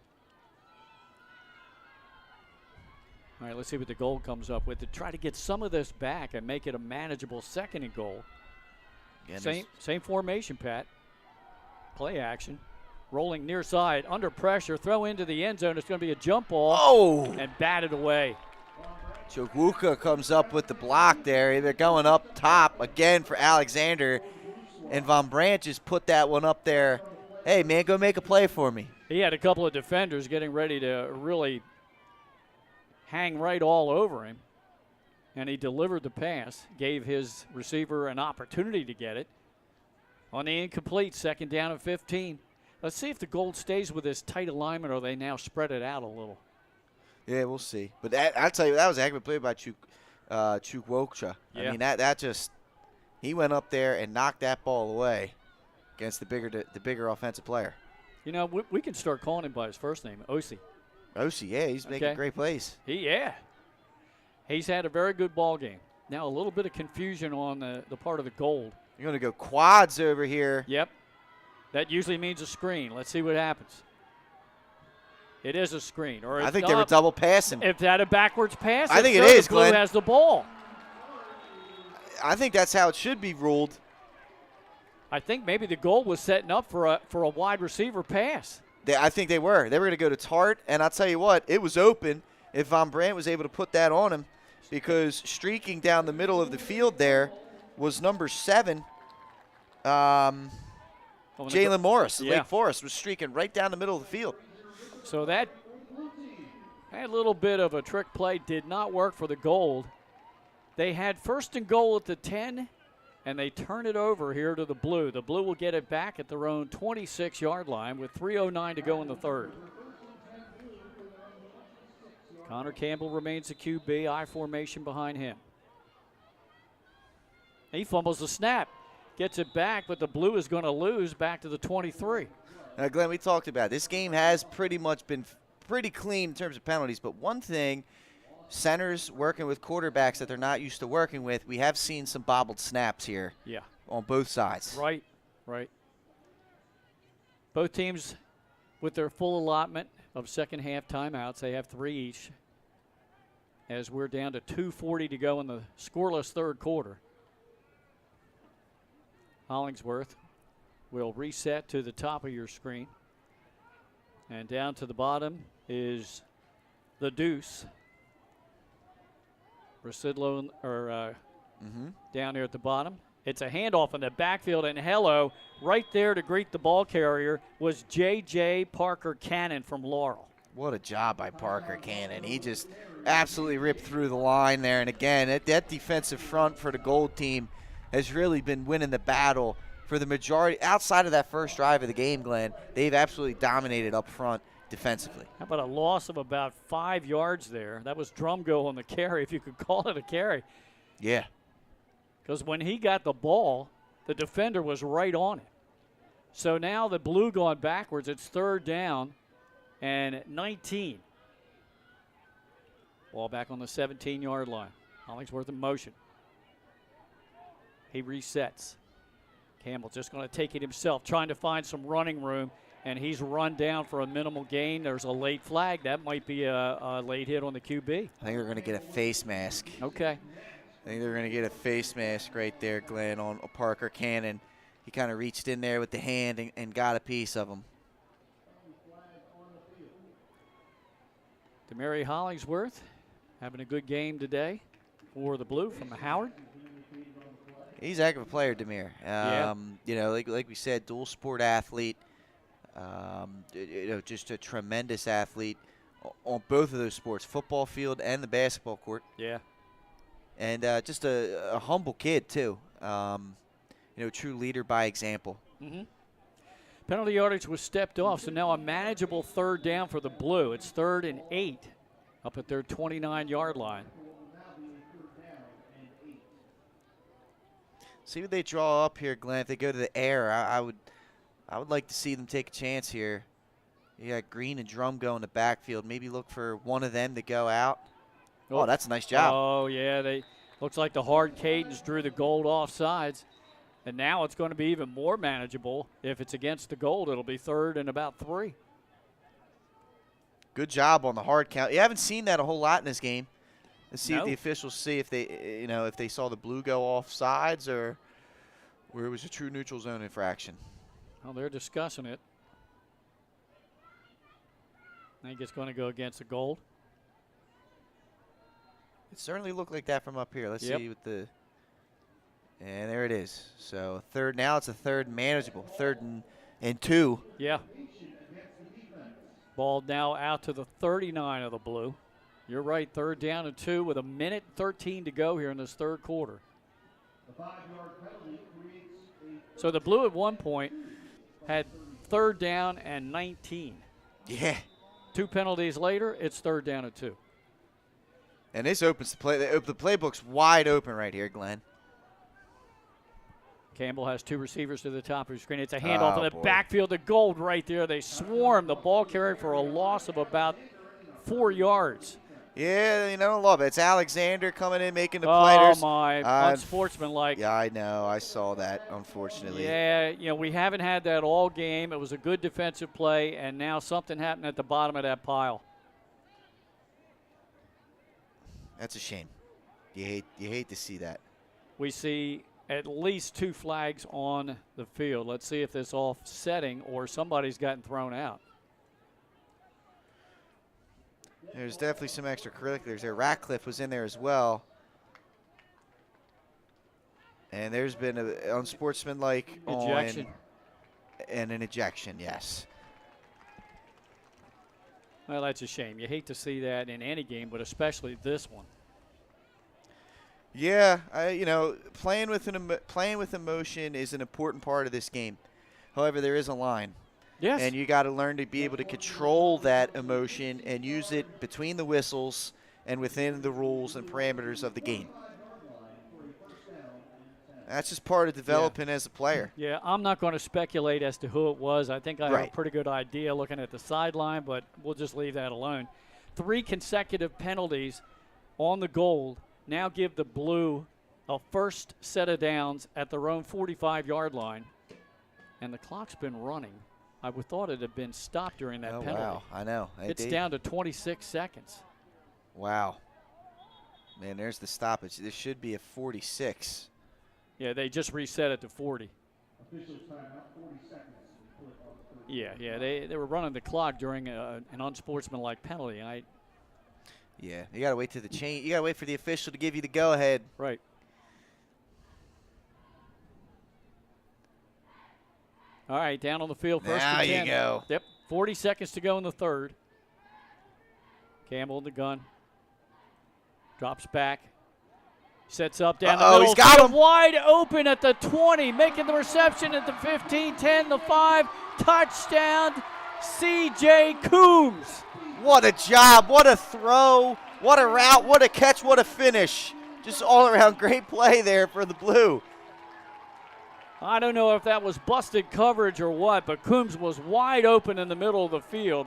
All right, let's see what the Gold comes up with to try to get some of this back and make it a manageable second and goal. Same formation, Pat. Play action. Rolling near side, under pressure, throw into the end zone. It's going to be a jump ball and batted away. Chukwuka comes up with the block there. They're going up top again for Alexander. And Von Brandt just put that one up there. Hey, man, go make a play for me. He had a couple of defenders getting ready to really hang right all over him. And he delivered the pass, gave his receiver an opportunity to get it. On the incomplete, second down and 15. Let's see if the Gold stays with this tight alignment or they now spread it out a little. Yeah, we'll see. But I'll tell you, that was a heck of a play by Chukwuokcha. Yeah. I mean, that just – he went up there and knocked that ball away against the bigger offensive player. You know, we can start calling him by his first name, Osi. Osi, yeah, he's making great plays. He's had a very good ball game. Now a little bit of confusion on the part of the Gold. You're going to go quads over here. Yep. That usually means a screen. Let's see what happens. It is a screen. Or I think they were double passing. If that a backwards pass, I think it is, the Blue Glenn. has the ball. I think that's how it should be ruled. I think maybe the Gold was setting up for a wide receiver pass. I think they were. They were going to go to Tart, and I'll tell you what, it was open if Von Brandt was able to put that on him, because streaking down the middle of the field there was number 7, Jalen Morris of Lake Forest, was streaking right down the middle of the field. So that little bit of a trick play did not work for the Gold. They had first and goal at the 10, and they turn it over here to the Blue. The Blue will get it back at their own 26-yard line with 3:09 to go in the third. Connor Campbell remains the QB, I formation behind him. He fumbles the snap, gets it back, but the Blue is going to lose back to the 23. Now, Glenn, we talked about it. This game has pretty much been pretty clean in terms of penalties, but one thing, centers working with quarterbacks that they're not used to working with, we have seen some bobbled snaps here on both sides. Right. Both teams with their full allotment of second half timeouts. They have 3 each as we're down to 2:40 to go in the scoreless third quarter. Hollingsworth will reset to the top of your screen. And down to the bottom is the Deuce. Rasidlo down here at the bottom. It's a handoff in the backfield, and hello, right there to greet the ball carrier was J.J. Parker Cannon from Laurel. What a job by Parker Cannon. He just absolutely ripped through the line there. And again, that defensive front for the Gold team has really been winning the battle for the majority. Outside of that first drive of the game, Glenn, they've absolutely dominated up front defensively. How about a loss of about 5 yards there? That was Drumgo on the carry, if you could call it a carry. Yeah. Because when he got the ball, the defender was right on it. So now the Blue going backwards. It's third down and 19. Ball back on the 17-yard line. Hollingsworth in motion. He resets. Campbell just going to take it himself, trying to find some running room, and he's run down for a minimal gain. There's a late flag. That might be a late hit on the QB. I think they're going to get a face mask. Okay. I think they're going to get a face mask right there, Glenn, on Parker Cannon. He kind of reached in there with the hand and got a piece of him. Demary Hollingsworth having a good game today for the Blue from Howard. He's a heck of a player, Demir. You know, like we said, dual sport athlete. Just a tremendous athlete on both of those sports, football field and the basketball court. Yeah. And just a humble kid, too. True leader by example. Mm-hmm. Penalty yardage was stepped off, so now a manageable third down for the Blue. It's 3rd and 8 up at their 29-yard line. See what they draw up here, Glenn. If they go to the air, I would like to see them take a chance here. You got Green and Drumgo in the backfield. Maybe look for one of them to go out. Oh, that's a nice job. Oh, yeah. They looks like the hard cadence drew the Gold off sides. And now it's going to be even more manageable. If it's against the Gold, it'll be 3rd and about 3. Good job on the hard count. You haven't seen that a whole lot in this game. Let's see No. if the officials see if they, if they saw the Blue go off sides or where it was a true neutral zone infraction. Well, they're discussing it. I think it's going to go against the Gold. It certainly looked like that from up here. Let's see what the. And there it is. So now it's a 3rd manageable. 3rd and 2. Yeah. Ball now out to the 39 of the Blue. You're right, 3rd down and 2 with 1:13 to go here in this third quarter. So the Blue at one point had 3rd down and 19. Yeah. 2 penalties later, it's 3rd down and 2. And this opens the play. The playbook's wide open right here, Glenn. Campbell has 2 receivers to the top of the screen. It's a handoff in the boy. backfield to Gold right there. They swarm the ball carrier for a loss of about 4 yards. Yeah, you know, love it. It's Alexander coming in, making the play. Oh, my. Unsportsmanlike. Yeah, I know. I saw that, unfortunately. Yeah, you know, we haven't had that all game. It was a good defensive play, and now something happened at the bottom of that pile. That's a shame. You hate to see that. We see at least 2 flags on the field. Let's see if this offsetting or somebody's gotten thrown out. There's definitely some extracurriculars there. Ratcliffe was in there as well. And there's been an unsportsmanlike ejection. And an ejection, yes. Well, that's a shame. You hate to see that in any game, but especially this one. Yeah, you know, playing with emotion is an important part of this game. However, there is a line. Yes. And you got to learn to be able to control that emotion and use it between the whistles and within the rules and parameters of the game. That's just part of developing as a player. Yeah, I'm not going to speculate as to who it was. I think I have a pretty good idea looking at the sideline, but we'll just leave that alone. 3 consecutive penalties on the Gold now give the Blue a first set of downs at their own 45-yard line, and the clock's been running. I would thought it had been stopped during that penalty. Wow, I know. It's down to 26 seconds. Wow. Man, there's the stoppage. This should be a 46. Yeah, they just reset it to 40. Yeah, they were running the clock during an unsportsmanlike penalty. Yeah, you got to wait to the chain. You got to wait for the official to give you the go-ahead. Right. All right, down on the field, first and 10. There you go. Yep, 40 seconds to go in the 3rd. Campbell in the gun. Drops back. Sets up down the middle. He's got him. Wide open at the 20, making the reception at the 15, 10, the 5. Touchdown, C.J. Coombs. What a job. What a throw. What a route. What a catch. What a finish. Just all around great play there for the Blue. I don't know if that was busted coverage or what, but Coombs was wide open in the middle of the field.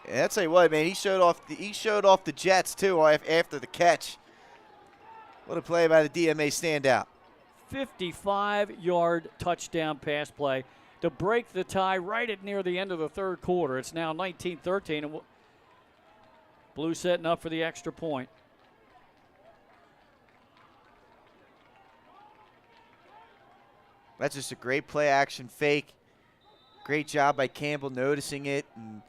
Yeah, I'll tell you what, man, he showed off the Jets too after the catch. What a play by the DMA standout. 55-yard touchdown pass play to break the tie right at near the end of the 3rd quarter. It's now 19-13, and Blue setting up for the extra point. That's just a great play action fake. Great job by Campbell noticing it. And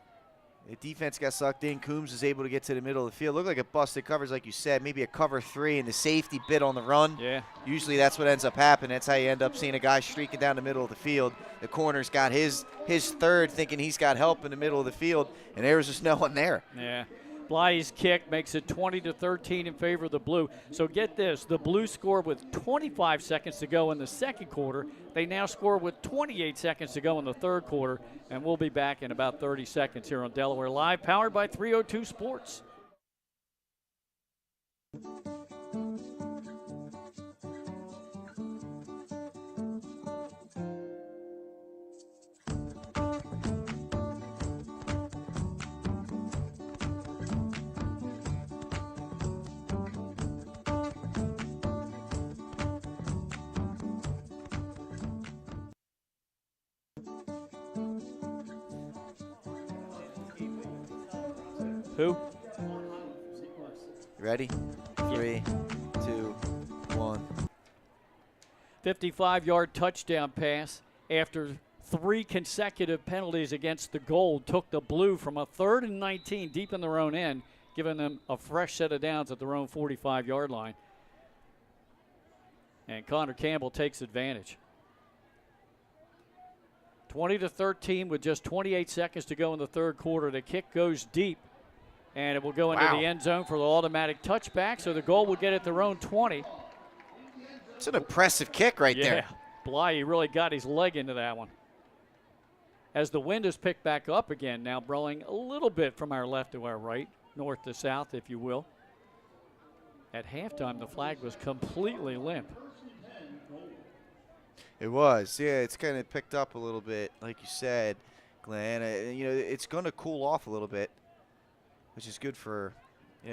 the defense got sucked in. Coombs was able to get to the middle of the field. Looked like a busted coverage, like you said. Maybe a cover 3 and the safety bit on the run. Yeah. Usually that's what ends up happening. That's how you end up seeing a guy streaking down the middle of the field. The corner's got his 3rd thinking he's got help in the middle of the field, and there was just no one there. Yeah. Bly's kick makes it 20-13 in favor of the Blue. So get this, the Blue score with 25 seconds to go in the 2nd quarter. They now score with 28 seconds to go in the 3rd quarter, and we'll be back in about 30 seconds here on Delaware Live, powered by 302 Sports. Who? Ready? 3, 2, 1. 55-yard touchdown pass after 3 consecutive penalties against the Gold took the Blue from a 3rd and 19 deep in their own end, giving them a fresh set of downs at their own 45-yard line. And Connor Campbell takes advantage. 20-13 with just 28 seconds to go in the 3rd quarter. The kick goes deep, and it will go into the end zone for the automatic touchback, so the Gold will get at their own 20. It's an impressive kick right there. Yeah, Bly really got his leg into that one. as the wind has picked back up again, now blowing a little bit from our left to our right, north to south, if you will. At halftime, the flag was completely limp. It was, yeah. It's kind of picked up a little bit, like you said, Glenn. It's going to cool off a little bit, which is good for,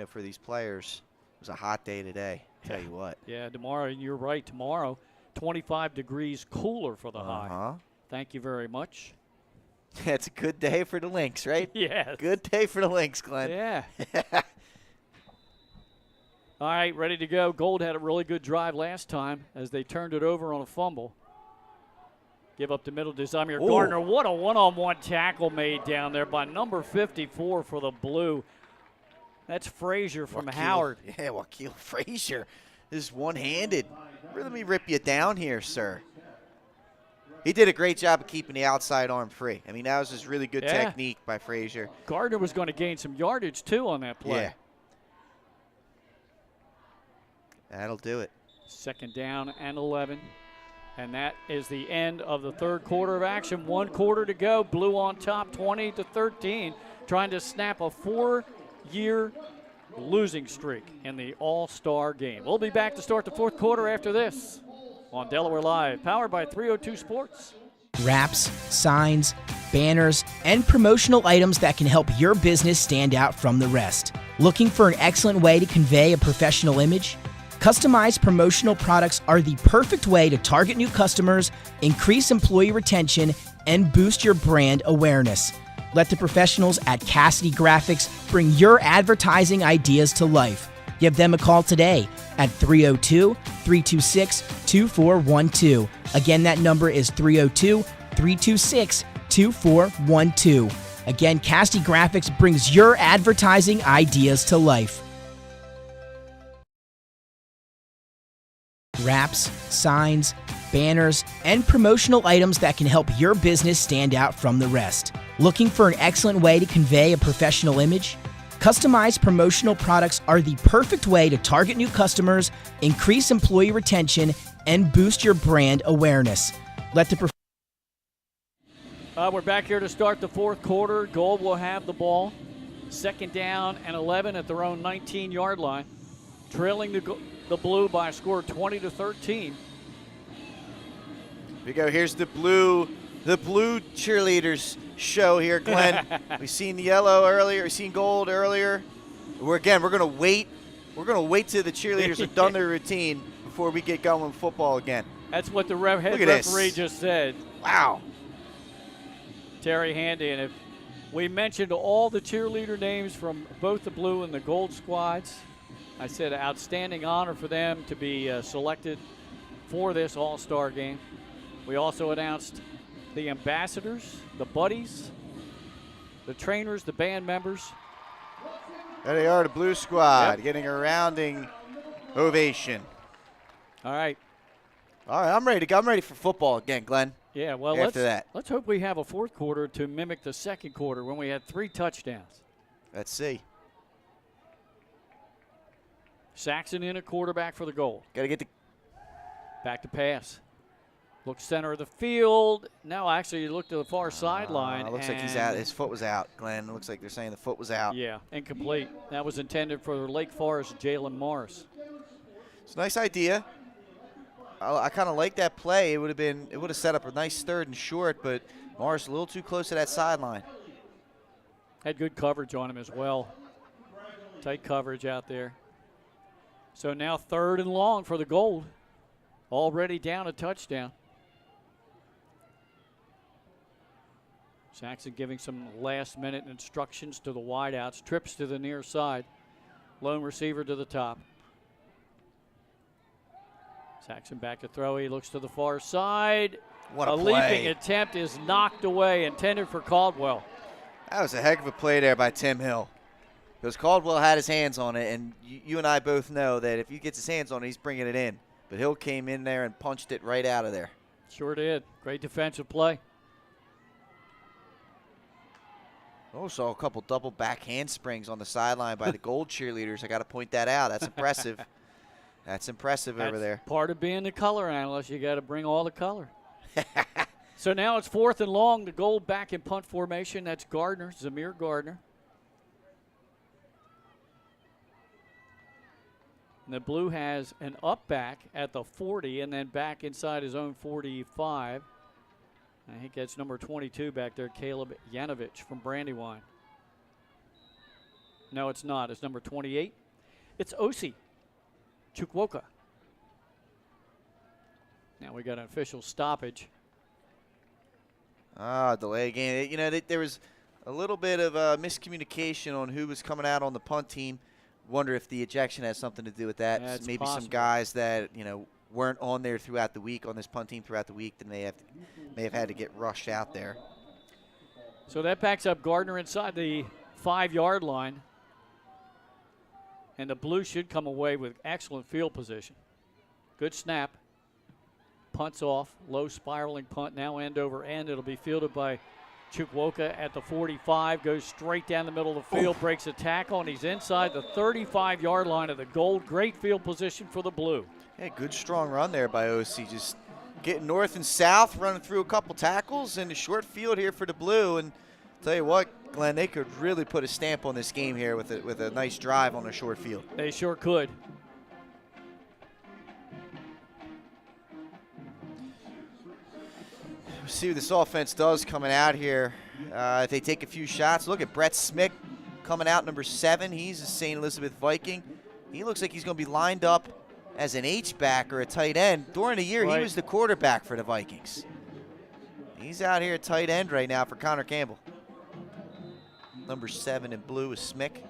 for these players. It was a hot day today. Tell you what. Yeah, tomorrow, you're right. Tomorrow, 25 degrees cooler for the high. Thank you very much. It's a good day for the Lynx, right? Yes. Good day for the Lynx, Glenn. Yeah. All right, ready to go. Gold had a really good drive last time as they turned it over on a fumble. Give up the middle to Zamir Gardner. What a one-on-one tackle made down there by number 54 for the Blue. That's Frazier from Howard. Yeah, Wakil Frazier is one-handed. Let me rip you down here, sir. He did a great job of keeping the outside arm free. I mean, that was just really good technique by Frazier. Gardner was going to gain some yardage, too, on that play. Yeah. That'll do it. 2nd down and 11. And that is the end of the third quarter of action. 1 quarter to go. Blue on top, 20-13, trying to snap a 4-year losing streak in the All-Star game. We'll be back to start the fourth quarter after this on Delaware Live, powered by 302 Sports. Wraps, signs, banners, and promotional items that can help your business stand out from the rest. Looking for an excellent way to convey a professional image? Customized promotional products are the perfect way to target new customers, increase employee retention, and boost your brand awareness. Let the professionals at Cassidy Graphics bring your advertising ideas to life. Give them a call today at 302-326-2412. Again, that number is 302-326-2412. Again, Cassidy Graphics brings your advertising ideas to life. Wraps, signs, banners, and promotional items that can help your business stand out from the rest. Looking for an excellent way to convey a professional image? Customized promotional products are the perfect way to target new customers, increase employee retention, and boost your brand awareness. Let the We're back here to start the fourth quarter. Gold will have the ball. 2nd down and 11 at their own 19-yard line. Trailing the Blue by a score of 20-13. Here we go. Here's the blue cheerleaders show here, Glenn. We've seen the yellow earlier. We've seen gold earlier. We're going to wait. We're going to wait till the cheerleaders have done their routine before we get going with football again. That's what the head referee just said. Wow. Terry Handy. And if we mentioned all the cheerleader names from both the blue and the gold squads, I said outstanding honor for them to be selected for this All-Star game. We also announced the ambassadors, the buddies, the trainers, the band members. There they are, the blue squad, getting a rounding ovation. All right. I'm ready to go. I'm ready for football again, Glenn. Yeah, well, let's hope we have a fourth quarter to mimic the second quarter when we had 3 touchdowns. Let's see. Saxon in a quarterback for the Gold. Got to get the back to pass. Look center of the field. No, actually, he looked to the far sideline. Looks like he's out. His foot was out, Glenn. It looks like they're saying the foot was out. Yeah, incomplete. That was intended for Lake Forest Jalen Morris. It's a nice idea. I kind of like that play. It would have set up a nice 3rd and short, but Morris a little too close to that sideline. Had good coverage on him as well. Tight coverage out there. So now 3rd and long for the Gold. Already down a touchdown. Saxon giving some last-minute instructions to the wideouts. Trips to the near side. Lone receiver to the top. Saxon back to throw. He looks to the far side. What a leaping play. attempt is knocked away, intended for Caldwell. That was a heck of a play there by Tim Hill. Because Caldwell had his hands on it, and you and I both know that if he gets his hands on it, he's bringing it in. But Hill came in there and punched it right out of there. Sure did. Great defensive play. Also, a couple double back handsprings on the sideline by the Gold cheerleaders. I got to point that out. That's impressive. That's impressive over there. Part of being the color analyst, you got to bring all the color. So now it's 4th and long. The goal back in punt formation. That's Gardner, Zamir Gardner. And the blue has an up back at the 40 and then back inside his own 45. I think that's number 22 back there, Caleb Yanovich from Brandywine. No, it's not. It's number 28. It's Osi Chukwuka. Now we got an official stoppage. Delay game. You know, there was a little bit of miscommunication on who was coming out on the punt team. Wonder if the ejection has something to do with that. Yeah, Maybe possible. some guys that, you know, weren't on there throughout the week, on this punt team throughout the week, that may have had to get rushed out there. So that backs up Gardner inside the 5-yard line. And the blue should come away with excellent field position. Good snap. Punts off. Low spiraling punt. Now end over end. It'll be fielded by Chukwuka at the 45. Goes straight down the middle of the field. Breaks a tackle, and he's inside the 35-yard line of the gold. Great field position for the blue. Yeah, good strong run there by OC. Just getting north and south, running through a couple tackles, and a short field here for the blue. And tell you what, Glenn, they could really put a stamp on this game here with a nice drive on a short field. They sure could. We'll see what this offense does coming out here. If they take a few shots. Look at Brett Smick coming out, number 7. He's a St. Elizabeth Viking. He looks like he's going to be lined up as an H-back or a tight end. During the year, Right. he was the quarterback for the Vikings. He's out here at tight end right now for Connor Campbell. Number 7 in blue is Smick.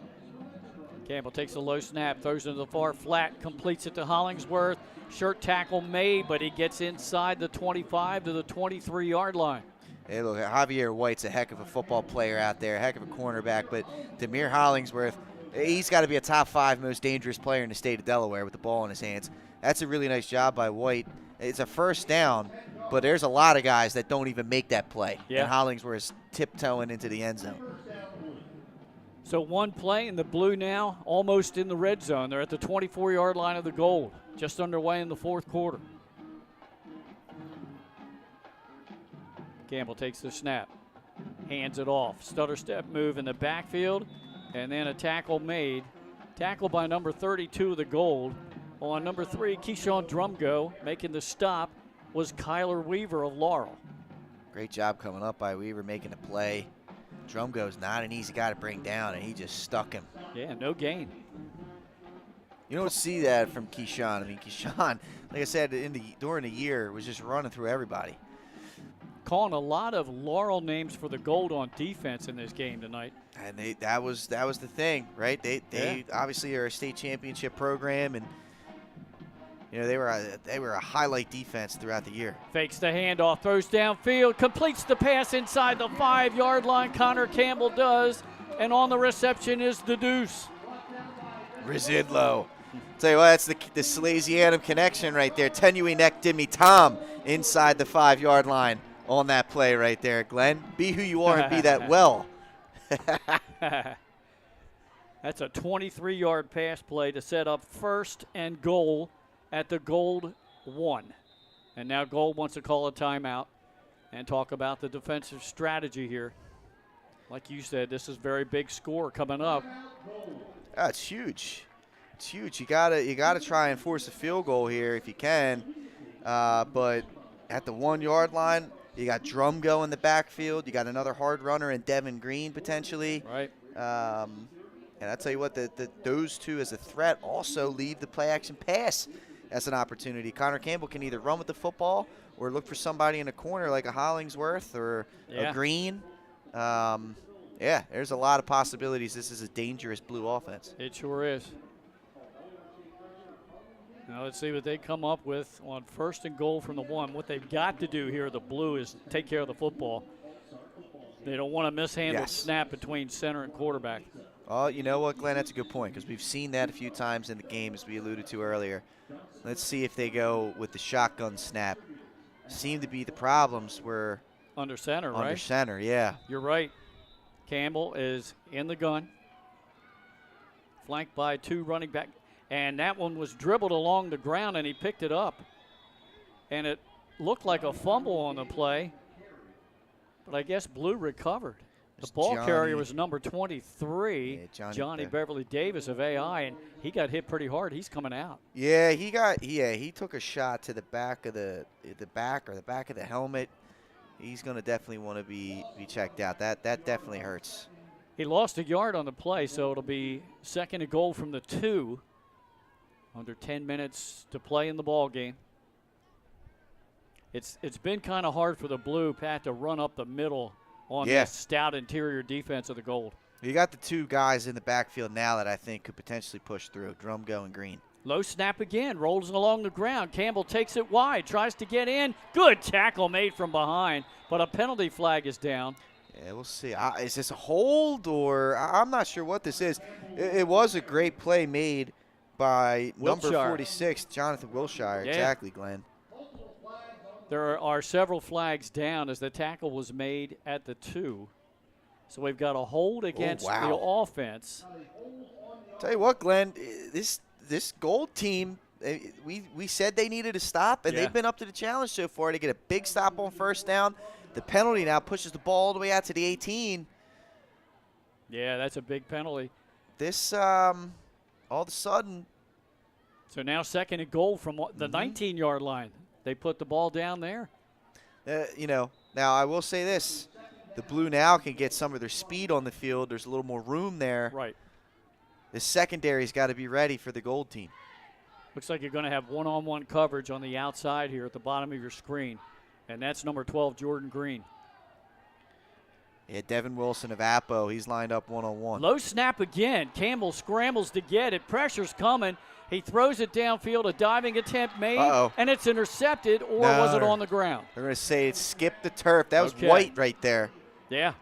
Campbell takes a low snap, throws it to the far flat, completes it to Hollingsworth. Short tackle made, but he gets inside the 25 to the 23-yard line. Hey, look, Javier White's a heck of a football player out there, a heck of a cornerback, but Demir Hollingsworth, he's got to be a top 5 most dangerous player in the state of Delaware with the ball in his hands. That's a really nice job by White. It's a first down, but there's a lot of guys that don't even make that play. Yeah. And Hollingsworth's tiptoeing into the end zone. So one play, and the blue now almost in the red zone. They're at the 24-yard line of the gold, just underway in the 4th quarter. Campbell takes the snap, hands it off. Stutter step move in the backfield, and then a tackle made. Tackle by number 32 of the gold. On number 3, Keyshawn Drumgo, making the stop, was Kyler Weaver of Laurel. Great job coming up by Weaver, making the play. Drumgo's not an easy guy to bring down, and he just stuck him. Yeah, no gain. You don't see that from Keyshawn. I mean, Keyshawn, like I said, during the year, was just running through everybody. Calling a lot of Laurel names for the gold on defense in this game tonight. And that was the thing, right? They obviously are a state championship program, and you know they were a highlight defense throughout the year. Fakes the handoff, throws downfield, completes the pass inside the 5-yard line. Connor Campbell does, and on the reception is the Deuce. Rizidlo. Tell you what, that's the Salesianum connection right there. Tenue neck Dimmy Tom inside the 5-yard line on that play right there, Glenn. Be who you are and be that well. That's a 23-yard pass play to set up 1st and goal at the gold 1. And now Gold wants to call a timeout and talk about the defensive strategy here. Like you said, this is a very big score coming up. It's huge. It's huge. You gotta try and force a field goal here if you can. But at the 1-yard line, you got Drumgo in the backfield. You got another hard runner in Devin Green potentially. Right. And I tell you what, those two as a threat also leave the play action pass as an opportunity. Connor Campbell can either run with the football or look for somebody in a corner like a Hollingsworth or a Green. There's a lot of possibilities. This is a dangerous blue offense. It sure is. Now let's see what they come up with on 1st and goal from the 1. What they've got to do here, the blue, is take care of the football. They don't want to mishandle snap between center and quarterback. Oh, you know what, Glenn? That's a good point because we've seen that a few times in the game, as we alluded to earlier. Let's see if they go with the shotgun snap. Seem to be the problems were under center, right? Under center, yeah. You're right. Campbell is in the gun, flanked by 2 running back, and that one was dribbled along the ground, and he picked it up. And it looked like a fumble on the play, But I guess blue recovered. The ball carrier was number 23, Johnny Beverly Davis of AI, and he got hit pretty hard. He's coming out. Yeah, he took a shot to the back of the back of the helmet. He's going to definitely want to be checked out. That definitely hurts. He lost a yard on the play, so it'll be 2nd and goal from the 2. Under 10 minutes to play in the ball game. It's been kind of hard for the blue, Pat, to run up the middle on this stout interior defense of the Gold. You got the 2 guys in the backfield now that I think could potentially push through, Drumgo and Green. Low snap again, rolls it along the ground. Campbell takes it wide, tries to get in. Good tackle made from behind, but a penalty flag is down. Yeah, we'll see. Is this a hold or I'm not sure what this is. It was a great play made by number 46, Jonathan Wilshire. Yeah. Exactly, Glenn. There are several flags down as the tackle was made at the 2. So we've got a hold against the offense. Tell you what, Glenn, this Gold team, we said they needed a stop, and they've been up to the challenge so far to get a big stop on first down. The penalty now pushes the ball all the way out to the 18. Yeah, that's a big penalty. This, all of a sudden. So now 2nd and goal from the 19-yard line. They put the ball down there. Now I will say this. The blue now can get some of their speed on the field. There's a little more room there. Right. The secondary's got to be ready for the Gold team. Looks like you're going to have one-on-one coverage on the outside here at the bottom of your screen. And that's number 12, Jordan Green. Yeah, Devin Wilson of Appo. He's lined up one-on-one. Low snap again. Campbell scrambles to get it. Pressure's coming. He throws it downfield. A diving attempt made. And it's intercepted, or was it on the ground? They're going to say it skipped the turf. That was White right there. Yeah.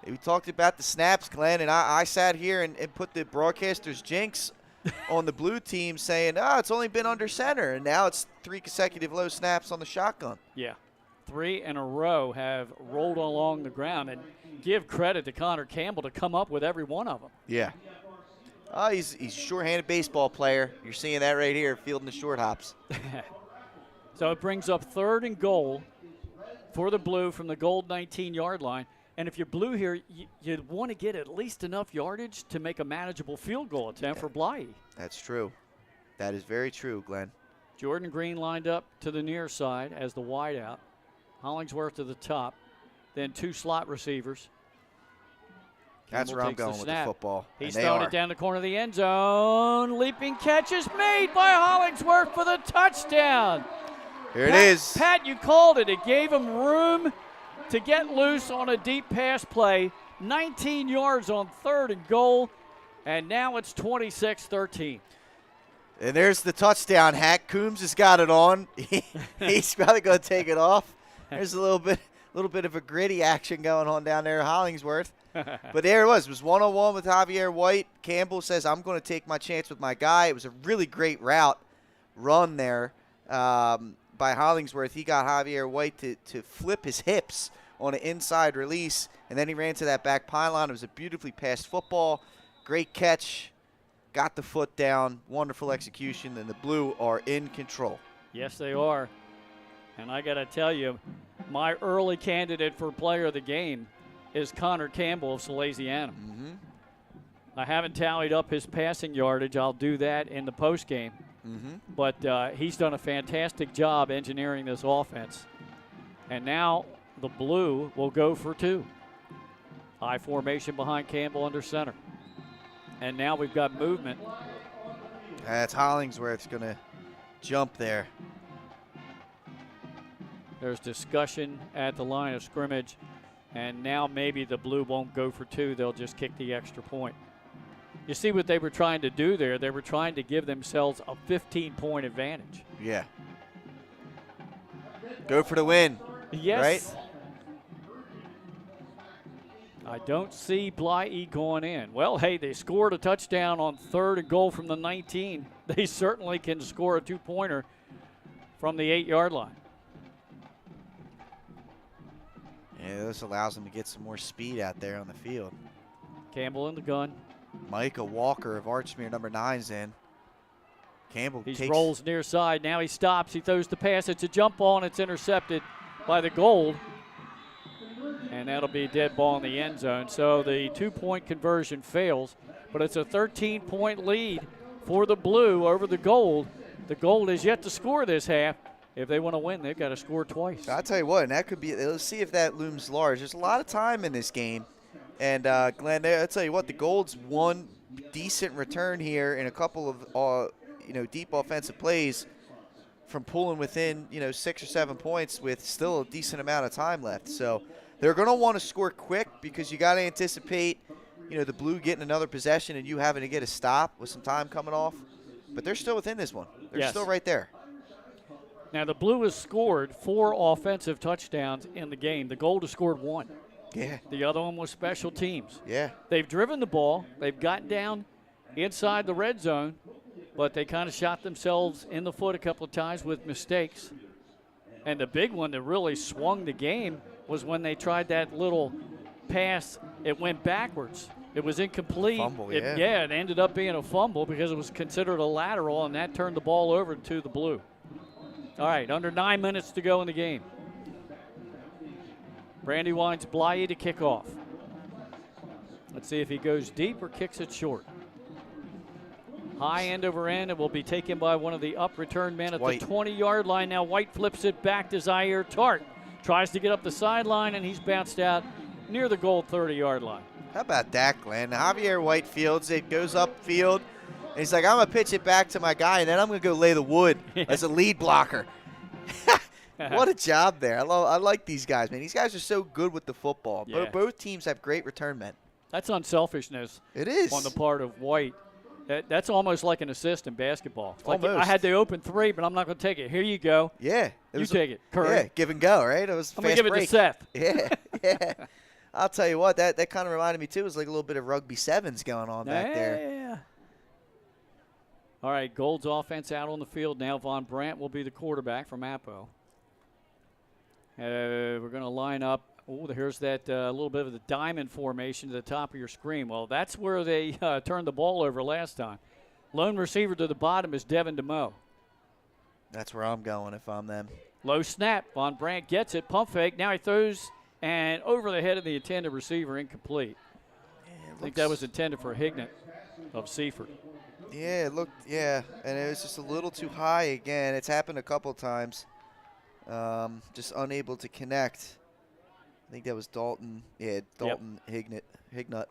We talked about the snaps, Glenn, and I sat here and put the broadcaster's jinx on the blue team saying, it's only been under center, and now it's 3 consecutive low snaps on the shotgun. Yeah. 3 in a row have rolled along the ground, and give credit to Connor Campbell to come up with every one of them. Yeah. He's a short-handed baseball player. You're seeing that right here, fielding the short hops. So it brings up 3rd and goal for the blue from the Gold 19-yard line. And if you're blue here, you'd want to get at least enough yardage to make a manageable field goal attempt for Blythe. That's true. That is very true, Glenn. Jordan Green lined up to the near side as the wideout. Hollingsworth to the top. Then 2 slot receivers. That's where I'm going with the football. He's throwing it down the corner of the end zone. Leaping catch is made by Hollingsworth for the touchdown. Here it is. Pat, you called it. It gave him room to get loose on a deep pass play. 19 yards on 3rd and goal, and now it's 26-13. And there's the touchdown hack. Coombs has got it on. He's probably going to take it off. There's a little bit of a gritty action going on down there at Hollingsworth. But there it was. It was one-on-one with Javier White. Campbell says, I'm going to take my chance with my guy. It was a really great run there by Hollingsworth. He got Javier White to flip his hips on an inside release, and then he ran to that back pylon. It was a beautifully passed football. Great catch. Got the foot down. Wonderful execution, and the blue are in control. Yes, they are. And I got to tell you, my early candidate for player of the game is Connor Campbell of Salesianum. I haven't tallied up his passing yardage. I'll do that in the postgame. But he's done a fantastic job engineering this offense. And now the blue will go for 2. I formation behind Campbell under center. And now we've got movement. That's Hollingsworth's going to jump there. There's discussion at the line of scrimmage. And now maybe the blue won't go for 2. They'll just kick the extra point. You see what they were trying to do there? They were trying to give themselves a 15-point advantage. Yeah. Go for the win. Yes. Right? I don't see Blythe going in. Well, hey, they scored a touchdown on 3rd and goal from the 19. They certainly can score a 2-pointer from the 8-yard line. Yeah, this allows them to get some more speed out there on the field. Campbell in the gun. Micah Walker of Archmere, number 9's in. Campbell rolls near side. Now he stops. He throws the pass. It's a jump ball, and it's intercepted by the Gold. And that'll be a dead ball in the end zone. So the 2-point conversion fails, but it's a 13-point lead for the Blue over the Gold. The Gold is yet to score this half. If they want to win, they've got to score twice. I'll tell you what, and that could be – let's see if that looms large. There's a lot of time in this game. And, Glenn, I'll tell you what, the Gold's one decent return here in a couple of, deep offensive plays from pulling within, 6 or 7 points with still a decent amount of time left. So they're going to want to score quick because you got to anticipate, the Blue getting another possession and you having to get a stop with some time coming off. But they're still within this one. They're still right there. Now, the Blue has scored 4 offensive touchdowns in the game. The Gold has scored 1. Yeah. The other one was special teams. Yeah. They've driven the ball. They've gotten down inside the red zone, but they kind of shot themselves in the foot a couple of times with mistakes. And the big one that really swung the game was when they tried that little pass. It went backwards. It was incomplete. Fumble, it ended up being a fumble because it was considered a lateral, and that turned the ball over to the Blue. All right, under 9 minutes to go in the game. Brandywine's Blythe to kick off. Let's see if he goes deep or kicks it short. High end over end. It will be taken by one of the up return men at the 20-yard line. Now White flips it back to Zaire Tart. Tries to get up the sideline, and he's bounced out near the Gold 30-yard line. How about that, Glenn? Javier White fields it, goes upfield. And he's like, I'm going to pitch it back to my guy, and then I'm going to go lay the wood as a lead blocker. What a job there. I like these guys, man. These guys are so good with the football. Yeah. Both teams have great return men. That's unselfishness. It is. On the part of White. That's almost like an assist in basketball. It's like, Almost. I had the open 3, but I'm not going to take it. Here you go. Yeah. You take it. Curry. Yeah, give and go, right? It was I'm going to give it to Seth. Yeah. I'll tell you what, that kind of reminded me, too. It was like a little bit of rugby sevens going on back there. Yeah. All right, Gold's offense out on the field now. Von Brandt will be the quarterback from Apo. We're going to line up. Oh, here's that little bit of the diamond formation to the top of your screen. Well, that's where they turned the ball over last time. Lone receiver to the bottom is Devin DeMoe. That's where I'm going if I'm them. Low snap. Von Brandt gets it. Pump fake. Now he throws and over the head of the intended receiver, incomplete. I think that was intended for Hignett of Seaford. Yeah, it looked, and it was just a little too high again. It's happened a couple times. Just unable to connect. I think that was Dalton. Yeah, Dalton Hignett.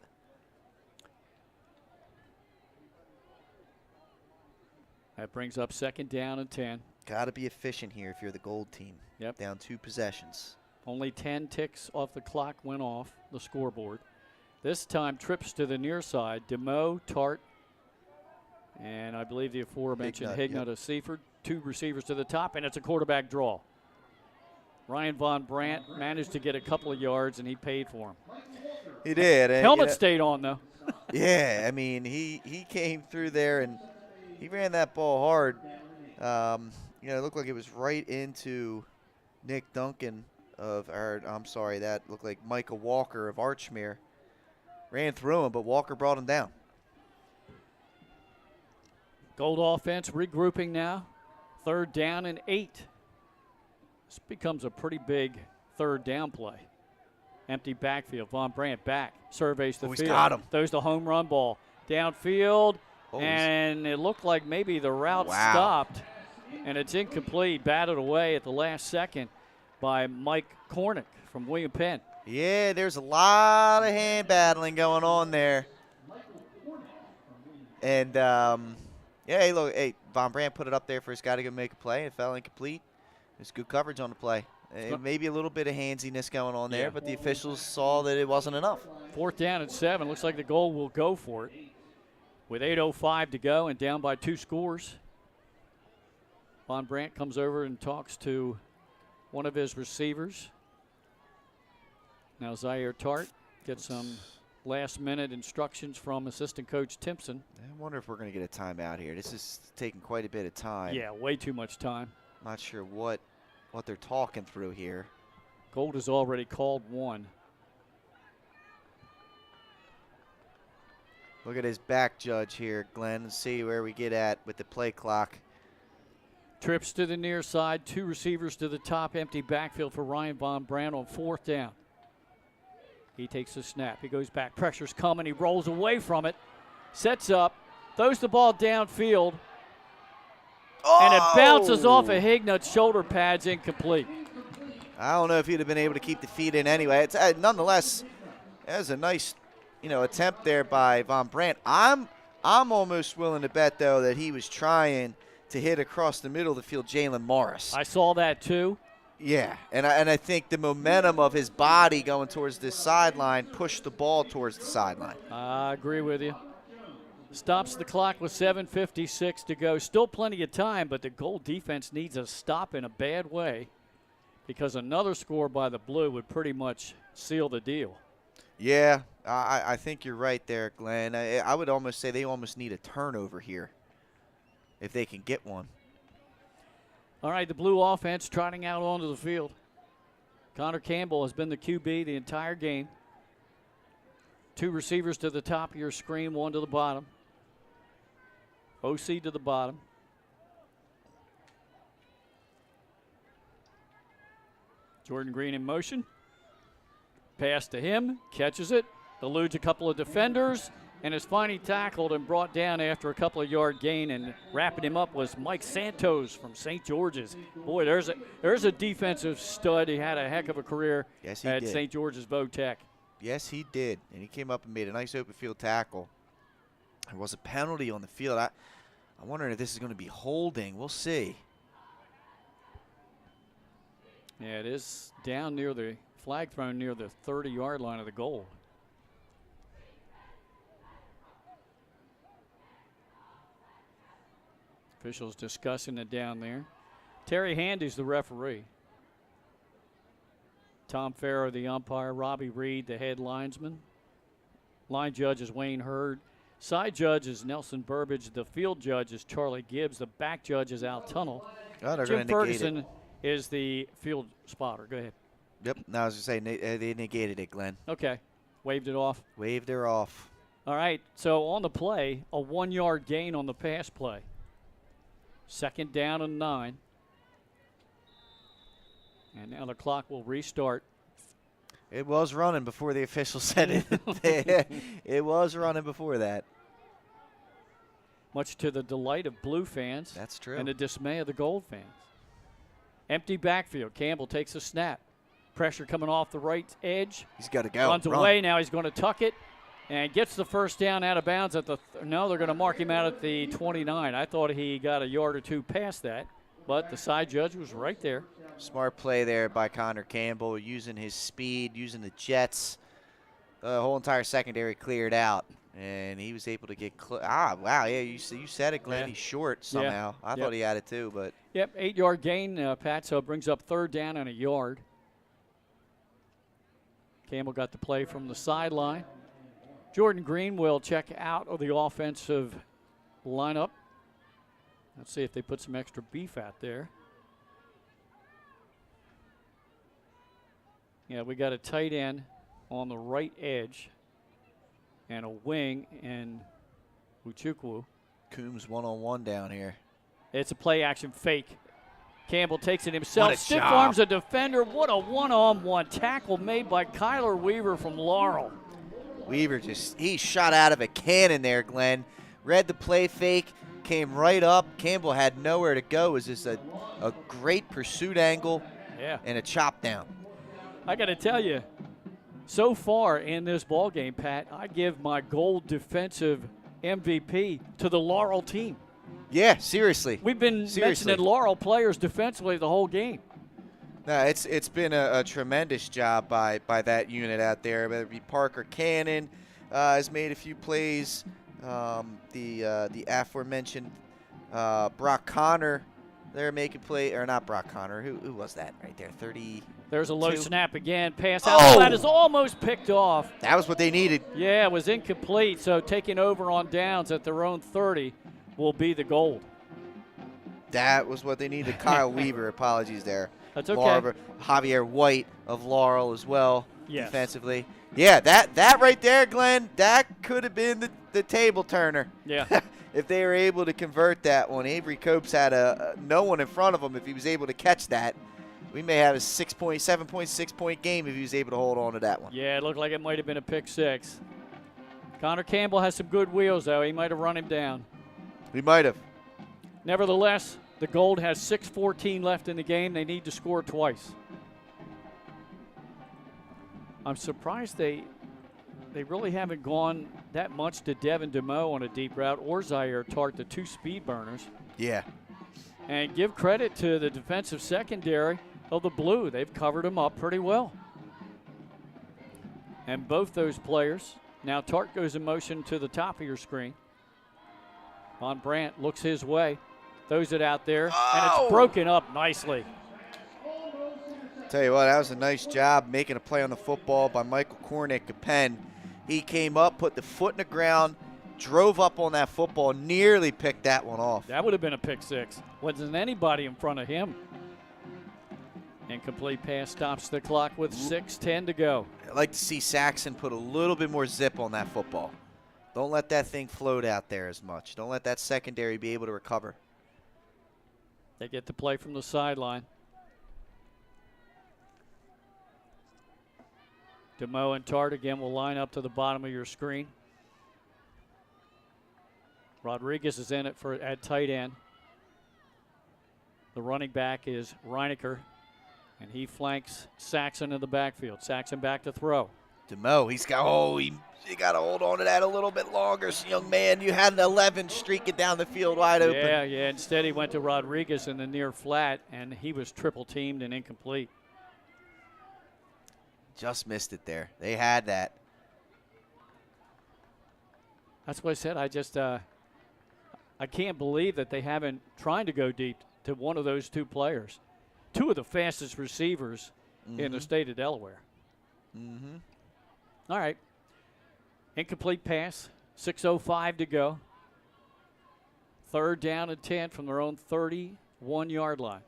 That brings up 2nd down and 10. Got to be efficient here if you're the Gold team. Yep. Down 2 possessions. Only 10 ticks off the clock went off the scoreboard. This time trips to the near side. DeMoe, Tart, and I believe the aforementioned Hignett of Seaford. 2 receivers to the top, and it's a quarterback draw. Ryan Von Brandt managed to get a couple of yards, and he paid for him. He did. Helmet stayed on, though. Yeah, I mean, he came through there, and he ran that ball hard. It looked like it was right into Nick Duncan that looked like Micah Walker of Archmere. Ran through him, but Walker brought him down. Gold offense regrouping now. 3rd down and 8. This becomes a pretty big 3rd down play. Empty backfield. Von Brandt back. Surveys the field. He's got him. Throws the home run ball. Downfield. And it looked like maybe the route stopped. And it's incomplete. Batted away at the last second by Mike Cornick from William Penn. Yeah, there's a lot of hand battling going on there. And, Von Brandt put it up there for his guy to go make a play. It fell incomplete. There's good coverage on the play. Maybe a little bit of handsiness going on there, but the officials saw that it wasn't enough. 4th down and 7. Looks like the Gold will go for it. With 8:05 to go and down by 2 scores. Von Brandt comes over and talks to one of his receivers. Now Zaire Tart gets some last-minute instructions from assistant coach Timpson. I wonder if we're going to get a timeout here. This is taking quite a bit of time. Yeah, way too much time. Not sure what they're talking through here. Gold has already called 1. Look at his back judge here, Glenn, and see where we get at with the play clock. Trips to the near side, 2 receivers to the top, empty backfield for Ryan Von Brandt on 4th down. He takes the snap. He goes back. Pressure's coming. He rolls away from it. Sets up. Throws the ball downfield. And it bounces off of Hignut's shoulder pads, incomplete. I don't know if he'd have been able to keep the feet in anyway. It's nonetheless, that was a nice, attempt there by Von Brandt. I'm almost willing to bet though that he was trying to hit across the middle of the field Jalen Morris. I saw that too. Yeah, and I think the momentum of his body going towards this sideline pushed the ball towards the sideline. I agree with you. Stops the clock with 7:56 to go. Still plenty of time, but the Gold defense needs a stop in a bad way because another score by the Blue would pretty much seal the deal. Yeah, I think you're right there, Glenn. I would almost say they almost need a turnover here if they can get one. All right, the Blue offense trotting out onto the field. Connor Campbell has been the QB the entire game. 2 receivers to the top of your screen, 1 to the bottom. OC to the bottom. Jordan Green in motion. Pass to him, catches it, eludes a couple of defenders, and is finally tackled and brought down after a couple of yard gain. And wrapping him up was Mike Santos from St. George's. Boy, there's a defensive stud. He had a heck of a career at St. George's Vo-Tech. Yes, he did, and he came up and made a nice open field tackle. There was a penalty on the field. I'm wondering if this is going to be holding. We'll see. Yeah, it is down near the flag thrown near the 30-yard line of the goal. Officials discussing it down there. Terry Handy's the referee. Tom Farrow, the umpire. Robbie Reed, the head linesman. Line judge is Wayne Hurd. Side judge is Nelson Burbage. The field judge is Charlie Gibbs. The back judge is Al Tunnel. Jim Ferguson is the field spotter. Go ahead. Yep. No, I was going to say they negated it, Glenn. Okay. Waved it off. Waved her off. All right. So on the play, a 1-yard gain on the pass play. 2nd down and 9. And now the clock will restart. It was running before the official said it. It was running before that. Much to the delight of Blue fans. That's true. And the dismay of the Gold fans. Empty backfield. Campbell takes a snap. Pressure coming off the right edge. He's got to go. Runs away. Now he's going to tuck it. And gets the first down out of bounds at the no, they're going to mark him out at the 29. I thought he got a yard or two past that, but the side judge was right there. Smart play there by Connor Campbell, using his speed, using the jets. The whole entire secondary cleared out, and he was able to get wow, yeah, you said it, Glenn. Yeah. He's short somehow. Yeah. I thought he had it too, but. Yep, 8-yard gain, Pat, so it brings up 3rd down and a yard. Campbell got the play from the sideline. Jordan Green will check out of the offensive lineup. Let's see if they put some extra beef out there. Yeah, we got a tight end on the right edge and a wing in Uchukwu. Coombs one-on-one down here. It's a play-action fake. Campbell takes it himself. Stiff arms a defender. What a one-on-one tackle made by Kyler Weaver from Laurel. Weaver he shot out of a cannon there, Glenn. Read the play fake, came right up. Campbell had nowhere to go. It was just a great pursuit angle and a chop down. I got to tell you, so far in this ball game, Pat, I give my Gold defensive MVP to the Laurel team. Yeah, seriously. We've been mentioning Laurel players defensively the whole game. No, it's been a tremendous job by that unit out there. Whether it be Parker Cannon has made a few plays. The aforementioned Brock Connor, they're making play, or not Brock Connor. Who was that right there? 30. There's a low snap again. Pass out. That is almost picked off. That was what they needed. Yeah, it was incomplete. So taking over on downs at their own 30 will be the Gold. That was what they needed. Kyle Weaver, apologies there. That's okay. Javier White of Laurel as well, defensively. Yeah, that right there, Glenn, that could have been the table turner. Yeah. If they were able to convert that one. Avery Copes had no one in front of him if he was able to catch that. we may have a 7.6 point game if he was able to hold on to that one. Yeah, it looked like it might have been a pick six. Connor Campbell has some good wheels, though. He might have run him down. He might have. Nevertheless, the Gold has 6:14 left in the game. They need to score twice. I'm surprised they really haven't gone that much to Devin DeMoe on a deep route or Zaire Tart, the two speed burners. Yeah. And give credit to the defensive secondary of the Blue. They've covered him up pretty well. And both those players, now Tart goes in motion to the top of your screen. Von Brandt looks his way, throws it out there, and it's broken up nicely. Tell you what, that was a nice job making a play on the football by Michael Kornick of Penn. He came up, put the foot in the ground, drove up on that football, nearly picked that one off. That would have been a pick six. Wasn't anybody in front of him. Incomplete pass stops the clock with 6:10 to go. I'd like to see Saxon put a little bit more zip on that football. Don't let that thing float out there as much. Don't let that secondary be able to recover. They get the play from the sideline. DeMoe and Tart again will line up to the bottom of your screen. Rodriguez is in it at tight end. The running back is Reinecker, and he flanks Saxon in the backfield. Saxon back to throw. DeMoe, he got to hold on to that a little bit longer. So, young man, you had an 11 streaking down the field wide open. Yeah. Instead, he went to Rodriguez in the near flat, and he was triple teamed and incomplete. Just missed it there. They had that. That's what I said. I can't believe that they haven't tried to go deep to one of those two players. Two of the fastest receivers in the state of Delaware. All right. Incomplete pass. 6:05 to go. 3rd down and 10 from their own 31-yard line.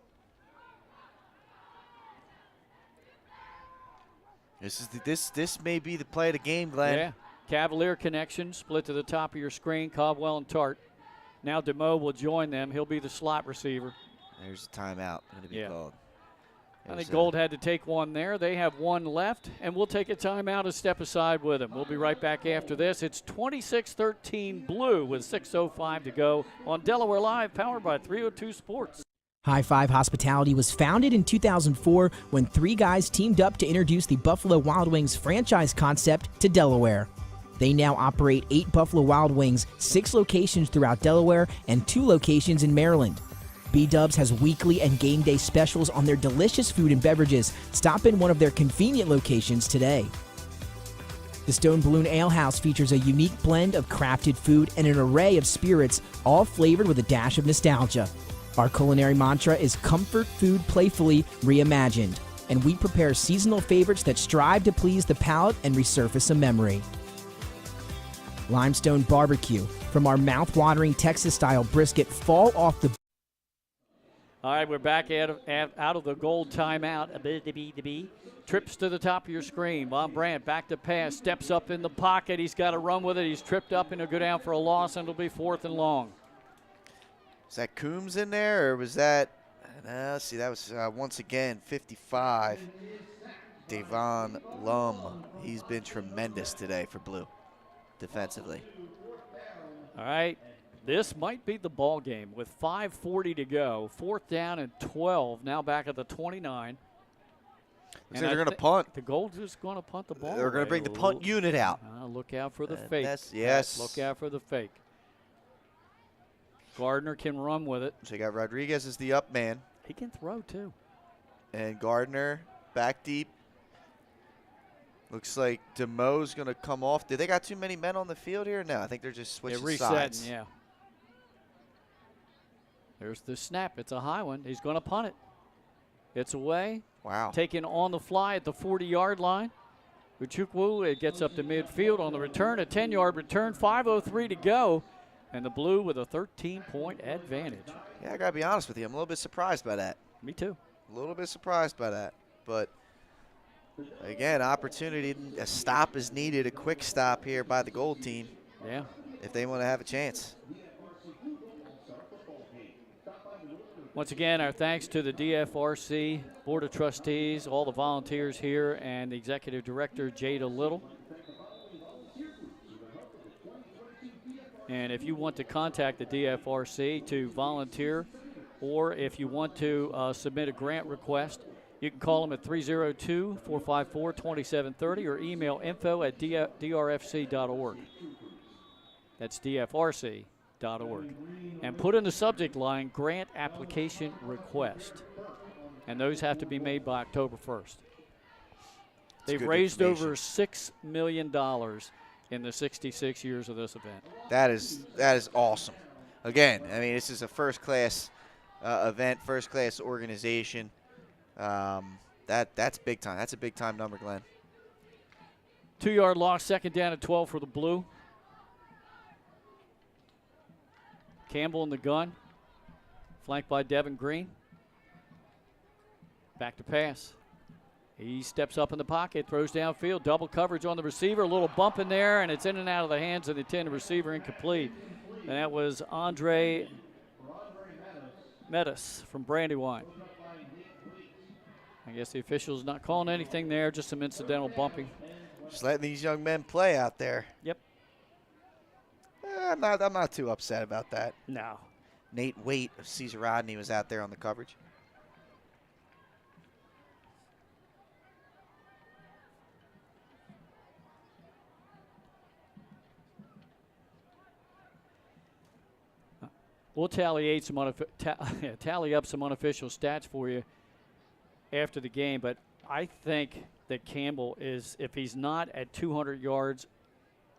This may be the play of the game, Glenn. Yeah. Cavalier connection, split to the top of your screen, Caldwell and Tart. Now DeMoe will join them. He'll be the slot receiver. There's a timeout going to be called. I think Gold had to take one there. They have one left, and we'll take a timeout and step aside with them. We'll be right back after this. It's 26-13 Blue with 6:05 to go on Delaware Live, powered by 302 Sports. High Five Hospitality was founded in 2004 when 3 guys teamed up to introduce the Buffalo Wild Wings franchise concept to Delaware. They now operate 8 Buffalo Wild Wings, 6 locations throughout Delaware, and 2 locations in Maryland. B-Dubs has weekly and game day specials on their delicious food and beverages. Stop in one of their convenient locations today. The Stone Balloon Ale House features a unique blend of crafted food and an array of spirits, all flavored with a dash of nostalgia. Our culinary mantra is comfort food playfully reimagined, and we prepare seasonal favorites that strive to please the palate and resurface a memory. Limestone Barbecue, from our mouth-watering Texas-style brisket, fall off the... All right, we're back out of the Gold timeout. Trips to the top of your screen. Von Brandt back to pass, steps up in the pocket. He's got to run with it. He's tripped up and he'll go down for a loss, and it'll be 4th and long. Is that Coombs in there, or was that? Let's see, that was once again 55. Devon Lum. He's been tremendous today for Blue, defensively. All right, this might be the ball game with 5:40 to go. 4th down and 12. Now back at the 29. So they're going to punt. The Gold is going to punt the ball. They're going to bring the punt unit out. Look out for the fake. Yes. Look out for the fake. Gardner can run with it. So you got Rodriguez as the up man. He can throw too. And Gardner back deep. Looks like DeMoe's going to come off. Did they got too many men on the field here? No, I think they're just switching sides. Yeah. There's the snap. It's a high one. He's going to punt it. It's away. Wow. Taken on the fly at the 40-yard line. Uchukwu, it gets up to midfield on the return. A 10-yard return. 5:03 to go. And the Blue with a 13-point advantage. Yeah, I got to be honest with you. I'm a little bit surprised by that. Me too. A little bit surprised by that. But, again, opportunity. A stop is needed, a quick stop here by the Gold team. Yeah. If they want to have a chance. Once again, our thanks to the DFRC Board of Trustees, all the volunteers here, and the Executive Director, Jada Little. And if you want to contact the DFRC to volunteer, or if you want to submit a grant request, you can call them at 302-454-2730 or email info@drfc.org. That's DFRC.org. And put in the subject line, grant application request. And those have to be made by October 1st. They've raised over $6 million in the 66 years of this event. That is awesome. Again, I mean, this is a first-class event, first-class organization. That's big time. That's a big-time number, Glenn. 2-yard loss, second down and 12 for the Blue. Campbell in the gun, flanked by Devin Green. Back to pass. He steps up in the pocket, throws downfield, double coverage on the receiver, a little bump in there, and it's in and out of the hands of the intended receiver, incomplete. And that was Andre Metis from Brandywine. I guess the official's not calling anything there, just some incidental bumping. Just letting these young men play out there. Yep. I'm not too upset about that. No. Nate Waite of Cesar Rodney was out there on the coverage. We'll tally up some unofficial stats for you after the game, but I think that Campbell is, if he's not at 200 yards,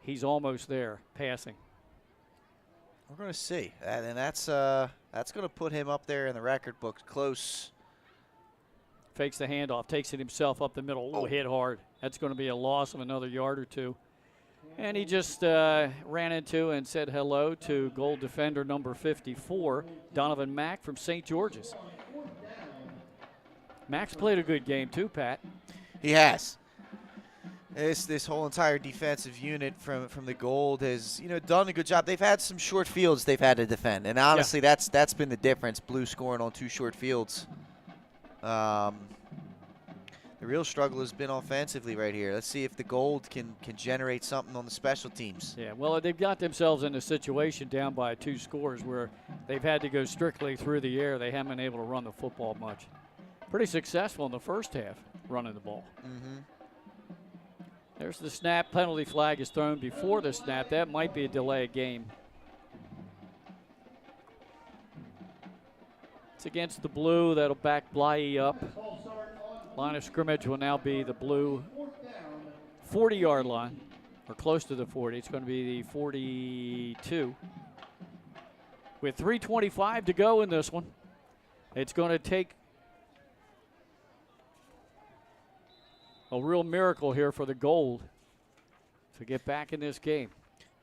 he's almost there passing. We're going to see, and that's going to put him up there in the record books close. Fakes the handoff, takes it himself up the middle. Oh, hit hard. That's going to be a loss of another yard or two. And he just ran into and said hello to goal defender number 54, Donovan Mack from St. George's. Mack's played a good game too, Pat. He has. This whole entire defensive unit from the Gold has done a good job. They've had some short fields they've had to defend, and honestly, that's been the difference. Blue scoring on 2 short fields. The real struggle has been offensively right here. Let's see if the Gold can generate something on the special teams. Yeah, well, they've got themselves in a situation down by 2 scores where they've had to go strictly through the air. They haven't been able to run the football much. Pretty successful in the first half running the ball. Mm-hmm. There's the snap. Penalty flag is thrown before the snap. That might be a delay of game. It's against the Blue. That'll back Blyie up. Line of scrimmage will now be the Blue 40-yard line, or close to the 40. It's going to be the 42. With 3:25 to go in this one, it's going to take a real miracle here for the Gold to get back in this game.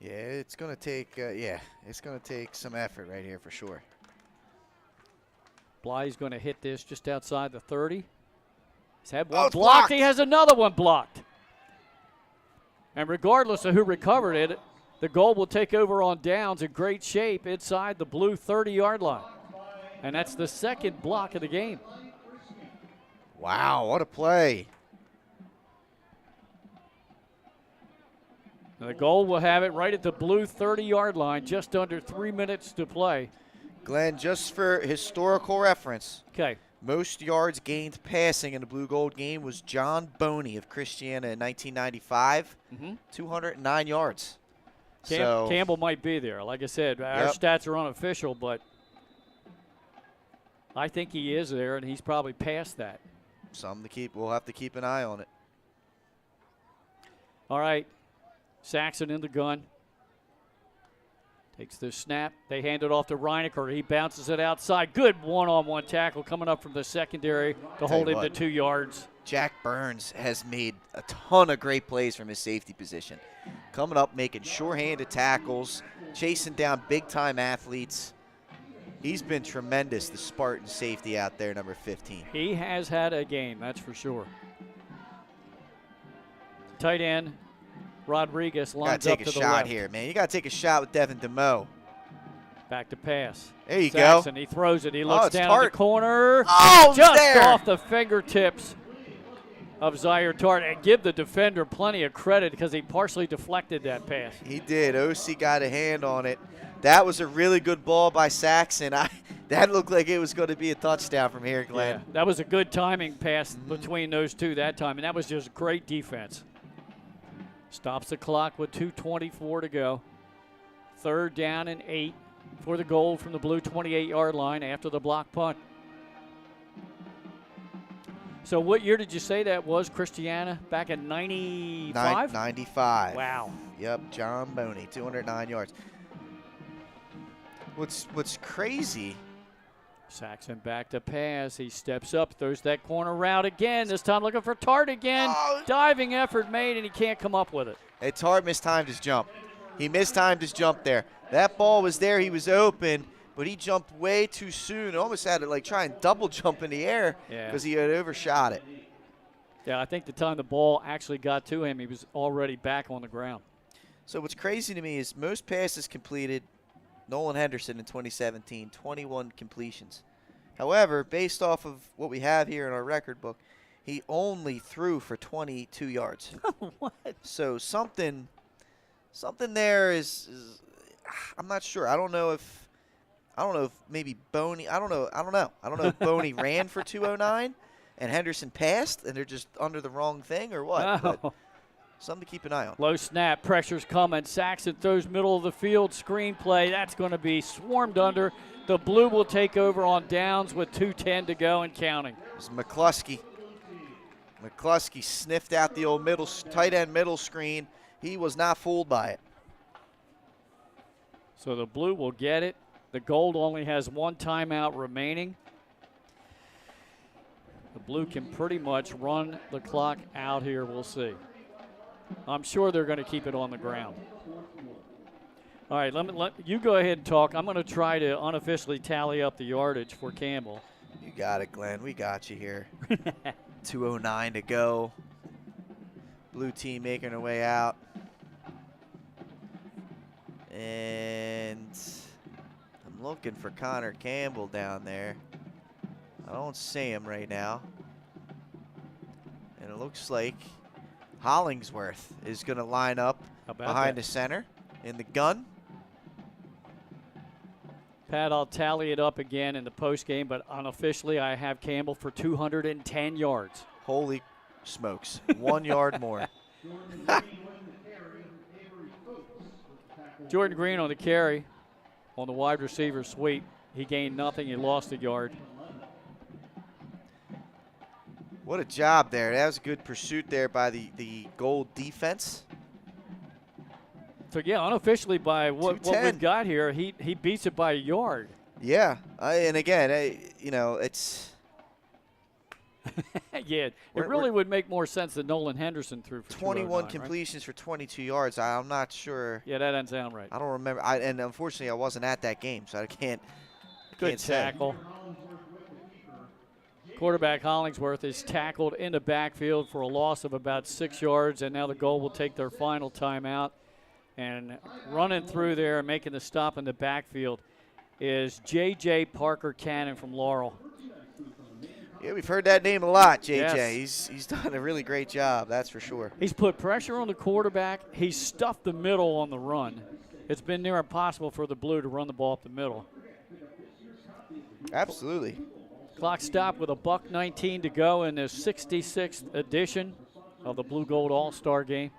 Yeah, it's going to take it's going to take some effort right here for sure. Bly's going to hit this just outside the 30. He's had one blocked. He has another one blocked. And regardless of who recovered it, the Gold will take over on downs in great shape inside the Blue 30-yard line. And that's the second block of the game. Wow, what a play. The Gold will have it right at the Blue 30-yard line, just under 3 minutes to play. Glenn, just for historical reference, okay, most yards gained passing in the Blue Gold game was John Boney of Christiana in 1995, 209 yards. Campbell might be there. Like I said, our stats are unofficial, but I think he is there, and he's probably past that. Something to keep. We'll have to keep an eye on it. All right. Saxon in the gun. Takes the snap. They hand it off to Reinecker. He bounces it outside. Good one-on-one tackle coming up from the secondary to hold him to 2 yards. Jack Burns has made a ton of great plays from his safety position. Coming up, making sure-handed tackles, chasing down big-time athletes. He's been tremendous, the Spartan safety out there, number 15. He has had a game, that's for sure. Tight end. Rodriguez lines up to the left. You got to take a shot here, man. You got to take a shot with Devin DeMoe. Back to pass. There you Saxon, go. he throws it. He looks it's down Tart. in the corner. Oh, just there. off the fingertips of Zaire Tart. And give the defender plenty of credit because he partially deflected that pass. He did. OC got a hand on it. That was a really good ball by Saxon. That looked like it was going to be a touchdown from here, Glenn. Yeah, that was a good timing pass between those two that time, and that was just great defense. Stops the clock with 2:24 to go. 3rd down and 8 for the goal from the blue 28-yard line after the block punt. So what year did you say that was, Christiana? Back in 95? 95. Wow. Yep, John Boney, 209 yards. What's crazy? Saxon back to pass. He steps up, throws that corner route again. This time looking for Tart again. Oh. Diving effort made, and he can't come up with it. Hey, Tart mistimed his jump. He mistimed his jump there. That ball was there. He was open, but he jumped way too soon. Almost had to like try and double jump in the air because he had overshot it. Yeah, I think the time the ball actually got to him, he was already back on the ground. So what's crazy to me is most passes completed, Nolan Henderson in 2017, 21 completions. However, based off of what we have here in our record book, he only threw for 22 yards. What? So something there is I'm not sure. I don't know if maybe Boney. I don't know if Boney ran for 209 and Henderson passed and they're just under the wrong thing or what. No. But something to keep an eye on. Low snap, pressure's coming. Saxon throws middle of the field, screen play. That's going to be swarmed under. The blue will take over on downs with 2:10 to go and counting. It's McCluskey. McCluskey sniffed out the old tight end middle screen. He was not fooled by it. So the blue will get it. The gold only has 1 timeout remaining. The blue can pretty much run the clock out here. We'll see. I'm sure they're going to keep it on the ground. All right, let you go ahead and talk. I'm going to try to unofficially tally up the yardage for Campbell. You got it, Glenn. We got you here. 2:09 to go. Blue team making their way out. And I'm looking for Connor Campbell down there. I don't see him right now. And it looks like Hollingsworth is going to line up behind the center in the gun. Pat, I'll tally it up again in the post game, but unofficially I have Campbell for 210 yards. Holy smokes. 1 yard more. Jordan Green on the carry on the wide receiver sweep. He gained nothing. He lost a yard. What a job there. That was a good pursuit there by the gold defense. So, yeah, unofficially by what we've got here, he beats it by a yard. Yeah. And again, it's yeah, it really would make more sense that Nolan Henderson threw for 21 209, completions for 22 yards. I'm not sure. Yeah, that doesn't sound right. I don't remember. And unfortunately, I wasn't at that game, so I can't. Good tackle. Quarterback Hollingsworth is tackled in the backfield for a loss of about 6 yards, and now the goal will take their final timeout. And running through there and making the stop in the backfield is J.J. Parker Cannon from Laurel. Yeah, we've heard that name a lot, JJ. Yes. He's done a really great job, that's for sure. He's put pressure on the quarterback. He's stuffed the middle on the run. It's been near impossible for the blue to run the ball up the middle. Absolutely. Clock stopped with $1:19 to go in the 66th edition of the Blue Gold All-Star Game.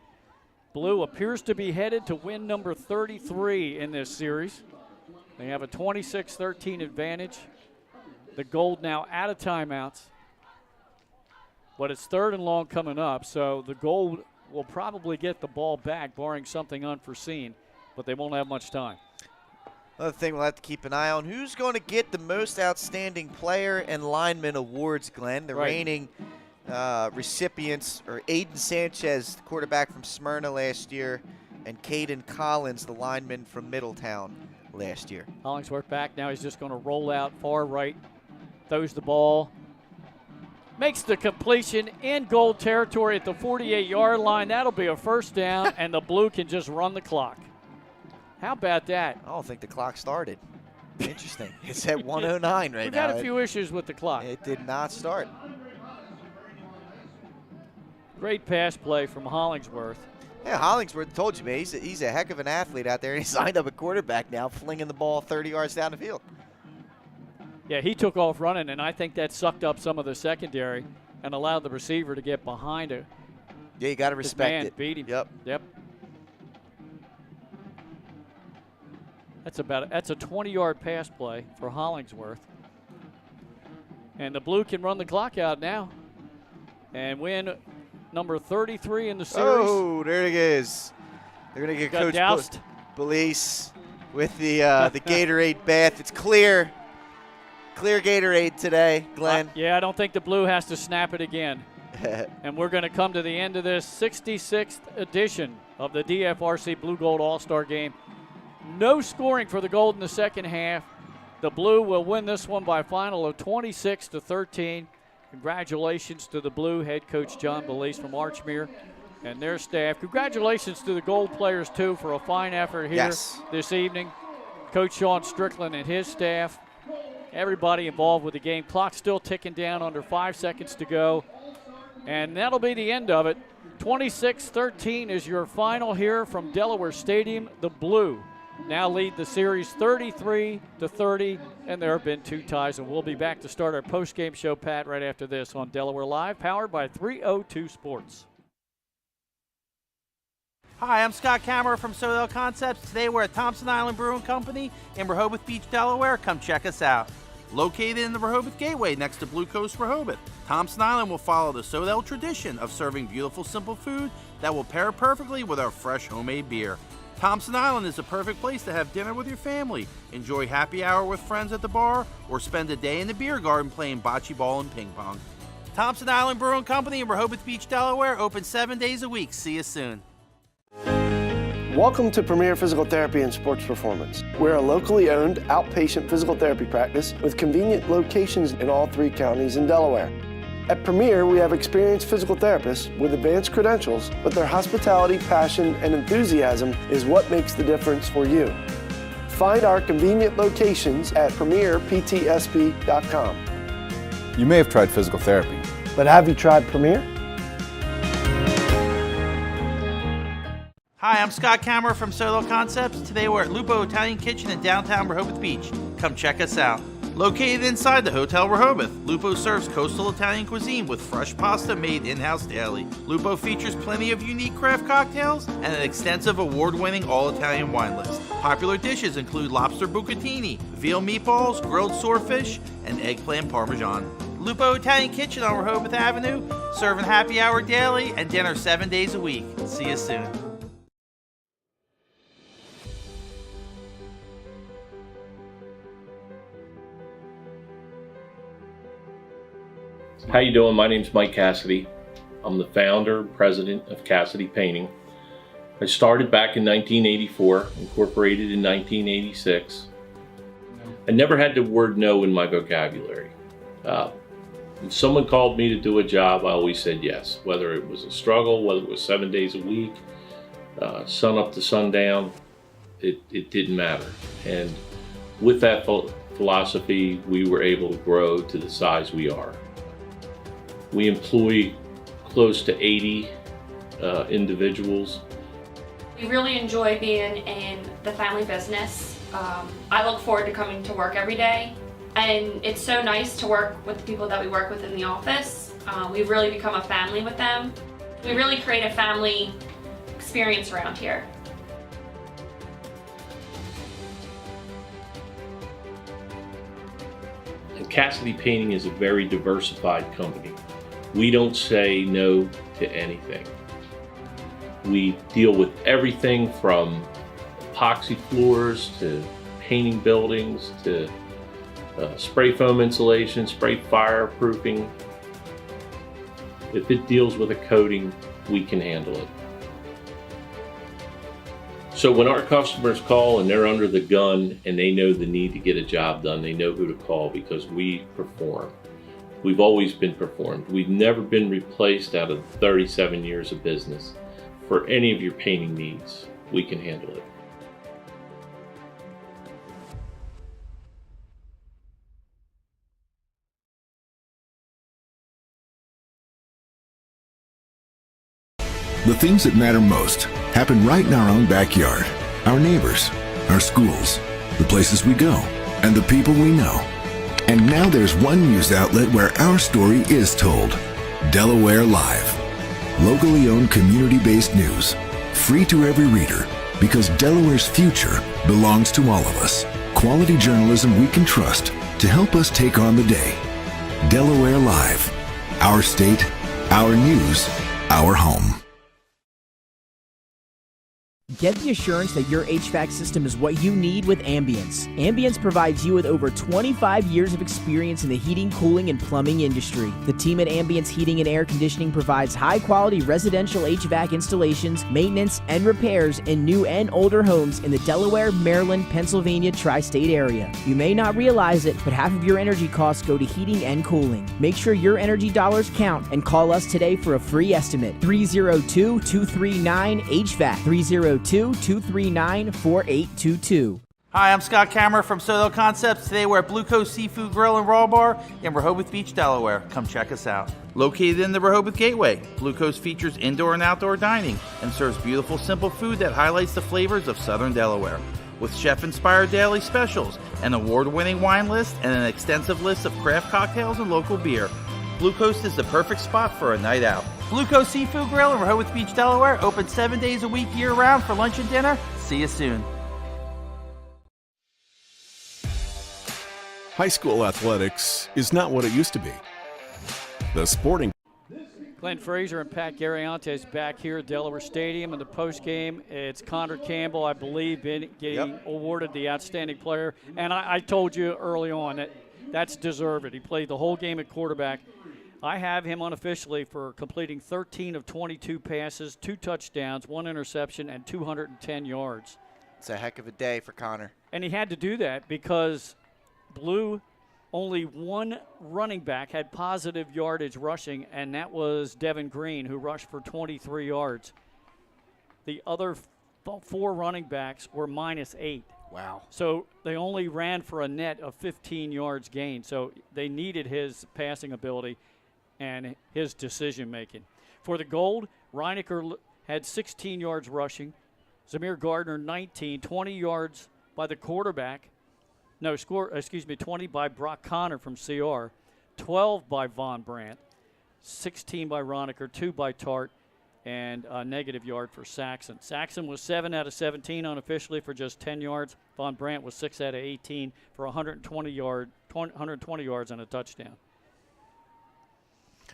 Blue appears to be headed to win number 33 in this series. They have a 26-13 advantage. The gold now out of timeouts. But it's 3rd and long coming up, so the gold will probably get the ball back, barring something unforeseen, but they won't have much time. Another thing we'll have to keep an eye on, who's going to get the most outstanding player and lineman awards, Glenn? The reigning recipients are Aiden Sanchez, the quarterback from Smyrna last year, and Caden Collins, the lineman from Middletown last year. Hollingsworth back. Now he's just going to roll out far right, throws the ball, makes the completion in gold territory at the 48-yard line. That'll be a first down, and the blue can just run the clock. How about that? I don't think the clock started. Interesting. It's at 1:09 right now. We've had a few issues with the clock. It did not start. Great pass play from Hollingsworth. Yeah, Hollingsworth, told you, man, he's a heck of an athlete out there, and he's signed up at quarterback now, flinging the ball 30 yards down the field. Yeah, he took off running, and I think that sucked up some of the secondary and allowed the receiver to get behind it. Yeah, you got to respect it. Beat him. Yep. That's a 20-yard pass play for Hollingsworth. And the Blue can run the clock out now and win number 33 in the series. Oh, there it is. They're going to get Got Coach doused. Belize with the Gatorade bath. It's clear. Clear Gatorade today, Glenn. Yeah, I don't think the Blue has to snap it again. And we're going to come to the end of this 66th edition of the DFRC Blue Gold All-Star Game. No scoring for the Gold in the second half. The Blue will win this one by a final of 26-13. Congratulations to the Blue head coach John Belize from Archmere and their staff. Congratulations to the Gold players, too, for a fine effort here this evening. Coach Sean Strickland and his staff. Everybody involved with the game. Clock still ticking down, under 5 seconds to go. And that'll be the end of it. 26-13 is your final here from Delaware Stadium. The Blue now lead the series 33-30, and there have been 2 ties. And we'll be back to start our post-game show, Pat, right after this on Delaware Live, powered by 302 Sports. Hi, I'm Scott Kammerer from Sodell Concepts. Today we're at Thompson Island Brewing Company in Rehoboth Beach, Delaware. Come check us out. Located in the Rehoboth Gateway next to Blue Coast Rehoboth, Thompson Island will follow the Sodell tradition of serving beautiful, simple food that will pair perfectly with our fresh homemade beer. Thompson Island is a perfect place to have dinner with your family, enjoy happy hour with friends at the bar, or spend a day in the beer garden playing bocce ball and ping pong. Thompson Island Brewing Company in Rehoboth Beach, Delaware, open 7 days a week. See you soon. Welcome to Premier Physical Therapy and Sports Performance. We're a locally owned outpatient physical therapy practice with convenient locations in all 3 counties in Delaware. At Premier, we have experienced physical therapists with advanced credentials, but their hospitality, passion, and enthusiasm is what makes the difference for you. Find our convenient locations at premierptsp.com. You may have tried physical therapy, but have you tried Premier? Hi, I'm Scott Kammerer from Sodell Concepts. Today we're at Lupo Italian Kitchen in downtown Rehoboth Beach. Come check us out. Located inside the Hotel Rehoboth, Lupo serves coastal Italian cuisine with fresh pasta made in-house daily. Lupo features plenty of unique craft cocktails and an extensive award-winning all-Italian wine list. Popular dishes include lobster bucatini, veal meatballs, grilled swordfish, and eggplant parmesan. Lupo Italian Kitchen on Rehoboth Avenue, serving happy hour daily and dinner 7 days a week. See you soon. How you doing? My name's Mike Cassidy. I'm the founder and president of Cassidy Painting. I started back in 1984, incorporated in 1986. I never had the word no in my vocabulary. If someone called me to do a job, I always said yes. Whether it was a struggle, whether it was 7 days a week, sun up to sundown, it didn't matter. And with that philosophy, we were able to grow to the size we are. We employ close to 80 individuals. We really enjoy being in the family business. I look forward to coming to work every day, and it's so nice to work with the people that we work with in the office. We've really become a family with them. We really create a family experience around here. And Cassidy Painting is a very diversified company. We don't say no to anything. We deal with everything from epoxy floors to painting buildings to spray foam insulation, spray fireproofing. If it deals with a coating, we can handle it. So when our customers call and they're under the gun and they know the need to get a job done, they know who to call because we perform. We've always been performed. We've never been replaced out of 37 years of business. For any of your painting needs, we can handle it. The things that matter most happen right in our own backyard. Our neighbors, our schools, the places we go, and the people we know. And now there's one news outlet where our story is told. Delaware Live. Locally owned, community-based news. Free to every reader, because Delaware's future belongs to all of us. Quality journalism we can trust to help us take on the day. Delaware Live. Our state, our news, our home. Get the assurance that your HVAC system is what you need with Ambience. Ambience provides you with over 25 years of experience in the heating, cooling, and plumbing industry. The team at Ambience Heating and Air Conditioning provides high-quality residential HVAC installations, maintenance, and repairs in new and older homes in the Delaware, Maryland, Pennsylvania tri-state area. You may not realize it, but half of your energy costs go to heating and cooling. Make sure your energy dollars count and call us today for a free estimate. 302-239-HVAC. 302-239-4822. Hi, I'm Scott Kammerer from Soto Concepts. Today we're at Blue Coast Seafood Grill and Raw Bar in Rehoboth Beach, Delaware. Come check us out. Located in the Rehoboth Gateway, Blue Coast features indoor and outdoor dining and serves beautiful, simple food that highlights the flavors of Southern Delaware. With chef-inspired daily specials, an award-winning wine list, and an extensive list of craft cocktails and local beer, Blue Coast is the perfect spot for a night out. Blue Coast Seafood Grill in Rehoboth Beach, Delaware, open 7 days a week year-round for lunch and dinner. See you soon. High school athletics is not what it used to be. The sporting Glenn Fraser and Pat Gariantes back here at Delaware Stadium in the postgame. It's Connor Campbell, I believe, getting awarded the outstanding player. And I told you early on that that's deserved. He played the whole game at quarterback. I have him unofficially for completing 13 of 22 passes, 2 touchdowns, 1 interception, and 210 yards. It's a heck of a day for Connor. And he had to do that because Blue, only one running back had positive yardage rushing, and that was Devin Green, who rushed for 23 yards. The other 4 running backs were -8. Wow. So they only ran for a net of 15 yards gained. So they needed his passing ability and his decision-making. For the gold, Reinecker had 16 yards rushing. Zamir Gardner, 19, 20 yards by the quarterback. 20 by Brock Connor from CR, 12 by Von Brandt, 16 by Reinecker, 2 by Tart, and a negative yard for Saxon. Saxon was 7 out of 17 unofficially for just 10 yards. Von Brandt was 6 out of 18 for 120 yards and a touchdown.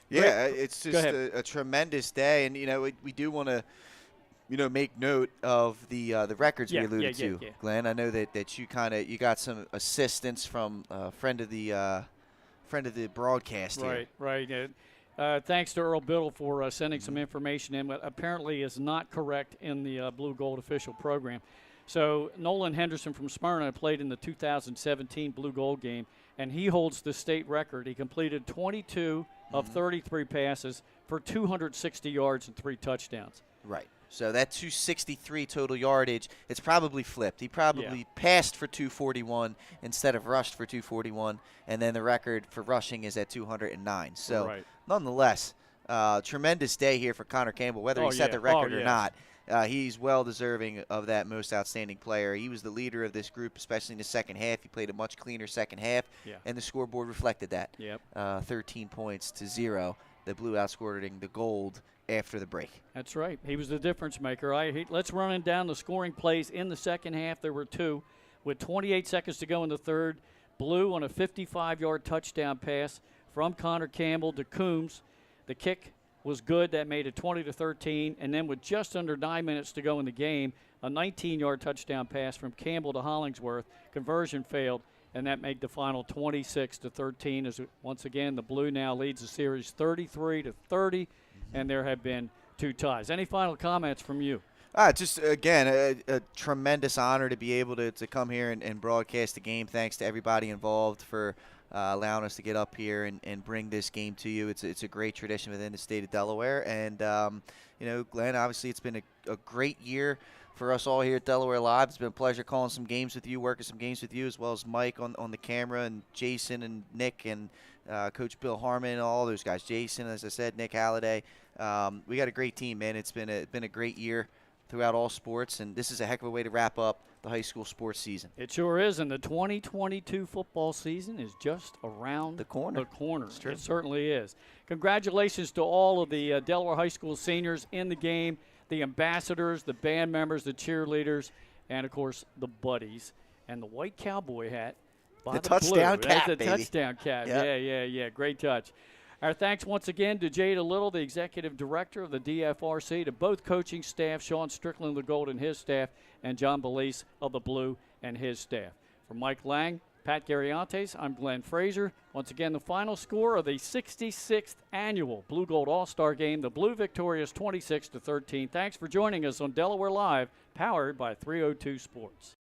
Yeah, it's just a tremendous day, and we do want to make note of the records we alluded to. Glenn, I know that you got some assistance from a friend of the broadcast here. Right. Thanks to Earl Biddle for sending some information in, but apparently is not correct in the Blue Gold official program. So Nolan Henderson from Smyrna played in the 2017 Blue Gold game, and he holds the state record. He completed 22 of 33 passes for 260 yards and 3 touchdowns. Right. So that 263 total yardage, it's probably flipped. He probably passed for 241 instead of rushed for 241, and then the record for rushing is at 209. So nonetheless, tremendous day here for Connor Campbell, whether he set the record or not. He's well deserving of that most outstanding player. He was the leader of this group, especially in the second half. He played a much cleaner second half, and the scoreboard reflected that. 13 points to 0. The Blue outscoring the Gold after the break. That's right. He was the difference maker. Let's run down the scoring plays in the second half. There were 2. With 28 seconds to go in the third, Blue on a 55-yard touchdown pass from Connor Campbell to Coombs. The kick was good. That made it 20-13. And then with just under 9 minutes to go in the game, a 19-yard touchdown pass from Campbell to Hollingsworth. Conversion failed, and that made the final 26-13. As once again, the Blue now leads the series 33-30, and there have been 2 ties. Any final comments from you? Just, again, a tremendous honor to be able to come here and broadcast the game. Thanks to everybody involved for allowing us to get up here and bring this game to you. It's a great tradition within the state of Delaware. And, Glenn, obviously it's been a great year for us all here at Delaware Live. It's been a pleasure calling some games with you, working some games with you, as well as Mike on the camera, and Jason and Nick and Coach Bill Harmon, all those guys, Jason, as I said, Nick Halliday. We got a great team, man. It's been a great year throughout all sports, and this is a heck of a way to wrap up the high school sports season. It sure is, and the 2022 football season is just around the corner. It certainly is. Congratulations to all of the Delaware High School seniors in the game, the ambassadors, the band members, the cheerleaders, and, of course, the buddies. And the white cowboy hat by the touchdown blue. cap, That's the baby. touchdown cap. Yep. Yeah. Great touch. Our thanks once again to Jada Little, the executive director of the DFRC, to both coaching staff, Sean Strickland of the Gold and his staff, and John Belize of the Blue and his staff. For Mike Lang, Pat Gariantes, I'm Glenn Frazier. Once again, the final score of the 66th annual Blue Gold All-Star Game. The Blue victorious 26-13. Thanks for joining us on Delaware Live, powered by 302 Sports.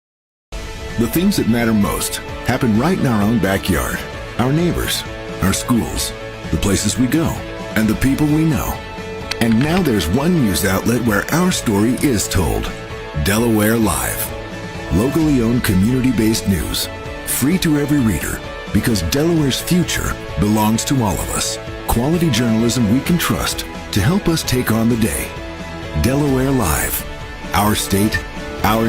The things that matter most happen right in our own backyard. Our neighbors, our schools, the places we go, and the people we know. And now there's one news outlet where our story is told. Delaware Live. Locally owned, community-based news. Free to every reader, because Delaware's future belongs to all of us. Quality journalism we can trust to help us take on the day. Delaware Live. Our state,